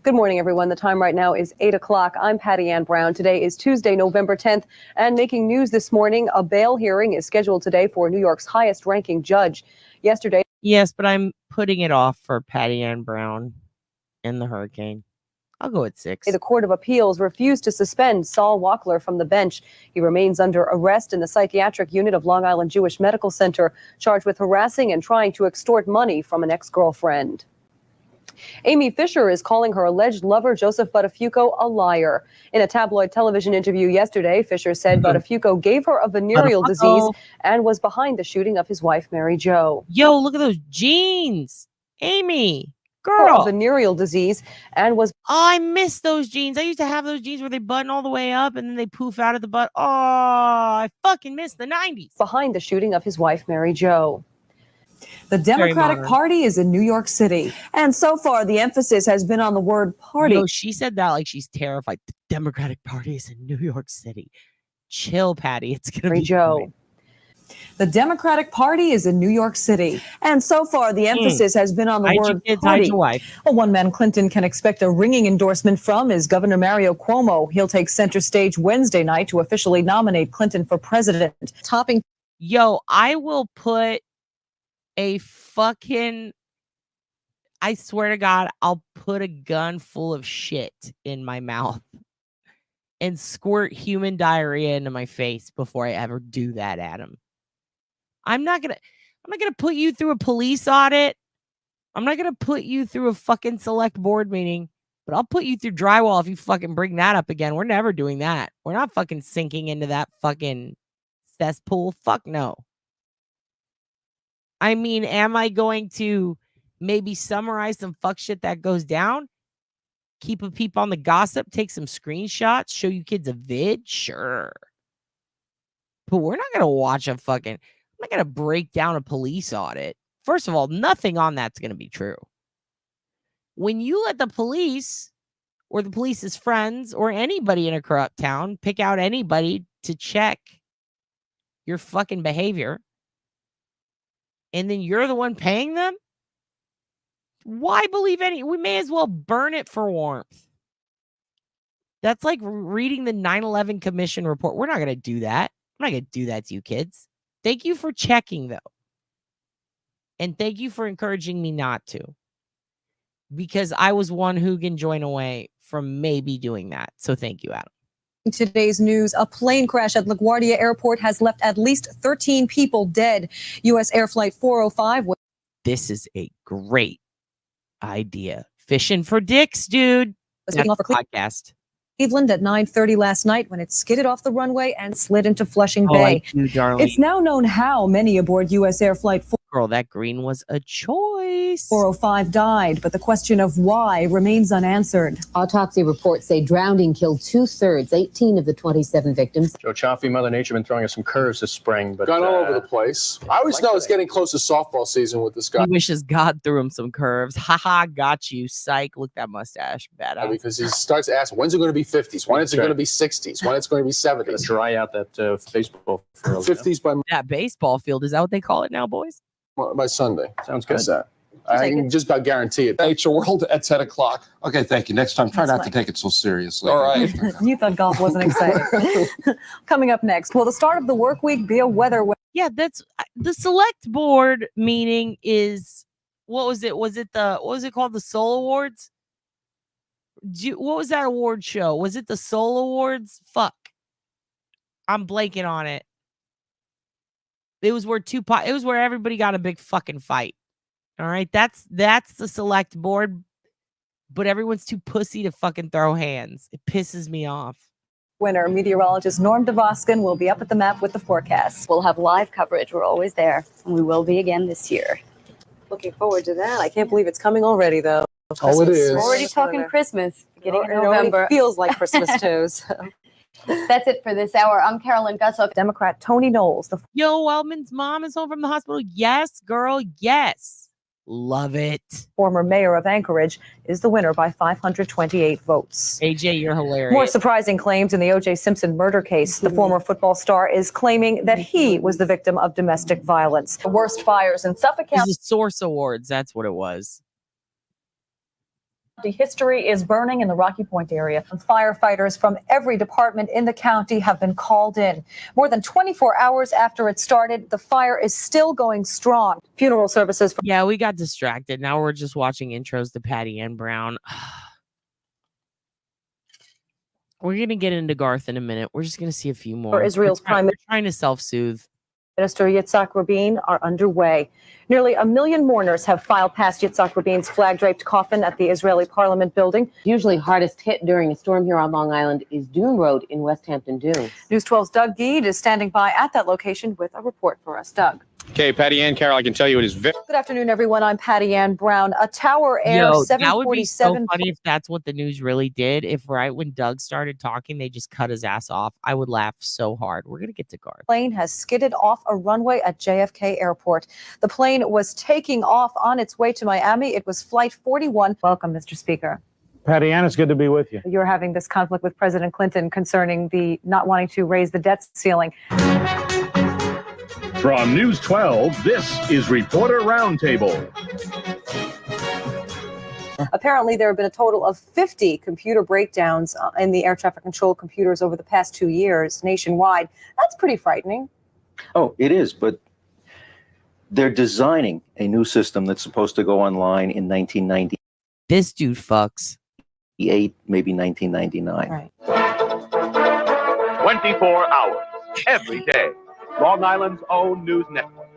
Good morning, everyone. The time right now is 8 o'clock. I'm Patty Ann Brown. Today is Tuesday, November 10th. And making news this morning, a bail hearing is scheduled today for New York's highest ranking judge. Yesterday. Yes, but I'm putting it off for Patty Ann Brown and the hurricane. I'll go at 6. The Court of Appeals refused to suspend Saul Wackler from the bench. He remains under arrest in the psychiatric unit of Long Island Jewish Medical Center, charged with harassing and trying to extort money from an ex-girlfriend. Amy Fisher is calling her alleged lover, Joseph Buttafuoco, a liar. In a tabloid television interview yesterday, Fisher said Buttafuoco gave her a venereal disease and was behind the shooting of his wife, Mary Jo. Yo, look at those jeans. Amy, girl. Venereal disease and was... Oh, I miss those jeans. I used to have those jeans where they button all the way up and then they poof out at the butt. Oh, I fucking miss the 90s. Behind the shooting of his wife, Mary Jo. The Democratic Party is in New York City. And so far, the emphasis has been on the word party. Yo, she said that like she's terrified. The Democratic Party is in New York City. Chill, Patty. It's going to be Joe. The Democratic Party is in New York City. And so far, the emphasis has been on the word party. Well, one man Clinton can expect a ringing endorsement from is Governor Mario Cuomo. He'll take center stage Wednesday night to officially nominate Clinton for president. Topping. Yo, I will put a fucking, I swear to God, I'll put a gun full of shit in my mouth and squirt human diarrhea into my face before I ever do that, Adam. I'm not gonna put you through a police audit. I'm not gonna put you through a fucking select board meeting, but I'll put you through drywall if you fucking bring that up again. We're never doing that. We're not fucking sinking into that fucking cesspool. Fuck no. I mean, am I going to maybe summarize some fuck shit that goes down? Keep a peep on the gossip, take some screenshots, show you kids a vid? Sure. But we're not going to watch I'm not going to break down a police audit. First of all, nothing on that's going to be true. When you let the police or the police's friends or anybody in a corrupt town pick out anybody to check your fucking behavior, and then you're the one paying them? Why believe any? We may as well burn it for warmth. That's like reading the 9/11 Commission report. We're not going to do that. I'm not going to do that to you kids. Thank you for checking, though. And thank you for encouraging me not to. Because I was one Hoogan join away from maybe doing that. So thank you, Adam. Today's news, a plane crash at LaGuardia Airport has left at least 13 people dead. U.S. Air Flight 405. This is a great idea. Fishing for dicks, dude. That's a podcast. Cleveland at 9:30 last night when it skidded off the runway and slid into Flushing Bay. I do, darling. It's now known how many aboard U.S. Air Flight Girl, that green was a choice. 405 died, but the question of why remains unanswered. Autopsy reports say drowning killed 2/3, 18 of the 27 victims. Joe Chaffee, Mother Nature, been throwing us some curves this spring, but gone all over the place. I always know it's getting close to softball season with this guy. He wishes God threw him some curves. Haha, got you, psych. Look that mustache, badass. Because he starts asking, when's it going to be 50s? When is it going to be 60s? When it's going to be 70s? Let's dry out that baseball field. 50s by that baseball field. Is that what they call it now, boys? by Sunday. Sounds good. How's that? I can just about guarantee it. Nature World at 10 o'clock. Okay, thank you. Next time, try not to take it so seriously. All right. You thought golf wasn't exciting. Coming up next, will the start of the work week be a weather? Yeah, that's the select board meeting is, what was it? Was it what was it called? The Soul Awards? What was that award show? Was it the Soul Awards? Fuck. I'm blanking on it. It was where it was where everybody got a big fucking fight. All right. That's the select board, but everyone's too pussy to fucking throw hands. It pisses me off. Winter meteorologist Norm DeVoskin will be up at the map with the forecast. We'll have live coverage. We're always there, and we will be again this year. Looking forward to that. I can't believe it's coming already, though. Oh, it is. We're already talking Christmas, beginning in It already November. feels like Christmas too. That's it for this hour. I'm Carolyn Gussoff. Democrat Tony Knowles. Yo, Wellman's mom is home from the hospital. Yes, girl. Yes. Love it. Former mayor of Anchorage is the winner by 528 votes. AJ, you're hilarious. More surprising claims in the O.J. Simpson murder case. The former football star is claiming that he was the victim of domestic violence. The worst fires in Suffolk County. The Source Awards. That's what it was. History is burning in the Rocky Point area. Firefighters from every department in the county have been called in. More than 24 hours after it started, the fire is still going strong. Funeral services. Yeah, we got distracted. Now we're just watching intros to Patty Ann Brown. We're going to get into Garth in a minute. We're just going to see a few more. For Israel's We're trying to self-soothe. Minister Yitzhak Rabin are underway. Nearly 1 million mourners have filed past Yitzhak Rabin's flag-draped coffin at the Israeli Parliament building. Usually hardest hit during a storm here on Long Island is Dune Road in West Hampton Dunes. News 12's Doug Geed is standing by at that location with a report for us. Doug. Okay, Patty Ann, Carol, I can tell you it is very... Good afternoon, everyone. I'm Patty Ann Brown. A Tower Air Yo, 747. that would be so funny if that's what the news really did. If right when Doug started talking, they just cut his ass off. I would laugh so hard. We're going to get to Garth. Plane has skidded off a runway at JFK Airport. The plane was taking off on its way to Miami. It was flight 41. Welcome, Mr. Speaker. Patty Ann, it's good to be with you. You're having this conflict with President Clinton concerning the not wanting to raise the debt ceiling. From News 12, this is Reporter Roundtable. Apparently, there have been a total of 50 computer breakdowns in the air traffic control computers over the past 2 years nationwide. That's pretty frightening. Oh, it is, but they're designing a new system that's supposed to go online in 1998. This dude fucks. Maybe 1999. Right. 24 hours, every day. Long Island's own news network.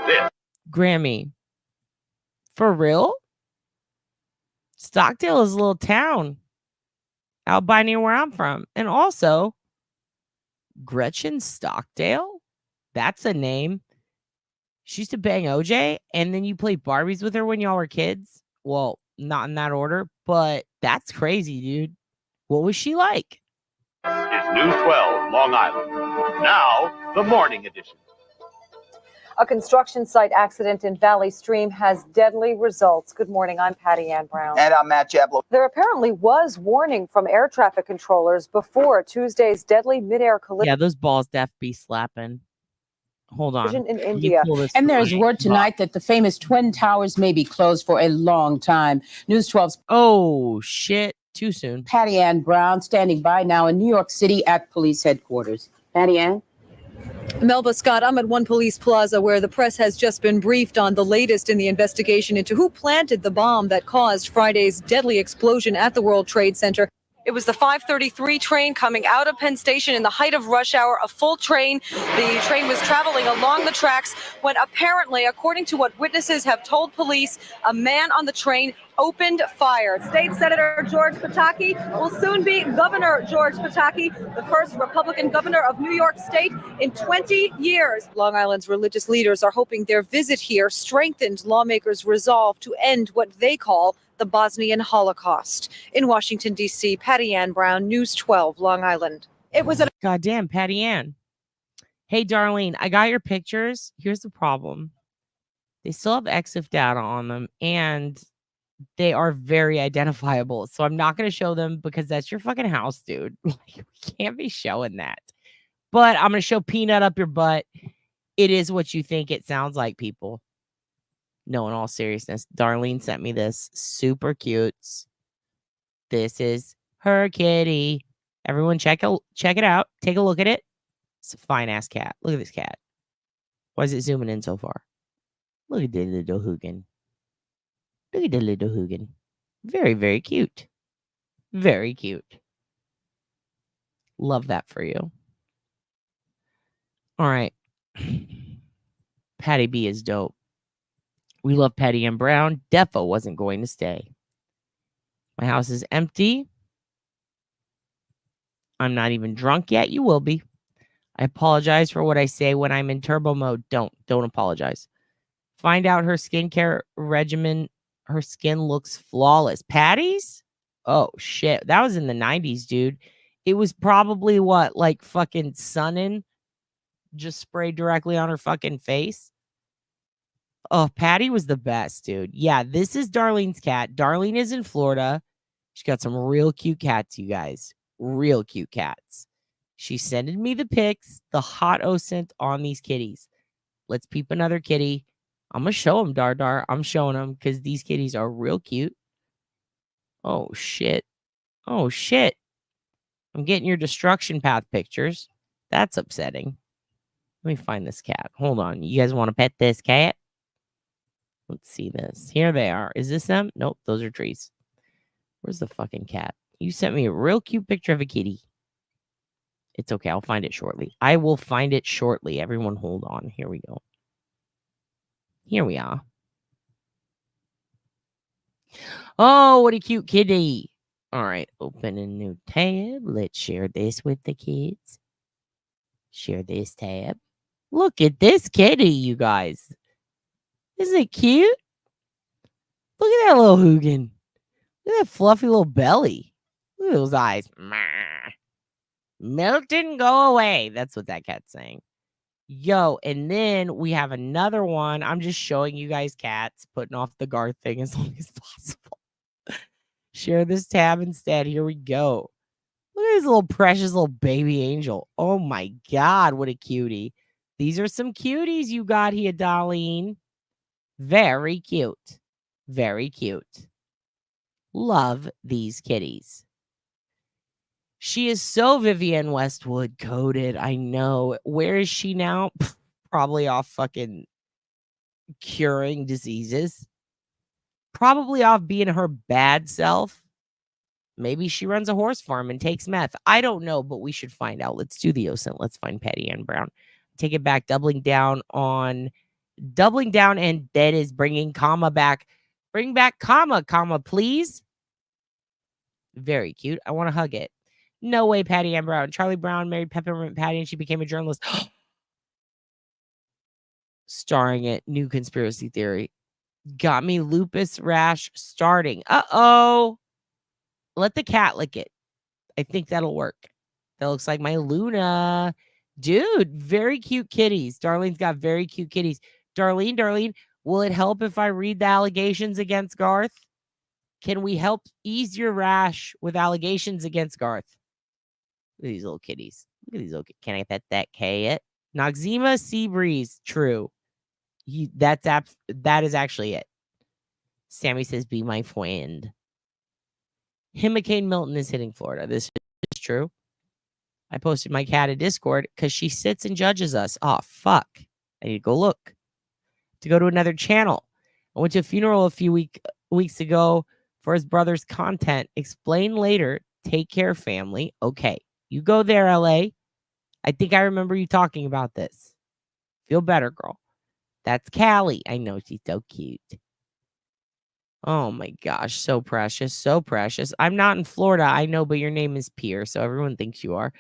This. Grammy. For real? Stockdale is a little town out by near where I'm from. And also, Gretchen Stockdale? That's a name. She used to bang OJ, and then you played Barbies with her when y'all were kids. Well, not in that order, but that's crazy, dude. What was she like? Is News 12 Long Island. Now, the morning edition. A construction site accident in Valley Stream has deadly results. Good morning. I'm Patty Ann Brown. And I'm Matt Chaplow. There apparently was warning from air traffic controllers before Tuesday's deadly midair collision. Yeah, those balls def be slapping. Hold on. In India. And there's word tonight that the famous Twin Towers may be closed for a long time. News 12's Oh, shit. Too soon. Patty Ann Brown standing by now in New York City at police headquarters. Patty Ann? Melba Scott, I'm at One Police Plaza where the press has just been briefed on the latest in the investigation into who planted the bomb that caused Friday's deadly explosion at the World Trade Center. It was the 5:33 train coming out of Penn Station in the height of rush hour, a full train. The train was traveling along the tracks when apparently, according to what witnesses have told police, a man on the train opened fire. State Senator George Pataki will soon be Governor George Pataki, the first Republican governor of New York State in 20 years. Long Island's religious leaders are hoping their visit here strengthened lawmakers' resolve to end what they call the Bosnian Holocaust. In Washington, D.C., Patty Ann Brown, News 12, Long Island. It was a goddamn Patty Ann. Hey, Darlene, I got your pictures. Here's the problem. They still have EXIF data on them, and they are very identifiable. So I'm not going to show them because that's your fucking house, dude. Like, we can't be showing that. But I'm going to show peanut up your butt. It is what you think it sounds like, people. No, in all seriousness, Darlene sent me this. Super cute. This is her kitty. Everyone check it out. Take a look at it. It's a fine-ass cat. Look at this cat. Why is it zooming in so far? Look at the little Hoogan. Look at the little Hoogan. Very, very cute. Very cute. Love that for you. All right. Patty B is dope. We love Patty Ann Brown. Defo wasn't going to stay. My house is empty. I'm not even drunk yet. You will be. I apologize for what I say when I'm in turbo mode. Don't apologize. Find out her skincare regimen. Her skin looks flawless. Patty's? Oh, shit. That was in the 90s, dude. It was probably what? Like fucking Sunnin just sprayed directly on her fucking face. Oh, Patty was the best, dude. Yeah, this is Darlene's cat. Darlene is in Florida. She's got some real cute cats, you guys. Real cute cats. She's sending me the pics, the hot OSINT on these kitties. Let's peep another kitty. I'm going to show them, Dar. I'm showing them because these kitties are real cute. Oh, shit. Oh, shit. I'm getting your destruction path pictures. That's upsetting. Let me find this cat. Hold on. You guys want to pet this cat? Let's see this. Here they are. Is this them? Nope, those are trees. Where's the fucking cat? You sent me a real cute picture of a kitty. It's okay. I'll find it shortly. I will find it shortly. Everyone hold on. Here we go. Here we are. Oh, what a cute kitty. All right. Open a new tab. Let's share this with the kids. Share this tab. Look at this kitty, you guys. Isn't it cute? Look at that little Hoogan. Look at that fluffy little belly. Look at those eyes. Milton, go away. That's what that cat's saying. Yo, and then we have another one. I'm just showing you guys cats, putting off the Garth thing as long as possible. Share this tab instead. Here we go. Look at this little precious little baby angel. Oh my God, what a cutie. These are some cuties you got here, Darlene. Very cute. Very cute. Love these kitties. She is so Vivienne Westwood coded. I know. Where is she now? Probably off fucking curing diseases. Probably off being her bad self. Maybe she runs a horse farm and takes meth. I don't know, but we should find out. Let's do the OSINT. Let's find Patty Ann Brown. Take it back. Doubling down, and that is bringing comma back. Bring back comma, please. Very cute. I want to hug it. No way, Patty Ann Brown. Charlie Brown married Peppermint Patty and she became a journalist. Starring it. New conspiracy theory. Got me lupus rash starting. Uh-oh. Let the cat lick it. I think that'll work. That looks like my Luna. Dude, very cute kitties. Darlene's got very cute kitties. Darlene, will it help if I read the allegations against Garth? Can we help ease your rash with allegations against Garth? Look at these little kitties. Look at these little. Can I pet that cat? Noxzema Seabreeze. True. That is actually it. Sammy says, "Be my friend." Himicane Milton is hitting Florida. This is true. I posted my cat in Discord because she sits and judges us. Oh fuck! I need to go look. To go to another channel. I went to a funeral a few weeks ago for his brother's content. Explain later. take care, family. Okay, you go there, LA. I think I remember you talking about this. Feel better, girl. That's Callie. I know, she's so cute. Oh my gosh, so precious, so precious. I'm not in Florida, I know, but your name is Pierre, so everyone thinks you are.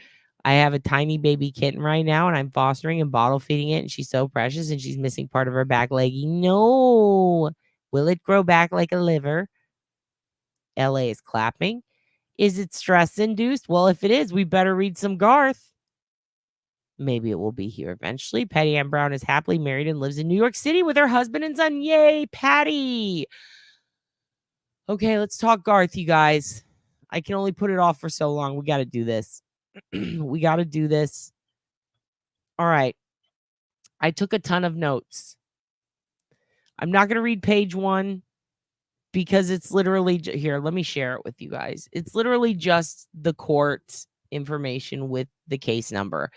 I have a tiny baby kitten right now, and I'm fostering and bottle feeding it, and she's so precious, and she's missing part of her back leggy. No. Will it grow back like a liver? LA is clapping. Is it stress induced? Well, if it is, we better read some Garth. Maybe it will be here eventually. Patty Ann Brown is happily married and lives in New York City with her husband and son. Yay, Patty. Okay, let's talk Garth, you guys. I can only put it off for so long. We got to do this. We got to do this. All right. I took a ton of notes. I'm not going to read page 1 because it's literally here. Let me share it with you guys. It's literally just the court information with the case number.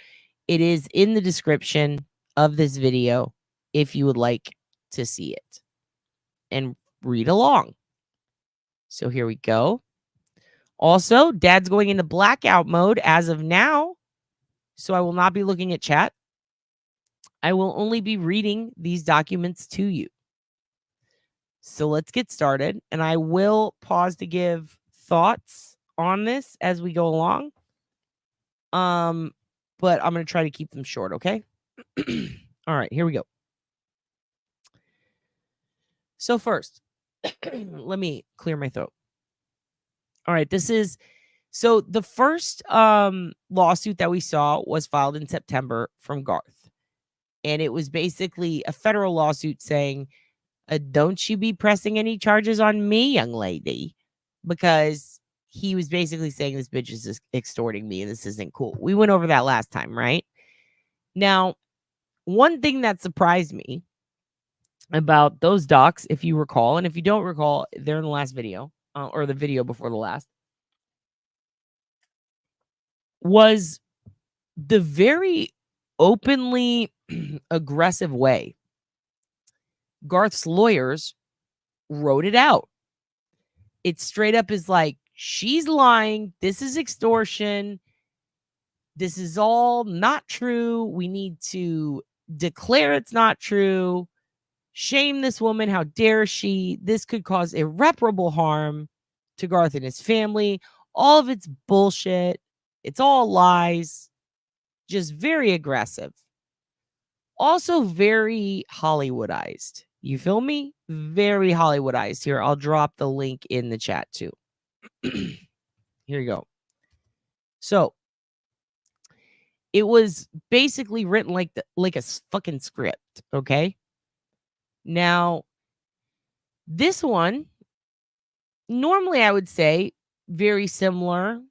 It is in the description of this video if you would like to see it and read along. So here we go. Also, Dad's going into blackout mode as of now, so I will not be looking at chat. I will only be reading these documents to you. So let's get started, and I will pause to give thoughts on this as we go along. But I'm going to try to keep them short, okay? All right, here we go. So first, let me clear my throat. All right, this is so the first lawsuit that we saw was filed in September from Garth. And it was basically a federal lawsuit saying, don't you be pressing any charges on me, young lady, because he was basically saying this bitch is extorting me and this isn't cool. We went over that last time, right? Now, one thing that surprised me about those docs, if you recall, and if you don't recall, they're in the last video or the video before the last, was the very openly aggressive way Garth's lawyers wrote it out. It straight up is like, she's lying. This is extortion. This is all not true. We need to declare it's not true. Shame this woman. How dare she? This could cause irreparable harm to Garth and his family. All of it's bullshit. It's all lies. Just very aggressive. Also very Hollywoodized. You feel me? Very Hollywoodized. Here, I'll drop the link in the chat too. Here you go. So it was basically written like a fucking script, okay? Now, this one, normally I would say very similar.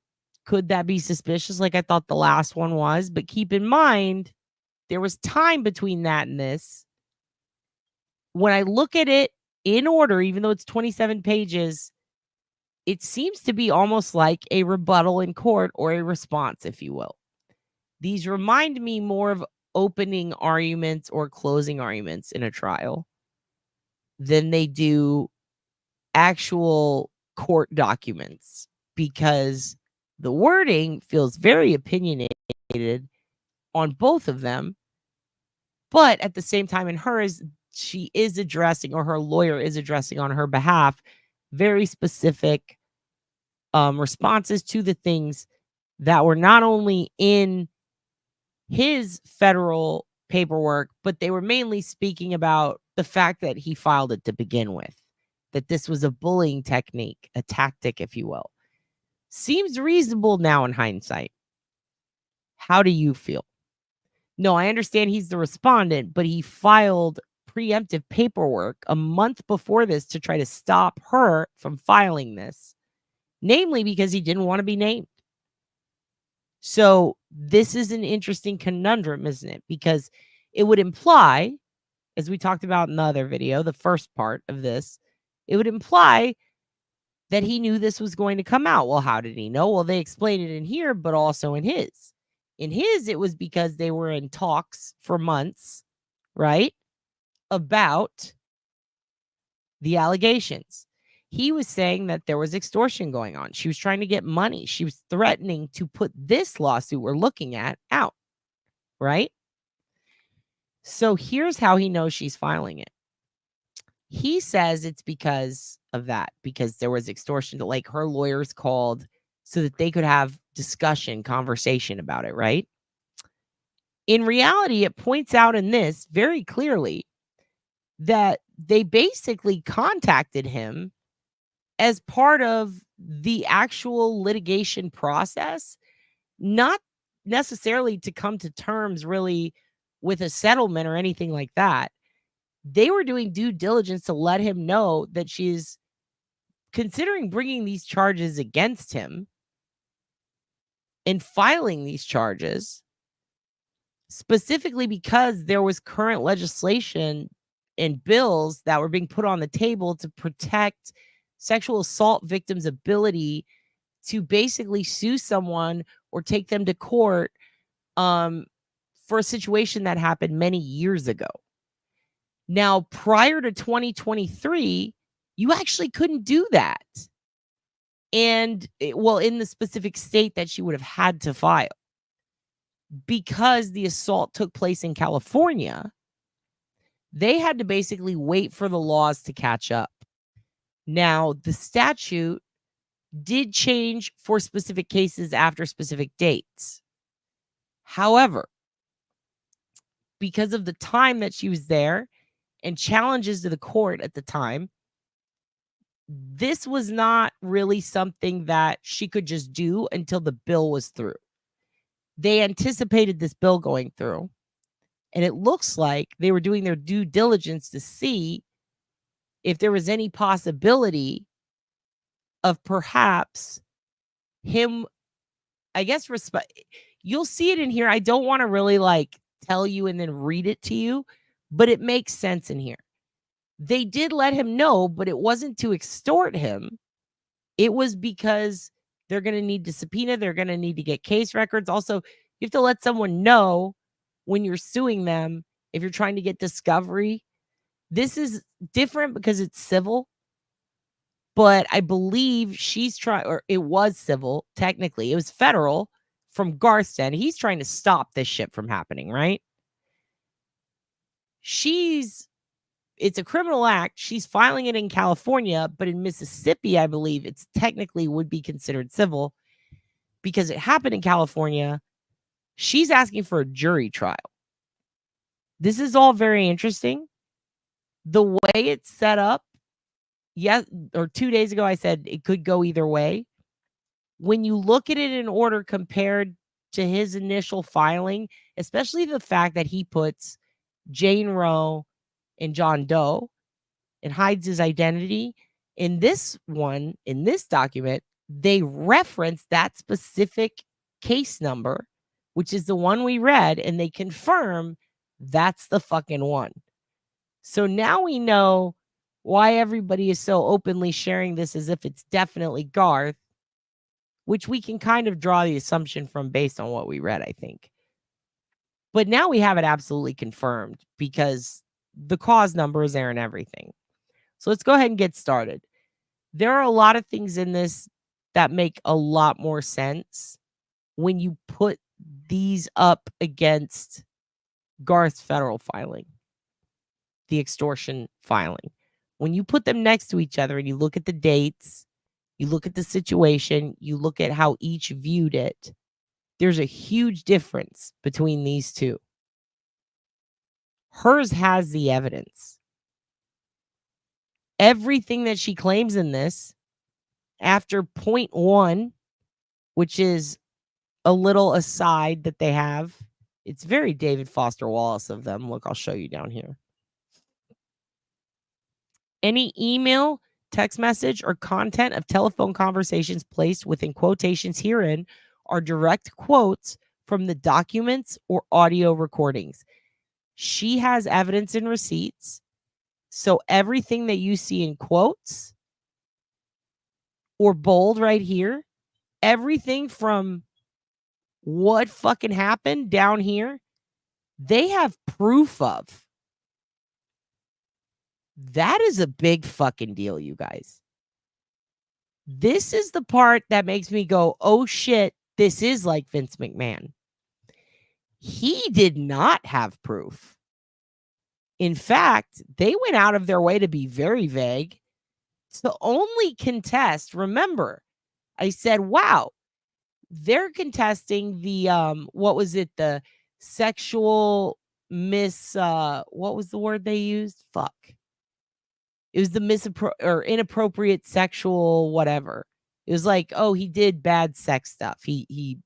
Could that be suspicious like I thought the last one was? But keep in mind, there was time between that and this. When I look at it in order, even though it's 27 pages, it seems to be almost like a rebuttal in court or a response, if you will. These remind me more of opening arguments or closing arguments in a trial than they do actual court documents, because the wording feels very opinionated on both of them. But at the same time, in hers, she is addressing, or her lawyer is addressing on her behalf, very specific responses to the things that were not only in his federal paperwork, but they were mainly speaking about the fact that he filed it to begin with, that this was a bullying technique, a tactic, if you will. Seems reasonable now in hindsight. How do you feel? No, I understand he's the respondent, but he filed preemptive paperwork a month before this to try to stop her from filing this, namely because he didn't want to be named. So this is an interesting conundrum, isn't it? Because it would imply, as we talked about in the other video, the first part of this, it would imply that he knew this was going to come out. Well, how did he know? Well, they explained it in here, but also in his. In his, it was because they were in talks for months, right, about the allegations. he was saying that there was extortion going on. She was trying to get money. She was threatening to put this lawsuit we're looking at out, right? So here's how he knows she's filing it. He says it's because of that, because there was extortion. Like, her lawyers called so that they could have conversation about it, right? In reality, it points out in this very clearly that they basically contacted him as part of the actual litigation process, not necessarily to come to terms really with a settlement or anything like that. They were doing due diligence to let him know that she's considering bringing these charges against him and filing these charges specifically because there was current legislation and bills that were being put on the table to protect sexual assault victims' ability to basically sue someone or take them to court for a situation that happened many years ago. Now, prior to 2023, you actually couldn't do that. And, in the specific state that she would have had to file. Because the assault took place in California, they had to basically wait for the laws to catch up. Now, the statute did change for specific cases after specific dates. However, because of the time that she was there and challenges to the court at the time, this was not really something that she could just do until the bill was through. They anticipated this bill going through, and it looks like they were doing their due diligence to see if there was any possibility of perhaps him, I guess, you'll see it in here. I don't want to really tell you and then read it to you, but it makes sense in here. They did let him know, but it wasn't to extort him. It was because they're going to need to subpoena. They're going to need to get case records. Also, you have to let someone know when you're suing them, if you're trying to get discovery. This is different because it's civil, but I believe she's trying, or it was civil, technically. It was federal from Garth's end. He's trying to stop this shit from happening, right? It's a criminal act. She's filing it in California, but in Mississippi, I believe it's technically would be considered civil because it happened in California. She's asking for a jury trial. This is all very interesting. The way it's set up, 2 days ago, I said it could go either way. When you look at it in order compared to his initial filing, especially the fact that he puts Jane Roe and John Doe and hides his identity, in this document, they reference that specific case number, which is the one we read, and they confirm that's the fucking one. So now we know why everybody is so openly sharing this as if it's definitely Garth, which we can kind of draw the assumption from based on what we read, I think. But now we have it absolutely confirmed because the cause number is there and everything. So let's go ahead and get started. There are a lot of things in this that make a lot more sense when you put these up against Garth's federal filing, the extortion filing. When you put them next to each other and you look at the dates, you look at the situation, you look at how each viewed it, there's a huge difference between these two. Hers has the evidence. Everything that she claims in this, after point 1, which is a little aside that they have, it's very David Foster Wallace of them. Look, I'll show you down here. Any email, text message, or content of telephone conversations placed within quotations herein are direct quotes from the documents or audio recordings. She has evidence and receipts. So everything that you see in quotes or bold right here, everything from what fucking happened down here, they have proof of. That is a big fucking deal, you guys. This is the part that makes me go, oh shit, this is like Vince McMahon. He did not have proof. In fact, they went out of their way to be very vague. To only contest, remember, I said, wow, they're contesting the what was it? The sexual what was the word they used? Fuck. It was the inappropriate sexual whatever. It was like, oh, he did bad sex stuff. He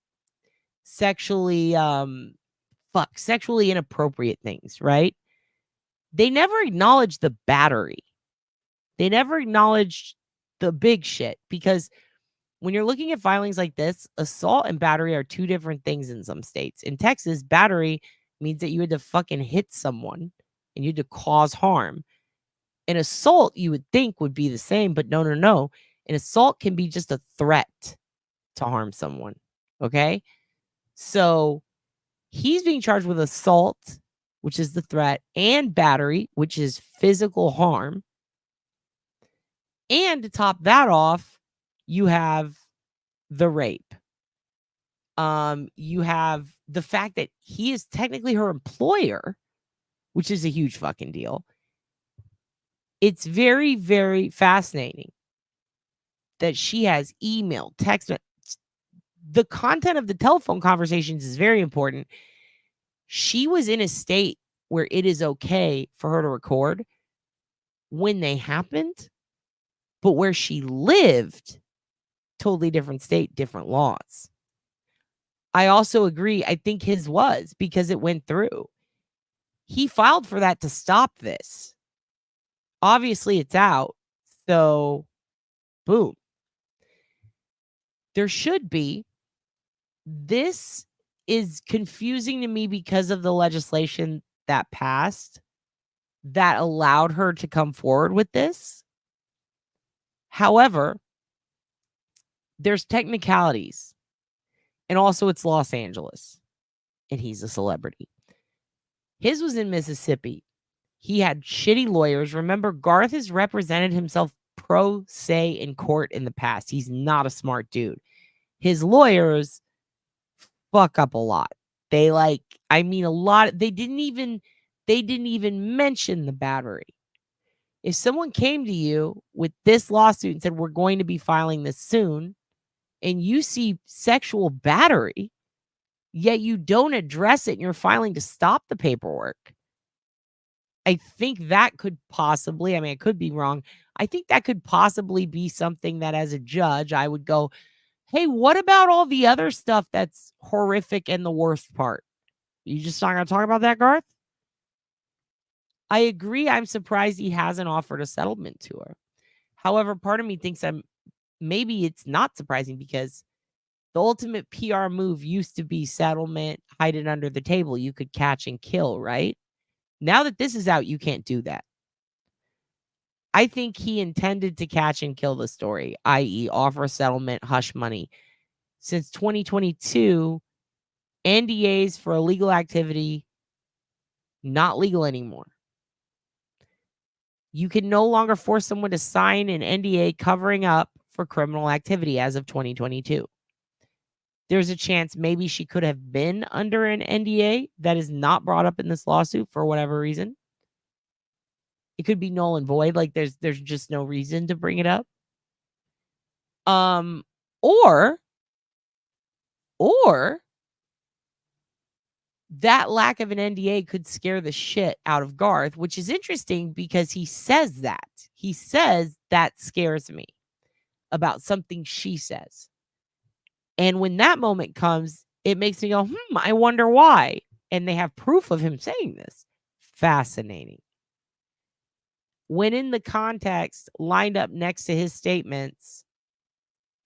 sexually sexually inappropriate things, right? They never acknowledged the battery. They never acknowledged the big shit, because when you're looking at filings like this, assault and battery are two different things in some states. In Texas, battery means that you had to fucking hit someone and you had to cause harm. An assault, you would think, would be the same, but no. An assault can be just a threat to harm someone. Okay? So he's being charged with assault, which is the threat, and battery, which is physical harm. And to top that off, you have the rape. You have the fact that he is technically her employer, which is a huge fucking deal. It's very, very fascinating that she has email, text. The content of the telephone conversations is very important. She was in a state where it is okay for her to record when they happened, but where she lived, totally different state, different laws. I also agree. I think his was, because it went through. He filed for that to stop this. Obviously, it's out. So, boom. There should be. This is confusing to me because of the legislation that passed that allowed her to come forward with this. However, there's technicalities. And also, it's Los Angeles. And he's a celebrity. His was in Mississippi. He had shitty lawyers. Remember, Garth has represented himself pro se in court in the past. He's not a smart dude. His lawyers fuck up a lot. They a lot. They didn't even mention the battery. If someone came to you with this lawsuit and said, we're going to be filing this soon, and you see sexual battery, yet you don't address it and you're filing to stop the paperwork, I think that could possibly, I could be wrong. I think that could possibly be something that as a judge, I would go, hey, what about all the other stuff that's horrific and the worst part? You just not going to talk about that, Garth? I agree. I'm surprised he hasn't offered a settlement to her. However, part of me thinks maybe it's not surprising, because the ultimate PR move used to be settlement, hide it under the table. You could catch and kill, right? Now that this is out, you can't do that. I think he intended to catch and kill the story, i.e. offer a settlement, hush money. Since 2022, NDAs for illegal activity, not legal anymore. You can no longer force someone to sign an NDA covering up for criminal activity as of 2022. There's a chance maybe she could have been under an NDA that is not brought up in this lawsuit for whatever reason. It could be null and void. There's just no reason to bring it up. Or that lack of an NDA could scare the shit out of Garth, which is interesting because he says that. He says that scares me about something she says. And when that moment comes, it makes me go, I wonder why. And they have proof of him saying this. Fascinating. When in the context, lined up next to his statements,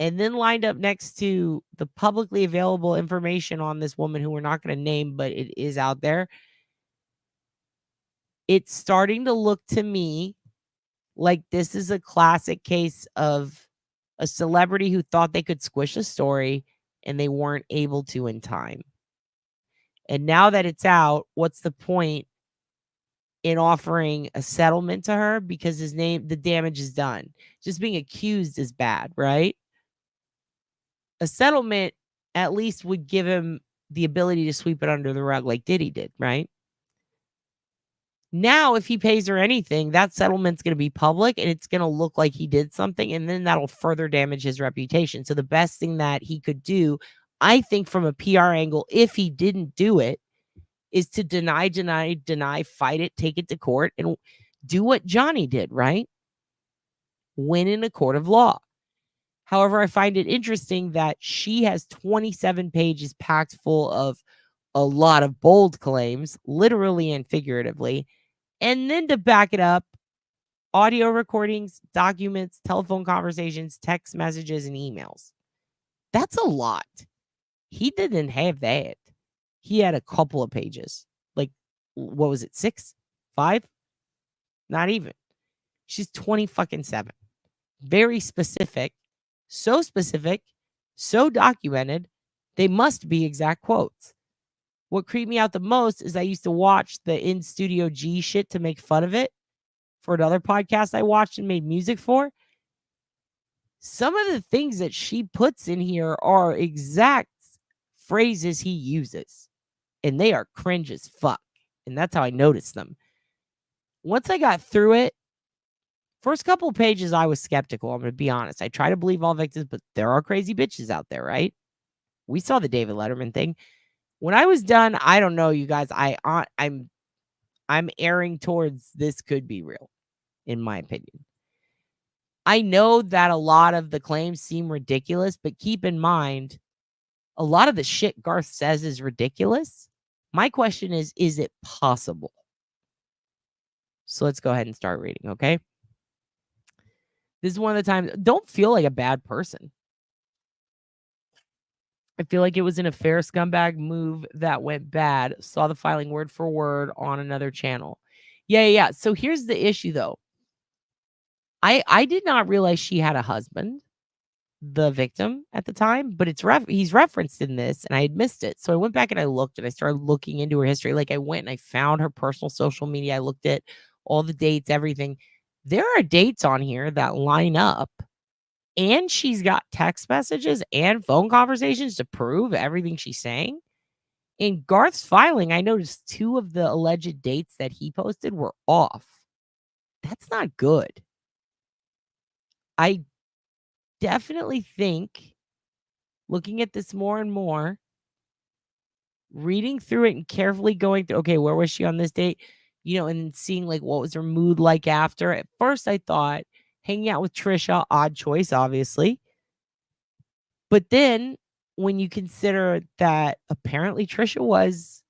and then lined up next to the publicly available information on this woman who we're not going to name, but it is out there, it's starting to look to me like this is a classic case of a celebrity who thought they could squish a story and they weren't able to in time. And now that it's out, what's the point in offering a settlement to her because the damage is done. Just being accused is bad, right? A settlement at least would give him the ability to sweep it under the rug like Diddy did, right? Now, if he pays her anything, that settlement's going to be public and it's going to look like he did something, and then that'll further damage his reputation. So the best thing that he could do, I think, from a PR angle, if he didn't do it, is to deny, fight it, take it to court, and do what Johnny did, right? Win in a court of law. However, I find it interesting that she has 27 pages packed full of a lot of bold claims, literally and figuratively. And then to back it up, audio recordings, documents, telephone conversations, text messages, and emails. That's a lot. He didn't have that. He had a couple of pages. Like, what was it? 6? 5? Not even. She's 27. Very specific. So specific. So documented. They must be exact quotes. What creeped me out the most is I used to watch the In Studio G shit to make fun of it for another podcast I watched and made music for. Some of the things that she puts in here are exact phrases he uses, and they are cringe as fuck. And that's how I noticed them. Once I got through it, first couple of pages, I was skeptical. I'm going to be honest. I try to believe all victims, but there are crazy bitches out there, right? We saw the David Letterman thing. When I was done, I don't know, you guys. I'm erring towards this could be real, in my opinion. I know that a lot of the claims seem ridiculous, but keep in mind, a lot of the shit Garth says is ridiculous. My question is it possible? So let's go ahead and start reading, okay? This is one of the times. Don't feel like a bad person. I feel like it was an affair scumbag move that went bad. Saw the filing word for word on another channel. Yeah. So here's the issue, though. I did not realize she had a husband, the victim at the time, but he's referenced in this, and I had missed it. So I went back and I looked, and I started looking into her history. Like, I went and I found her personal social media. I looked at all the dates, everything. There are dates on here that line up. And she's got text messages and phone conversations to prove everything she's saying. In Garth's filing, I noticed 2 of the alleged dates that he posted were off. That's not good. I definitely think, looking at this more and more, reading through it and carefully going through, okay, where was she on this date? You know, and then seeing like what was her mood like after. At first, I thought hanging out with Trisha, odd choice, obviously. But then when you consider that apparently Trisha was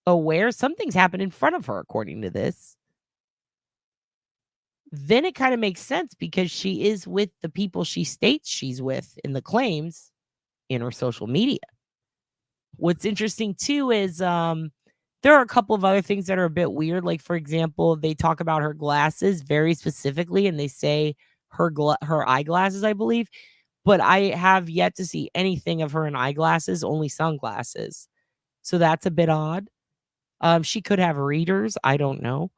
aware something's happened in front of her, according to this, then it kind of makes sense because she is with the people she states she's with in the claims in her social media. What's interesting too is there are a couple of other things that are a bit weird. Like, for example, they talk about her glasses very specifically, and they say her eyeglasses, I believe. But I have yet to see anything of her in eyeglasses, only sunglasses. So that's a bit odd. She could have readers. I don't know.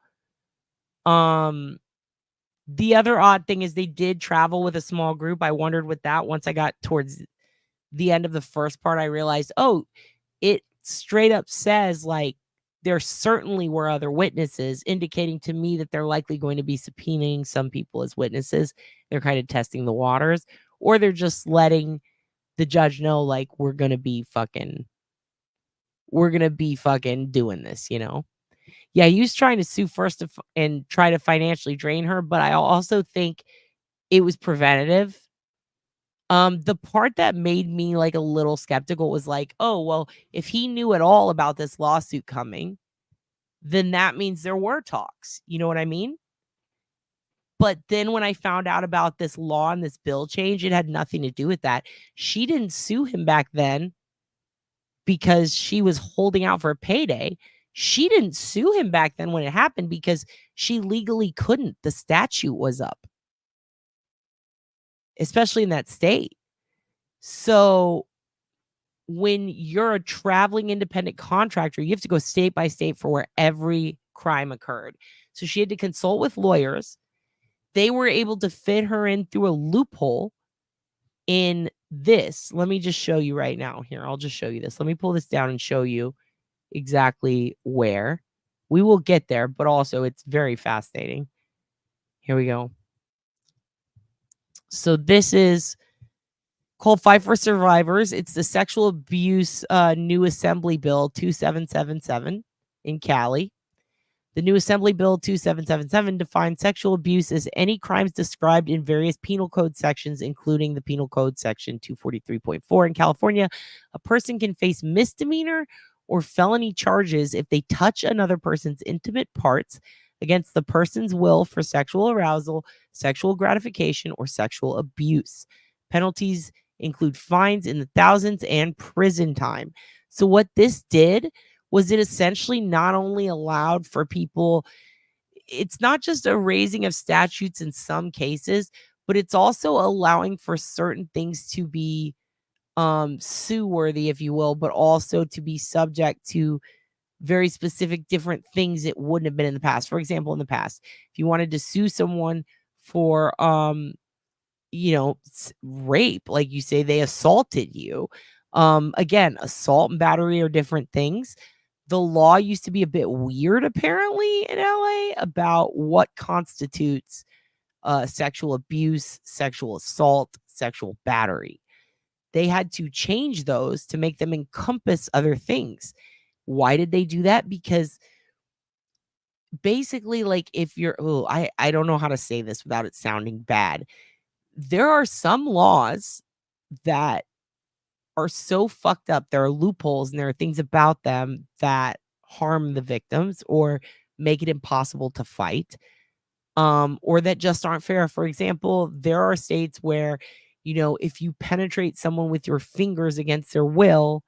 The other odd thing is they did travel with a small group. I wondered with that. Once I got towards the end of the first part, I realized, oh, it straight up says like there certainly were other witnesses, indicating to me that they're likely going to be subpoenaing some people as witnesses. They're kind of testing the waters, or they're just letting the judge know, like, we're going to be fucking doing this, you know? Yeah, he was trying to sue first and try to financially drain her, but I also think it was preventative. The part that made me like a little skeptical was like, oh, well, if he knew at all about this lawsuit coming, then that means there were talks. You know what I mean? But then when I found out about this law and this bill change, it had nothing to do with that. She didn't sue him back then because she was holding out for a payday. She didn't sue him back then when it happened because she legally couldn't. The statute was up, especially in that state. So when you're a traveling independent contractor, you have to go state by state for where every crime occurred. So she had to consult with lawyers. They were able to fit her in through a loophole in this. Let me just show you right now. Here, I'll just show you this. Let me pull this down and show you exactly where. We will get there, but also it's very fascinating. Here we go. So this is called Fight for Survivors. It's the Sexual Abuse New Assembly Bill 2777 in Cali. The new Assembly Bill 2777 defines sexual abuse as any crimes described in various penal code sections, including the Penal Code Section 243.4. In California, a person can face misdemeanor or felony charges if they touch another person's intimate parts against the person's will for sexual arousal, sexual gratification, or sexual abuse. Penalties include fines in the thousands and prison time. So what this did was it essentially not only allowed for people, it's not just a raising of statutes in some cases, but it's also allowing for certain things to be sue worthy, if you will, but also to be subject to very specific different things it wouldn't have been in the past. For example, in the past, if you wanted to sue someone for rape, like you say they assaulted you, again, assault and battery are different things. The law used to be a bit weird, apparently, in LA about what constitutes sexual abuse, sexual assault, sexual battery. They had to change those to make them encompass other things. Why did they do that? Because basically, like, if you're, I don't know how to say this without it sounding bad. There are some laws that are so fucked up. There are loopholes and there are things about them that harm the victims or make it impossible to fight, or that just aren't fair. For example, there are states where, if you penetrate someone with your fingers against their will,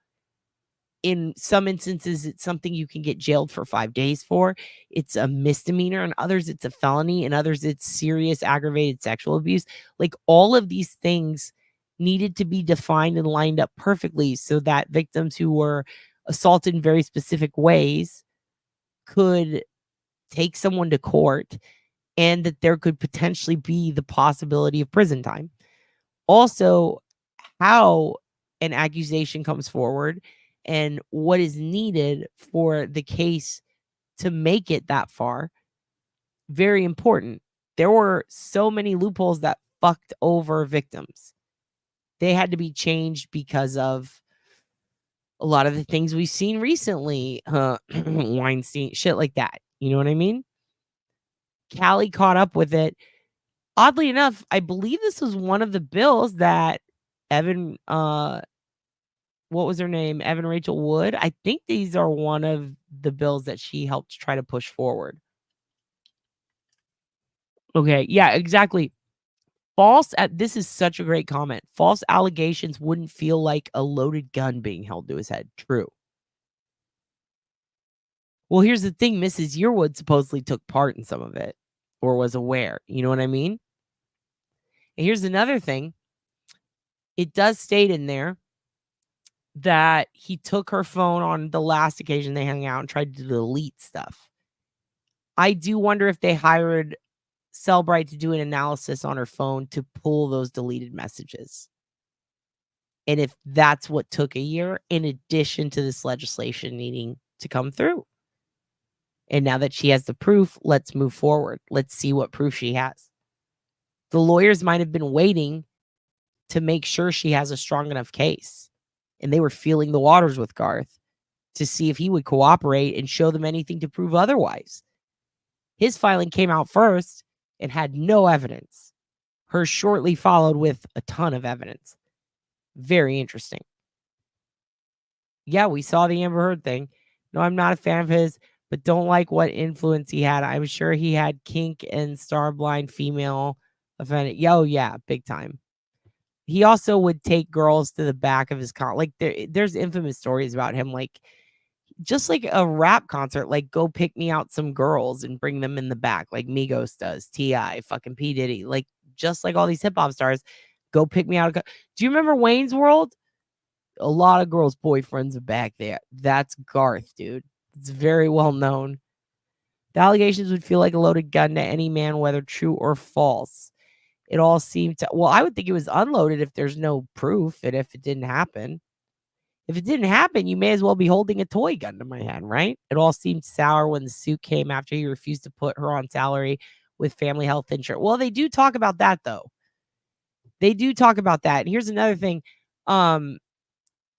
in some instances, it's something you can get jailed for 5 days for. It's a misdemeanor. In others, it's a felony. In others, it's serious aggravated sexual abuse. Like, all of these things needed to be defined and lined up perfectly so that victims who were assaulted in very specific ways could take someone to court, and that there could potentially be the possibility of prison time. Also, how an accusation comes forward and what is needed for the case to make it that far. Very important. There were so many loopholes that fucked over victims. They had to be changed because of a lot of the things we've seen recently. Weinstein, shit like that. You know what I mean? Cali caught up with it. Oddly enough, I believe this was one of the bills that Evan, what was her name? Evan Rachel Wood. I think these are one of the bills that she helped try to push forward. Okay. Yeah, exactly. This is such a great comment. False allegations wouldn't feel like a loaded gun being held to his head. True. Well, here's the thing. Mrs. Yearwood supposedly took part in some of it or was aware. You know what I mean? And here's another thing. It does state in there that he took her phone on the last occasion they hung out and tried to delete stuff. I do wonder if they hired Cellbrite to do an analysis on her phone to pull those deleted messages. And if that's what took a year, in addition to this legislation needing to come through. And now that she has the proof, let's move forward. Let's see what proof she has. The lawyers might have been waiting to make sure she has a strong enough case. And they were feeling the waters with Garth to see if he would cooperate and show them anything to prove otherwise. His filing came out first and had no evidence. Hers shortly followed with a ton of evidence. Very interesting. Yeah, we saw the Amber Heard thing. No, I'm not a fan of his, but don't like what influence he had. I'm sure he had kink and starblind female offended. Yo, yeah, big time. He also would take girls to the back of his there's infamous stories about him, like just like a rap concert, like go pick me out some girls and bring them in the back, like Migos does, T.I., fucking P. Diddy, like just like all these hip hop stars, go pick me out. Do you remember Wayne's World? A lot of girls' boyfriends are back there. That's Garth, dude. It's very well known. The allegations would feel like a loaded gun to any man, whether true or false. It all seemed to, well, I would think it was unloaded if there's no proof and if it didn't happen. If it didn't happen, you may as well be holding a toy gun to my hand, right? It all seemed sour when the suit came after he refused to put her on salary with family health insurance. Well, they do talk about that, though. They do talk about that. And here's another thing.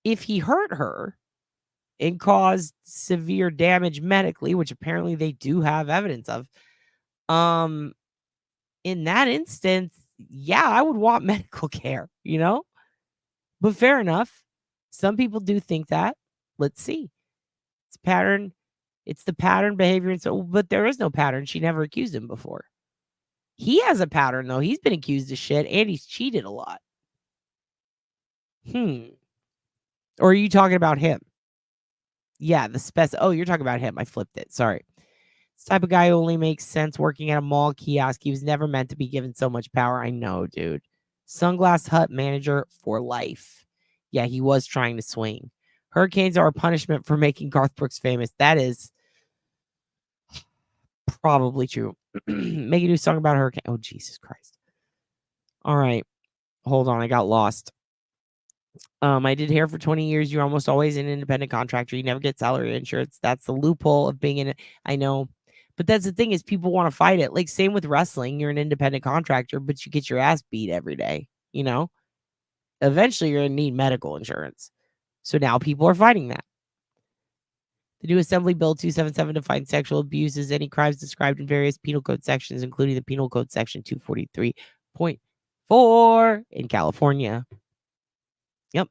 If he hurt her and caused severe damage medically, which apparently they do have evidence of, in that instance, yeah, I would want medical care, you know? But fair enough. Some people do think that. Let's see. It's pattern. It's the pattern behavior. And so, but there is no pattern. She never accused him before. He has a pattern, though. He's been accused of shit and he's cheated a lot. Or are you talking about him? Yeah, oh, you're talking about him. I flipped it. Sorry. This type of guy only makes sense working at a mall kiosk. He was never meant to be given so much power. I know, dude. Sunglass Hut manager for life. Yeah, he was trying to swing. Hurricanes are a punishment for making Garth Brooks famous. That is probably true. Make a new song about a hurricane. Oh, Jesus Christ. All right. Hold on. I got lost. I did hair for 20 years. You're almost always an independent contractor. You never get salary insurance. That's the loophole of being in it. I know. But that's the thing is people want to fight it. Like same with wrestling. You're an independent contractor, but you get your ass beat every day. You know? Eventually you're going to need medical insurance. So now people are fighting that. The new Assembly Bill 277 defines sexual abuse as any crimes described in various penal code sections, including the Penal Code Section 243.4 in California. Yep.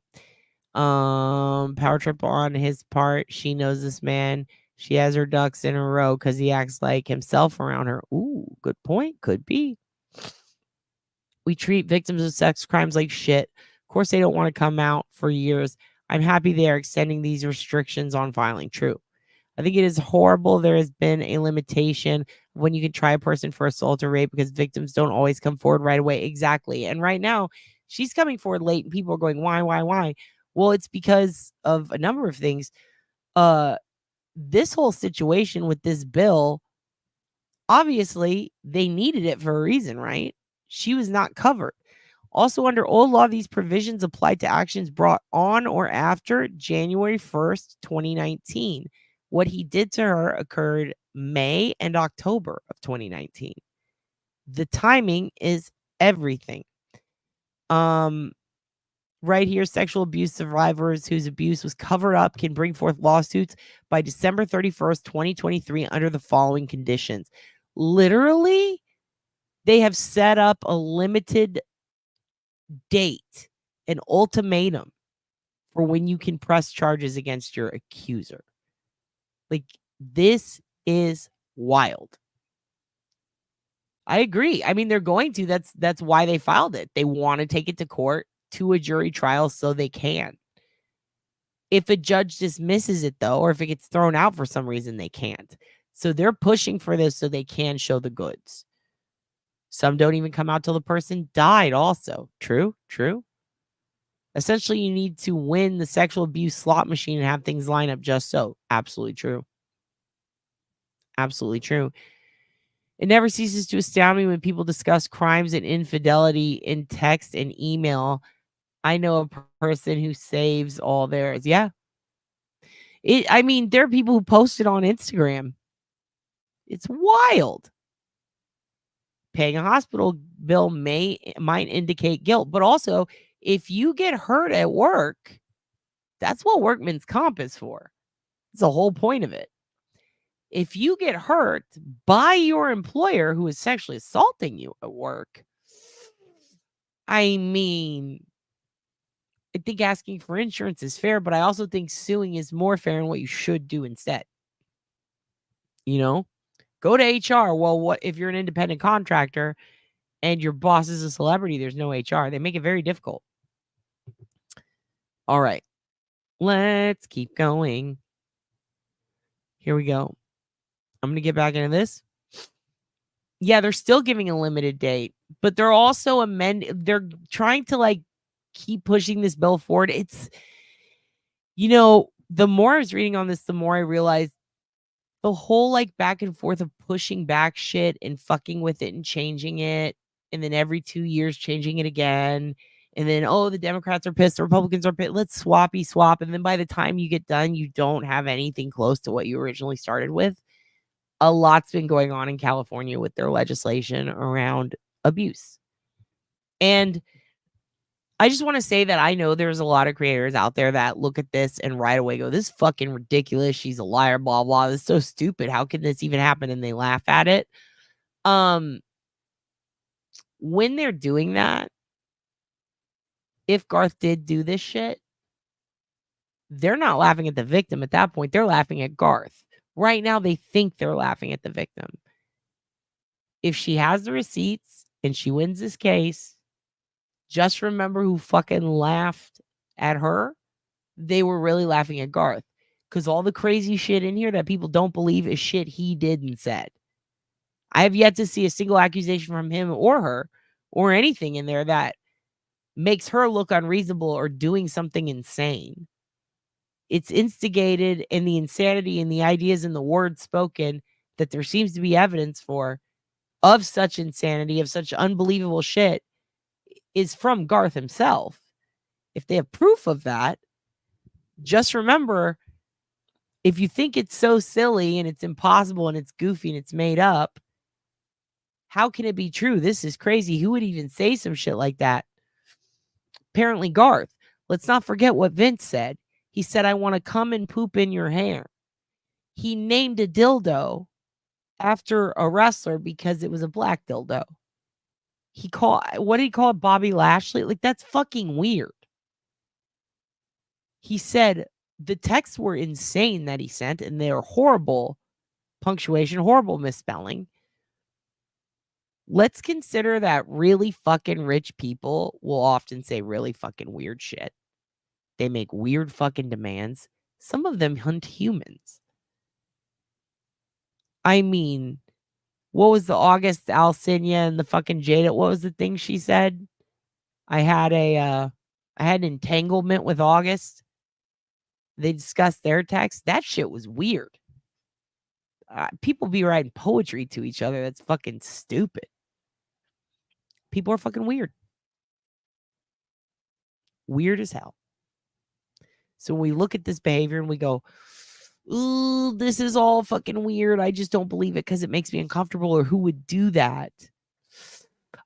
Power trip on his part. She knows this man. She has her ducks in a row because he acts like himself around her. Ooh, good point. Could be. We treat victims of sex crimes like shit. Of course, they don't want to come out for years. I'm happy they are extending these restrictions on filing. True. I think it is horrible there has been a limitation when you can try a person for assault or rape because victims don't always come forward right away. Exactly. And right now, she's coming forward late and people are going, why? Well, it's because of a number of things. This whole situation with this bill, obviously, they needed it for a reason, right? She was not covered. Also, under old law, these provisions applied to actions brought on or after January 1st, 2019. What he did to her occurred May and October of 2019. The timing is everything. Right here, sexual abuse survivors whose abuse was covered up can bring forth lawsuits by December 31st, 2023 under the following conditions. Literally, they have set up a limited date, an ultimatum for when you can press charges against your accuser. Like, this is wild. I agree. I mean, they're going to. That's why they filed it. They want to take it to court, to a jury trial, so they can. If a judge dismisses it, though, or if it gets thrown out for some reason, they can't. So they're pushing for this so they can show the goods. Some don't even come out till the person died also. True. Essentially, you need to win the sexual abuse slot machine and have things line up just so. Absolutely true. Absolutely true. It never ceases to astound me when people discuss crimes and infidelity in text and email. I know a person who saves all theirs. Yeah. There are people who post it on Instagram. It's wild. Paying a hospital bill might indicate guilt, but also if you get hurt at work, that's what workman's comp is for. It's the whole point of it. If you get hurt by your employer who is sexually assaulting you at work, I think asking for insurance is fair, but I also think suing is more fair and what you should do instead. Go to HR. Well, what if you're an independent contractor and your boss is a celebrity? There's no HR. They make it very difficult. All right. Let's keep going. Here we go. I'm going to get back into this. Yeah, they're still giving a limited date, but they're also they're trying to keep pushing this bill forward. It's, the more I was reading on this, the more I realized the whole like back and forth of pushing back shit and fucking with it and changing it, and then every 2 years changing it again, and then oh, the Democrats are pissed, the Republicans are pissed, let's swap, and then by the time you get done, you don't have anything close to what you originally started with. A lot's been going on in California with their legislation around abuse. And I just want to say that I know there's a lot of creators out there that look at this and right away go, this is fucking ridiculous. She's a liar, blah, blah. This is so stupid. How can this even happen? And they laugh at it. When they're doing that, if Garth did do this shit, they're not laughing at the victim at that point. They're laughing at Garth. Right now, they think they're laughing at the victim. If she has the receipts and she wins this case, just remember who fucking laughed at her. They were really laughing at Garth. Because all the crazy shit in here that people don't believe is shit he did and said. I have yet to see a single accusation from him or her or anything in there that makes her look unreasonable or doing something insane. It's instigated, and the insanity and the ideas and the words spoken that there seems to be evidence for of such insanity, of such unbelievable shit, is from Garth himself. If they have proof of that, just remember, if you think it's so silly and it's impossible and it's goofy and it's made up, how can it be true? This is crazy. Who would even say some shit like that? Apparently Garth. Let's not forget what Vince said. He said, I want to come and poop in your hair. He named a dildo after a wrestler because it was a black dildo. What did he call it? Bobby Lashley? Like, that's fucking weird. He said the texts were insane that he sent, and they're horrible punctuation, horrible misspelling. Let's consider that really fucking rich people will often say really fucking weird shit. They make weird fucking demands. Some of them hunt humans. I mean, what was the August Alsina and the fucking Jada? What was the thing she said? I had an entanglement with August. They discussed their text. That shit was weird. People be writing poetry to each other. That's fucking stupid. People are fucking weird. Weird as hell. So when we look at this behavior and we go, ooh, this is all fucking weird. I just don't believe it because it makes me uncomfortable. Or who would do that?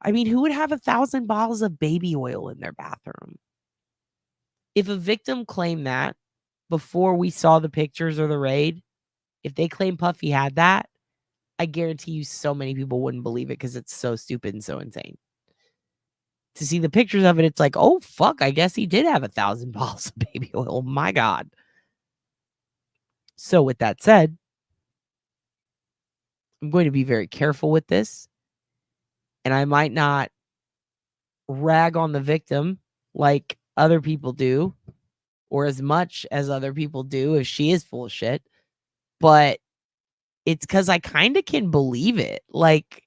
I mean, who would have 1,000 bottles of baby oil in their bathroom? If a victim claimed that before we saw the pictures or the raid, if they claim Puffy had that, I guarantee you so many people wouldn't believe it because it's so stupid and so insane. To see the pictures of it, it's like, oh, fuck, I guess he did have 1,000 bottles of baby oil. Oh, my God. So with that said, I'm going to be very careful with this. And I might not rag on the victim like other people do, or as much as other people do if she is full of shit. But it's because I kind of can believe it. Like,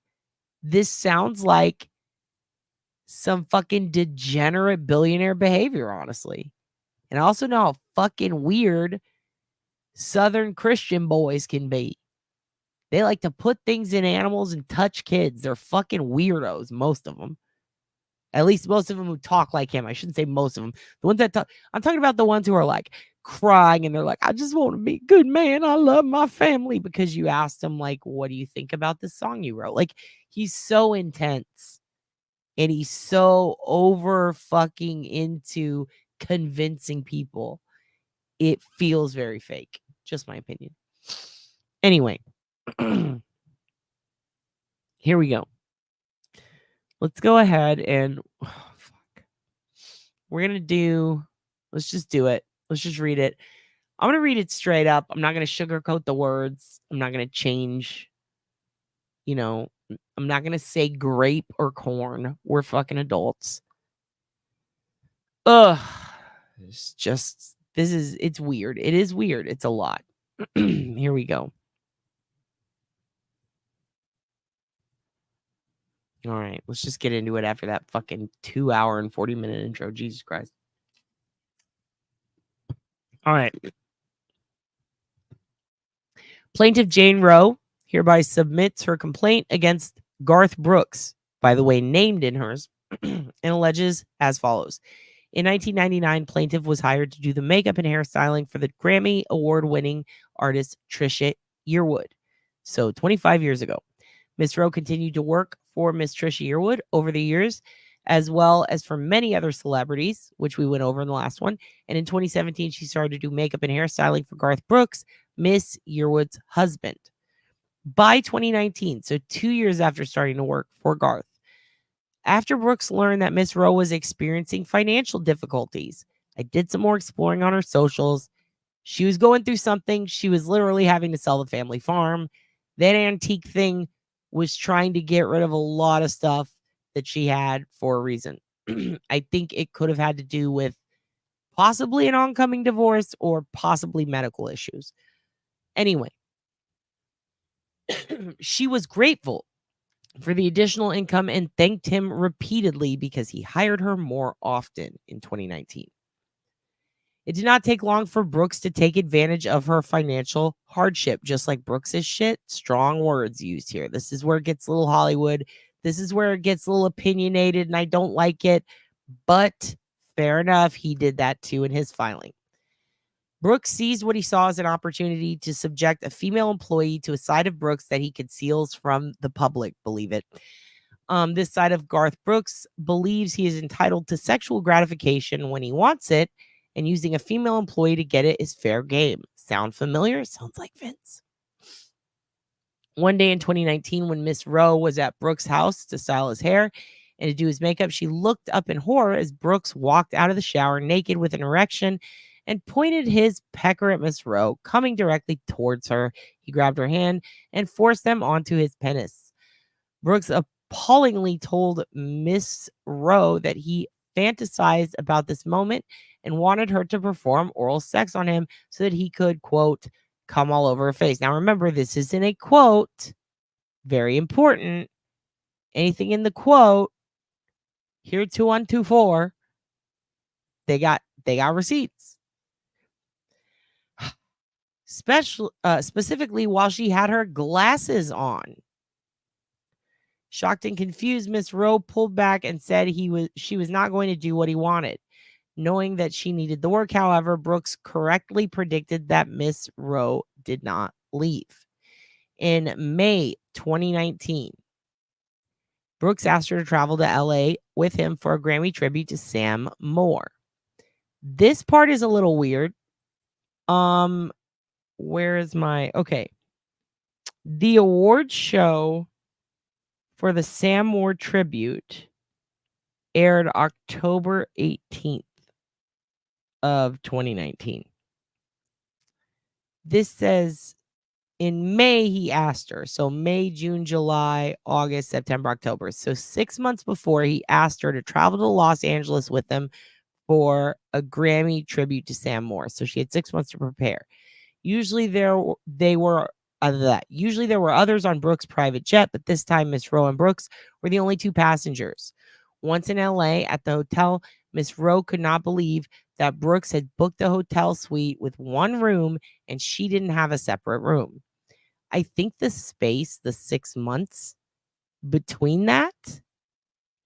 this sounds like some fucking degenerate billionaire behavior, honestly. And I also know how fucking weird Southern Christian boys can be. They like to put things in animals and touch kids. They're fucking weirdos, most of them. At least most of them who talk like him. I shouldn't say most of them. The ones that talk, I'm talking about the ones who are like crying and they're like, I just want to be a good man. I love my family. Because you asked him, like, what do you think about this song you wrote? Like, he's so intense. And he's so over fucking into convincing people. It feels very fake. Just my opinion. Anyway. Here we go. Let's go ahead and we're going to do, let's just do it. Let's just read it. I'm going to read it straight up. I'm not going to sugarcoat the words. I'm not going to change, I'm not going to say grape or corn. We're fucking adults. Ugh. It's weird. It is weird. It's a lot. Here we go. All right, let's just get into it after that fucking 2 hour and 40-minute intro. Jesus Christ. All right. Plaintiff Jane Roe hereby submits her complaint against Garth Brooks, by the way, named in hers, and alleges as follows. In 1999, plaintiff was hired to do the makeup and hairstyling for the Grammy award-winning artist Trisha Yearwood. So 25 years ago. Miss Rowe continued to work for Miss Trisha Yearwood over the years, as well as for many other celebrities, which we went over in the last one. And in 2017, she started to do makeup and hairstyling for Garth Brooks, Miss Yearwood's husband. By 2019, so 2 years after starting to work for Garth, after Brooks learned that Miss Rowe was experiencing financial difficulties, I did some more exploring on her socials. She was going through something. She was literally having to sell the family farm. That antique thing was trying to get rid of a lot of stuff that she had for a reason. I think it could have had to do with possibly an oncoming divorce or possibly medical issues. Anyway, she was grateful for the additional income and thanked him repeatedly because he hired her more often in 2019. It did not take long for Brooks to take advantage of her financial hardship, just like Brooks's shit. Strong words used here. This is where it gets a little Hollywood. This is where it gets a little opinionated, and I don't like it. But fair enough, he did that too in his filing. Brooks seized what he saw as an opportunity to subject a female employee to a side of Brooks that he conceals from the public, believe it. This side of Garth Brooks believes he is entitled to sexual gratification when he wants it, and using a female employee to get it is fair game. Sound familiar? Sounds like Vince. One day in 2019, when Miss Rowe was at Brooks' house to style his hair and to do his makeup, she looked up in horror as Brooks walked out of the shower naked with an erection and pointed his pecker at Miss Rowe, coming directly towards her. He grabbed her hand and forced them onto his penis. Brooks appallingly told Miss Rowe that he fantasized about this moment and wanted her to perform oral sex on him so that he could, quote, come all over her face. Now remember, this isn't a quote. Very important. Anything in the quote, here 2124, they got receipts. Specifically while she had her glasses on. Shocked and confused, Miss Rowe pulled back and said she was not going to do what he wanted. Knowing that she needed the work, however, Brooks correctly predicted that Miss Rowe did not leave. In May 2019, Brooks asked her to travel to LA with him for a Grammy tribute to Sam Moore. This part is a little weird. Where is my... Okay. The award show for the Sam Moore tribute aired October 18th of 2019. This says in May he asked her. So May, June, July, August, September, October. So 6 months before, he asked her to travel to Los Angeles with him for a Grammy tribute to Sam Moore. So she had 6 months to prepare. Usually there were others on Brooks' private jet, but this time Miss Rowe and Brooks were the only two passengers. Once in LA at the hotel, Miss Rowe could not believe that Brooks had booked a hotel suite with one room and she didn't have a separate room. I think the space, the 6 months between that,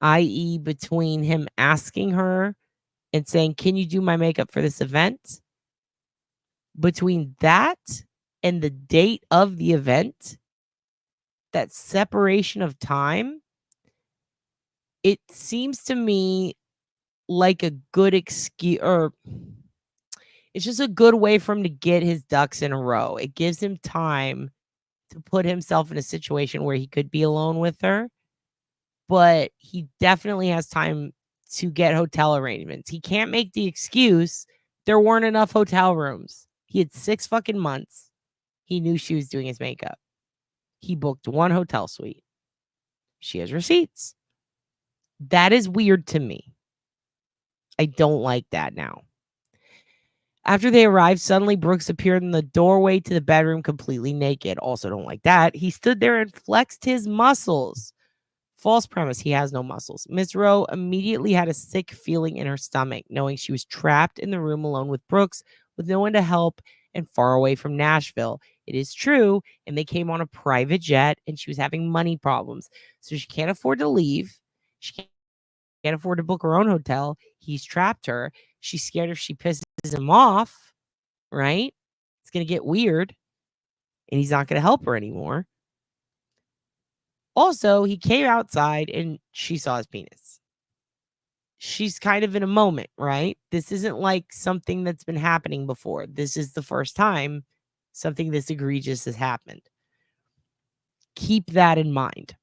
i.e. between him asking her and saying, can you do my makeup for this event? Between that and the date of the event, that separation of time, it seems to me like a good excuse, or it's just a good way for him to get his ducks in a row. It gives him time to put himself in a situation where he could be alone with her, but he definitely has time to get hotel arrangements. He can't make the excuse there weren't enough hotel rooms. He had 6 fucking months. He knew she was doing his makeup. He booked one hotel suite. She has receipts. That is weird to me. I don't like that now. After they arrived, suddenly Brooks appeared in the doorway to the bedroom completely naked. Also don't like that. He stood there and flexed his muscles. False premise, he has no muscles. Miss Rowe immediately had a sick feeling in her stomach, knowing she was trapped in the room alone with Brooks, with no one to help and far away from Nashville. It is true. And they came on a private jet and she was having money problems. So she can't afford to leave. She can't afford to book her own hotel. He's trapped her. She's scared if she pisses him off, right? It's going to get weird and he's not going to help her anymore. Also, he came outside and she saw his penis. She's kind of in a moment, right? This isn't like something that's been happening before. This is the first time something this egregious has happened. Keep that in mind.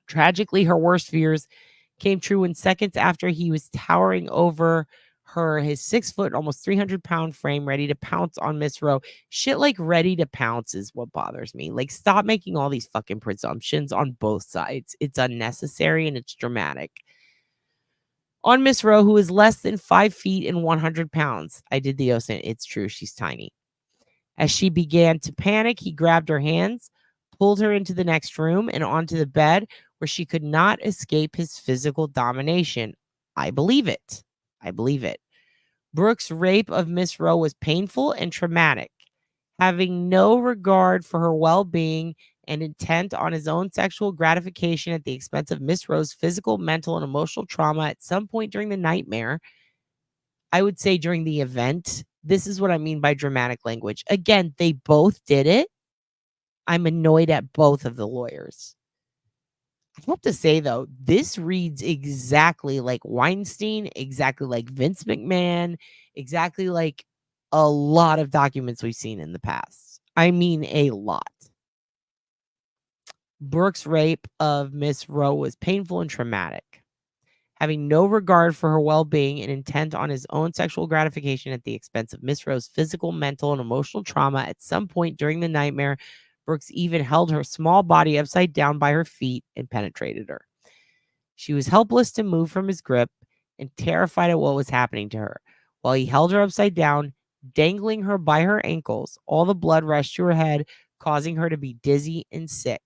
Tragically, her worst fears came true when seconds after he was towering over her, his 6 foot, almost 300-pound frame, ready to pounce on Miss Rowe. Shit like ready to pounce is what bothers me. Like, stop making all these fucking presumptions on both sides. It's unnecessary and it's dramatic. On Miss Rowe, who is less than 5 feet and 100 pounds. I did the OSINT. It's true. She's tiny. As she began to panic, he grabbed her hands, pulled her into the next room and onto the bed where she could not escape his physical domination. I believe it. I believe it. Brooks' rape of Miss Rowe was painful and traumatic. Having no regard for her well-being and intent on his own sexual gratification at the expense of Miss Rowe's physical, mental, and emotional trauma at some point during the nightmare, I would say during the event. This is what I mean by dramatic language. Again, they both did it. I'm annoyed at both of the lawyers. I have to say, though, this reads exactly like Weinstein, exactly like Vince McMahon, exactly like a lot of documents we've seen in the past. I mean, a lot. Brooks' rape of Miss Rowe was painful and traumatic. Having no regard for her well-being and intent on his own sexual gratification at the expense of Miss Rowe's physical, mental, and emotional trauma at some point during the nightmare, Brooks even held her small body upside down by her feet and penetrated her. She was helpless to move from his grip and terrified at what was happening to her. While he held her upside down, dangling her by her ankles, all the blood rushed to her head, causing her to be dizzy and sick.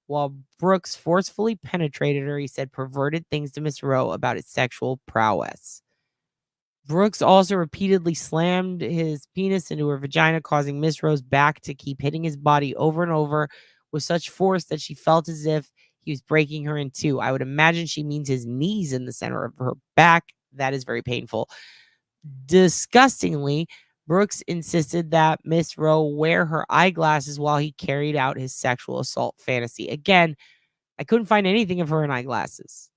While Brooks forcefully penetrated her, he said perverted things to Miss Rowe about his sexual prowess. Brooks also repeatedly slammed his penis into her vagina, causing Miss Rowe's back to keep hitting his body over and over with such force that she felt as if he was breaking her in two. I would imagine she means his knees in the center of her back. That is very painful. Disgustingly, Brooks insisted that Miss Rowe wear her eyeglasses while he carried out his sexual assault fantasy. Again, I couldn't find anything of her in eyeglasses.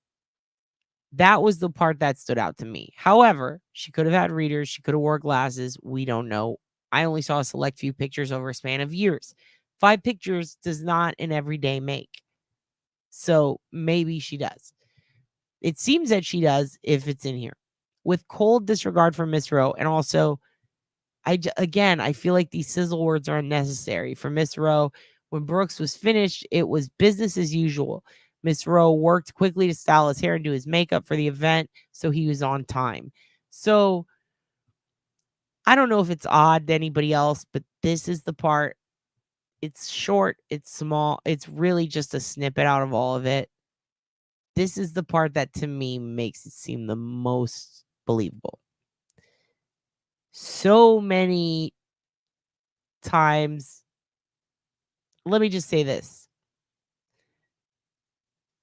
That was the part that stood out to me. However, she could have had readers. She could have wore glasses. We don't know. I only saw a select few pictures over a span of years. 5 pictures does not an everyday make. So maybe she does. It seems that she does if it's in here. With cold disregard for Miss Rowe, and also, I feel like these sizzle words are unnecessary. For Miss Rowe, when Brooks was finished, it was business as usual. Miss Rowe worked quickly to style his hair and do his makeup for the event, so he was on time. So, I don't know if it's odd to anybody else, but this is the part. It's short, it's small, it's really just a snippet out of all of it. This is the part that to me makes it seem the most believable. So many times, let me just say this.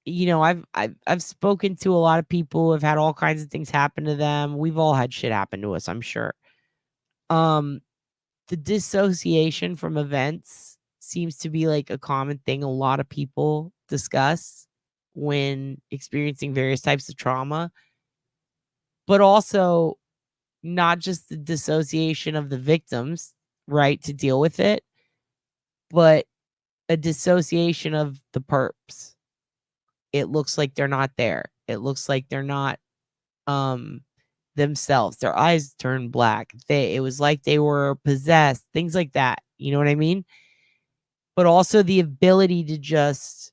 You know, I've spoken to a lot of people who have had all kinds of things happen to them. We've all had shit happen to us, I'm sure. The dissociation from events seems to be like a common thing a lot of people discuss when experiencing various types of trauma. But also not just the dissociation of the victims, right, to deal with it, but a dissociation of the perps. It looks like they're not there. It looks like they're not themselves. Their eyes turn black. It was like they were possessed, things like that. You know what I mean? But also the ability to just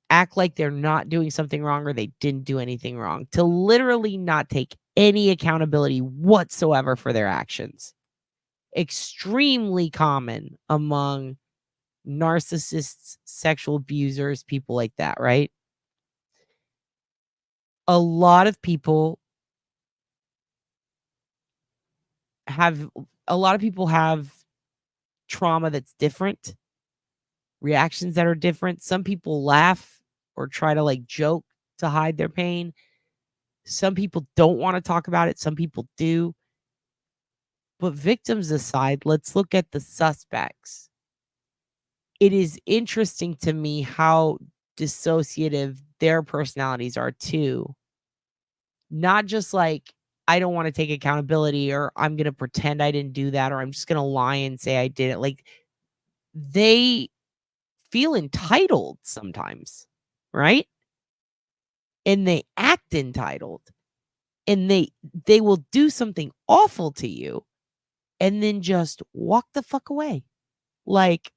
act like they're not doing something wrong or they didn't do anything wrong, to literally not take any accountability whatsoever for their actions. Extremely common among narcissists, sexual abusers, people like that, right? A lot of people have trauma that's different, reactions that are different. Some people laugh or try to like joke to hide their pain. Some people don't want to talk about it. Some people do. But victims aside, let's look at the suspects. It is interesting to me how dissociative their personalities are too. Not just like, I don't want to take accountability, or I'm going to pretend I didn't do that, or I'm just going to lie and say I did it. Like, they feel entitled sometimes, right? And they act entitled, and they will do something awful to you and then just walk the fuck away. Like,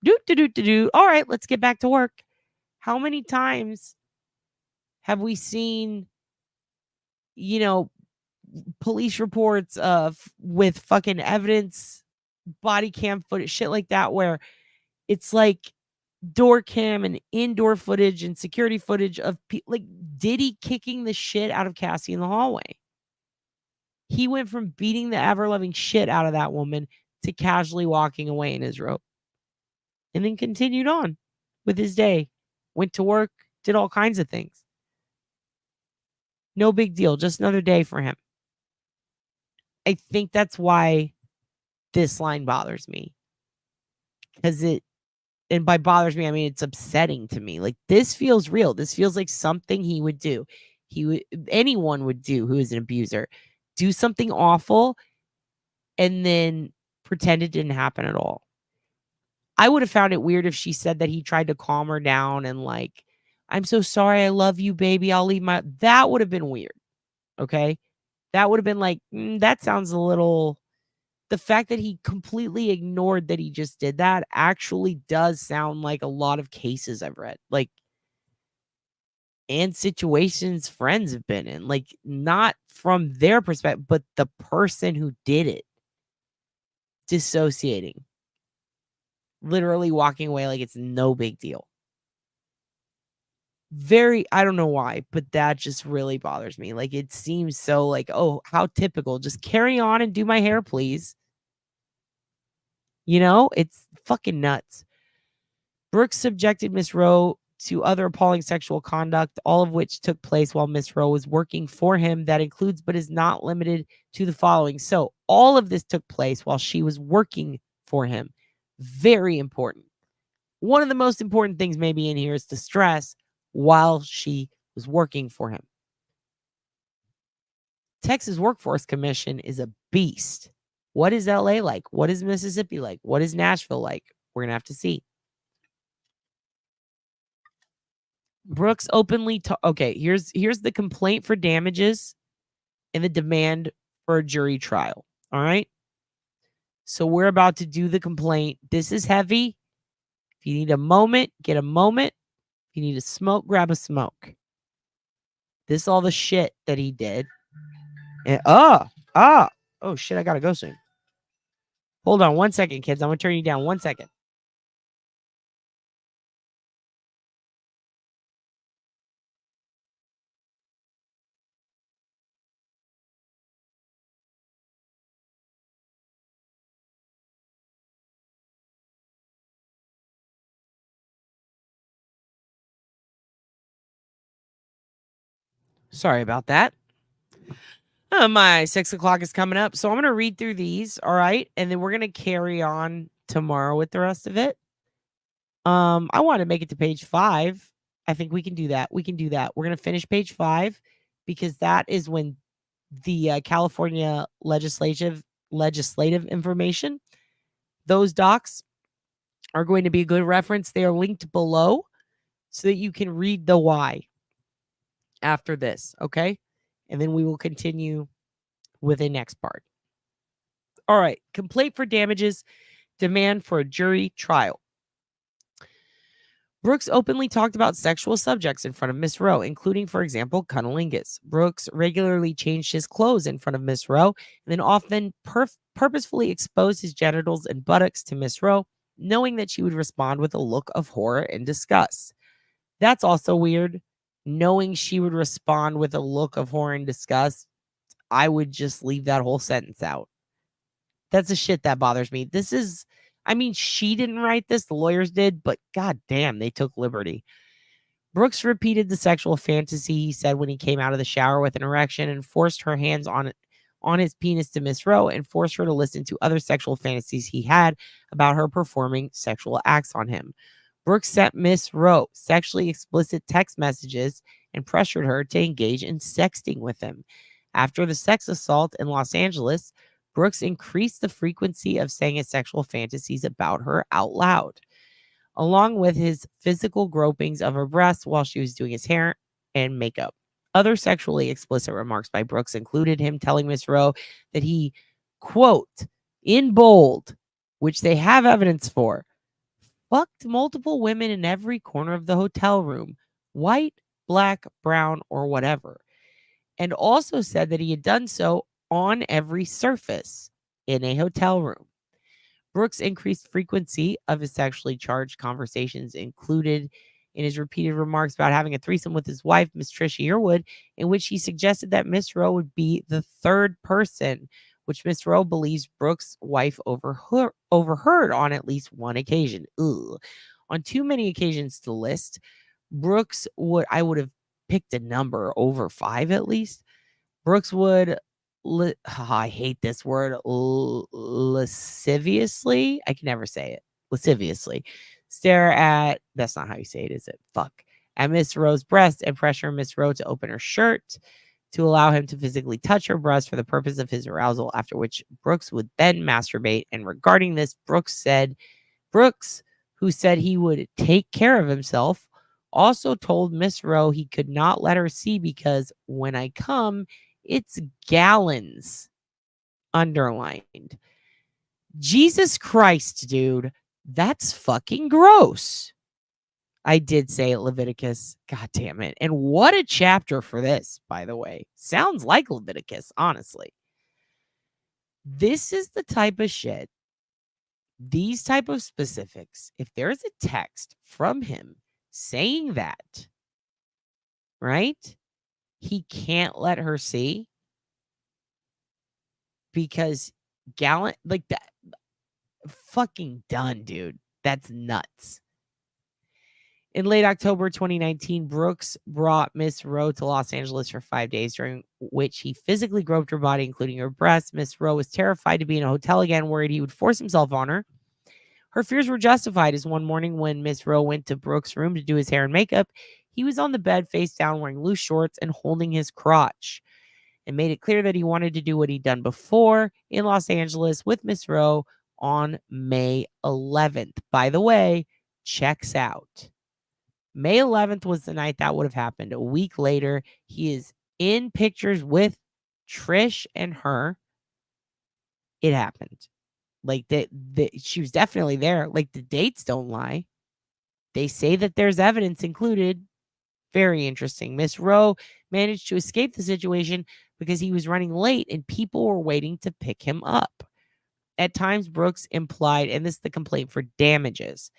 do. All right, let's get back to work. How many times have we seen, police reports with fucking evidence, body cam footage, shit like that, where it's like door cam and indoor footage and security footage of like Diddy kicking the shit out of Cassie in the hallway. He went from beating the ever-loving shit out of that woman to casually walking away in his robe. And then continued on with his day. Went to work, did all kinds of things. No big deal, just another day for him. I think that's why this line bothers me. Because and by bothers me, I mean it's upsetting to me. Like, this feels real. This feels like something he would do. Anyone would do who is an abuser. Do something awful and then pretend it didn't happen at all. I would have found it weird if she said that he tried to calm her down and like, I'm so sorry, I love you, baby, I'll leave my... That would have been weird. Okay? That would have been like, that sounds a little... The fact that he completely ignored that he just did that actually does sound like a lot of cases I've read. Like, and situations friends have been in. Like, not from their perspective, but the person who did it. Dissociating. Literally walking away like it's no big deal. I don't know why, but that just really bothers me. Like, it seems so like, oh, how typical. Just carry on and do my hair, please. It's fucking nuts. Brooks subjected Miss Rowe to other appalling sexual conduct, all of which took place while Miss Rowe was working for him. That includes, but is not limited to, the following. So all of this took place while she was working for him. Very important. One of the most important things maybe in here is to stress while she was working for him. Texas Workforce Commission is a beast. What is LA like? What is Mississippi like? What is Nashville like? We're going to have to see. Brooks openly okay, here's the complaint for damages and the demand for a jury trial. All right? So we're about to do the complaint. This is heavy. If you need a moment, get a moment. If you need a smoke, grab a smoke. This is all the shit that he did. And oh shit, I gotta go soon. Hold on 1 second, kids. I'm gonna turn you down 1 second. Sorry about that. My 6 o'clock is coming up, so I'm gonna read through these, all right, and then we're gonna carry on tomorrow with the rest of it. I want to make it to page 5. I think we can do that. We're gonna finish page 5 because that is when the California legislative information, those docs are going to be a good reference. They are linked below so that you can read the why after this, okay? And then we will continue with the next part. All right, complaint for damages, demand for a jury trial. Brooks openly talked about sexual subjects in front of Miss Rowe, including, for example, cunnilingus. Brooks regularly changed his clothes in front of Miss Rowe and then often purposefully exposed his genitals and buttocks to Miss Rowe, knowing that she would respond with a look of horror and disgust. That's also weird. Knowing she would respond with a look of horror and disgust, I would just leave that whole sentence out. That's the shit that bothers me. I mean, she didn't write this, the lawyers did, but goddamn, they took liberty. Brooks repeated the sexual fantasy he said when he came out of the shower with an erection and forced her hands on his penis to Miss Rowe and forced her to listen to other sexual fantasies he had about her performing sexual acts on him. Brooks sent Miss Rowe sexually explicit text messages and pressured her to engage in sexting with him. After the sex assault in Los Angeles, Brooks increased the frequency of saying his sexual fantasies about her out loud, along with his physical gropings of her breasts while she was doing his hair and makeup. Other sexually explicit remarks by Brooks included him telling Miss Rowe that he, quote, in bold, which they have evidence for, fucked multiple women in every corner of the hotel room, white, black, brown, or whatever, and also said that he had done so on every surface in a hotel room. Brooks' increased frequency of his sexually charged conversations included in his repeated remarks about having a threesome with his wife, Miss Trisha Yearwood, in which he suggested that Miss Rowe would be the third person, which Miss Rowe believes Brooks' wife overheard on at least one occasion. Ugh. On too many occasions to list, I would have picked a number over 5 at least. Brooks would I hate this word, lasciviously. I can never say it. Lasciviously stare at, that's not how you say it, is it? Fuck. At Miss Rowe's breast and pressure Miss Rowe to open her shirt to allow him to physically touch her breast for the purpose of his arousal, after which Brooks would then masturbate. And regarding this, Brooks, who said he would take care of himself, also told Miss Rowe he could not let her see because when I come, it's gallons, underlined. Jesus Christ, dude. That's fucking gross. I did say it, Leviticus. God damn it. And what a chapter for this, by the way. Sounds like Leviticus, honestly. This is the type of shit, these type of specifics, if there's a text from him saying that, right? He can't let her see because like that, fucking done, dude. That's nuts. In late October 2019, Brooks brought Miss Rowe to Los Angeles for 5 days, during which he physically groped her body, including her breasts. Miss Rowe was terrified to be in a hotel again, worried he would force himself on her. Her fears were justified, as one morning when Miss Rowe went to Brooks' room to do his hair and makeup, he was on the bed face down wearing loose shorts and holding his crotch, and made it clear that he wanted to do what he'd done before in Los Angeles with Miss Rowe on May 11th. By the way, checks out. May 11th was the night that would have happened. A week later, he is in pictures with Trish and her. It happened. Like, she was definitely there. Like, the dates don't lie. They say that there's evidence included. Very interesting. Miss Rowe managed to escape the situation because he was running late and people were waiting to pick him up. At times, Brooks implied, and this is the complaint for damages.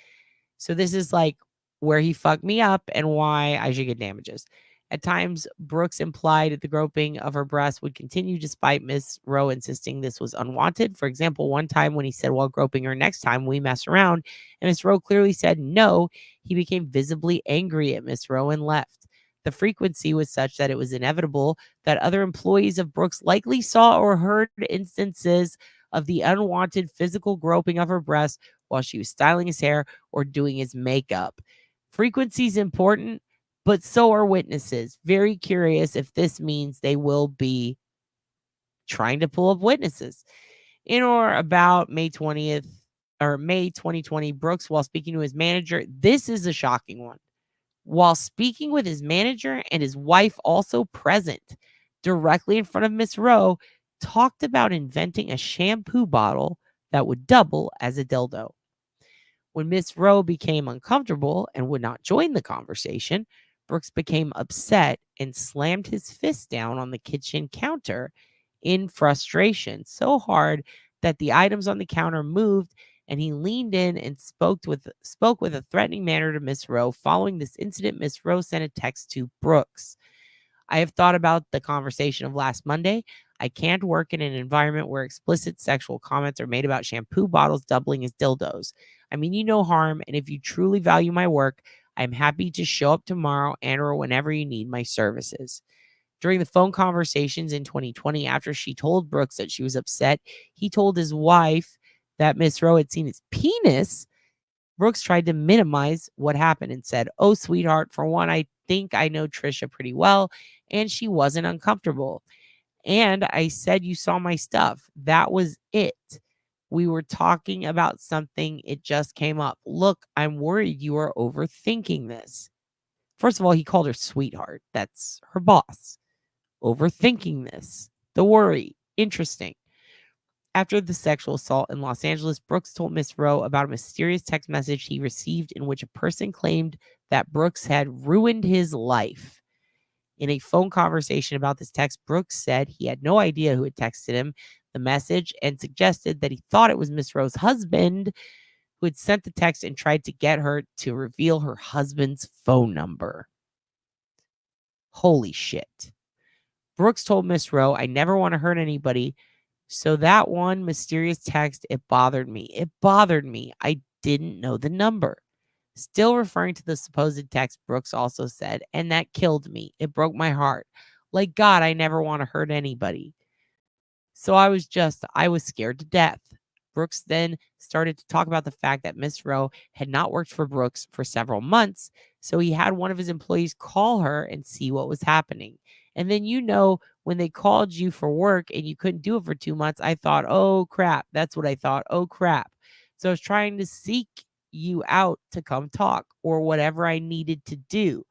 So this is like where he fucked me up and why I should get damages. At times, Brooks implied that the groping of her breast would continue despite Miss Rowe insisting this was unwanted. For example, one time when he said, while groping her next time, we mess around, and Miss Rowe clearly said no, he became visibly angry at Miss Rowe and left. The frequency was such that it was inevitable that other employees of Brooks likely saw or heard instances of the unwanted physical groping of her breast while she was styling his hair or doing his makeup. Frequency is important, but so are witnesses. Very curious if this means they will be trying to pull up witnesses. In or about May 20th or May 2020, Brooks, while speaking to his manager, this is a shocking one. While speaking with his manager and his wife also present directly in front of Miss Rowe, talked about inventing a shampoo bottle that would double as a dildo. When Miss Rowe became uncomfortable and would not join the conversation, Brooks became upset and slammed his fist down on the kitchen counter in frustration, so hard that the items on the counter moved, and he leaned in and spoke with a threatening manner to Miss Rowe. Following this incident, Miss Rowe sent a text to Brooks. I have thought about the conversation of last Monday. I can't work in an environment where explicit sexual comments are made about shampoo bottles doubling as dildos. I mean you no harm, and if you truly value my work, I'm happy to show up tomorrow and or whenever you need my services. During the phone conversations in 2020, after she told Brooks that she was upset, he told his wife that Miss Rowe had seen his penis. Brooks tried to minimize what happened and said, "Oh, sweetheart, for one, I think I know Trisha pretty well, and she wasn't uncomfortable. And I said you saw my stuff. That was it. We were talking about something. It just came up. Look, I'm worried you are overthinking this." First of all, he called her sweetheart. That's her boss. Overthinking this. The worry. Interesting. After the sexual assault in Los Angeles, Brooks told Miss Rowe about a mysterious text message he received in which a person claimed that Brooks had ruined his life. In a phone conversation about this text, Brooks said he had no idea who had texted him the message and suggested that he thought it was Miss Rowe's husband who had sent the text and tried to get her to reveal her husband's phone number. Holy shit. Brooks told Miss Rowe, "I never want to hurt anybody. So that one mysterious text, it bothered me. It bothered me. I didn't know the number." Still referring to the supposed text, Brooks also said, "And that killed me. It broke my heart. Like God, I never want to hurt anybody. So I was scared to death." Brooks then started to talk about the fact that Miss Rowe had not worked for Brooks for several months, so he had one of his employees call her and see what was happening. And then, when they called you for work and you couldn't do it for 2 months, I thought, oh crap. That's what I thought. Oh crap. So I was trying to seek you out to come talk or whatever I needed to do.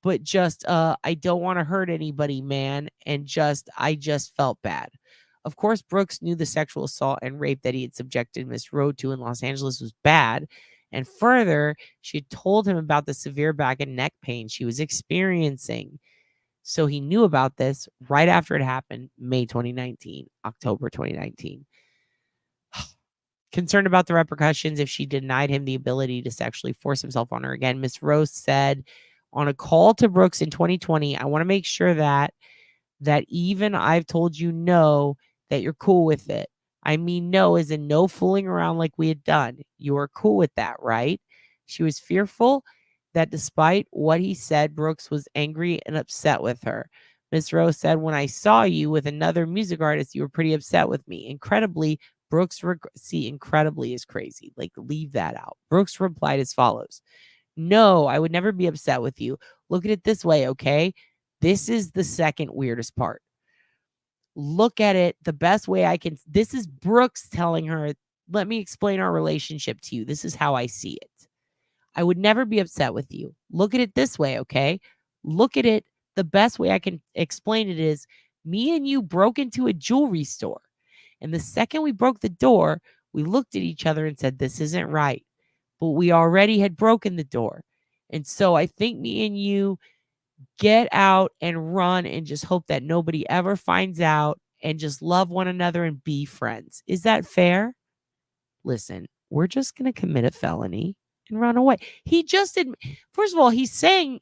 But I don't want to hurt anybody, man. And I just felt bad. Of course, Brooks knew the sexual assault and rape that he had subjected Miss Rowe to in Los Angeles was bad. And further, she had told him about the severe back and neck pain she was experiencing. So he knew about this right after it happened, May 2019, October 2019. Concerned about the repercussions if she denied him the ability to sexually force himself on her again, Miss Rose said on a call to Brooks in 2020, "I want to make sure that even I've told you no, that you're cool with it. I mean no as in no fooling around like we had done. You are cool with that, right?" She was fearful that despite what he said, Brooks was angry and upset with her. Miss Rose said, "When I saw you with another music artist, you were pretty upset with me." Incredibly, incredibly is crazy. Like, leave that out. Brooks replied as follows: "No, I would never be upset with you. Look at it this way, okay? This is the second weirdest part. Look at it the best way I can." This is Brooks telling her, "Let me explain our relationship to you. This is how I see it. I would never be upset with you. Look at it this way, okay? Look at it. The best way I can explain it is me and you broke into a jewelry store. And the second we broke the door, we looked at each other and said, this isn't right. But we already had broken the door. And so I think me and you get out and run and just hope that nobody ever finds out and just love one another and be friends. Is that fair? Listen, we're just going to commit a felony and run away." First of all, he's saying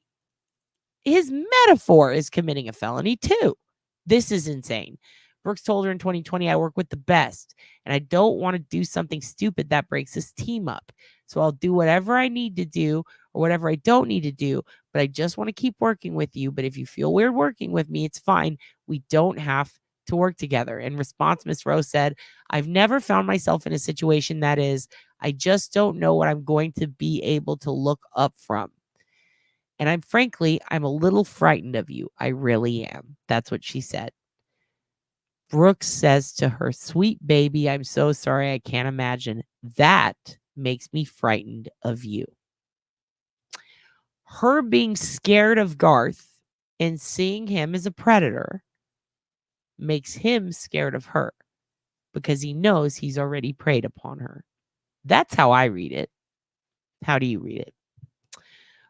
his metaphor is committing a felony too. This is insane. Brooks told her in 2020, "I work with the best, and I don't want to do something stupid that breaks this team up. So I'll do whatever I need to do or whatever I don't need to do, but I just want to keep working with you. But if you feel weird working with me, it's fine. We don't have to work together." In response, Miss Rose said, "I've never found myself in a situation that is, I just don't know what I'm going to be able to look up from. And I'm a little frightened of you. I really am." That's what she said. Brooks says to her, "Sweet baby, I'm so sorry. I can't imagine. That makes me frightened of you." Her being scared of Garth and seeing him as a predator makes him scared of her because he knows he's already preyed upon her. That's how I read it. How do you read it?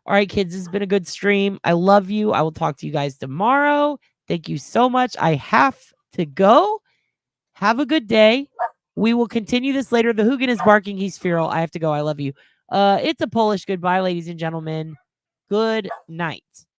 All right, kids, this has been a good stream. I love you. I will talk to you guys tomorrow. Thank you so much. I have to go. Have a good day. We will continue this later. The Hugin is barking. He's feral. I have to go. I love you. It's a Polish goodbye, ladies and gentlemen. Good night.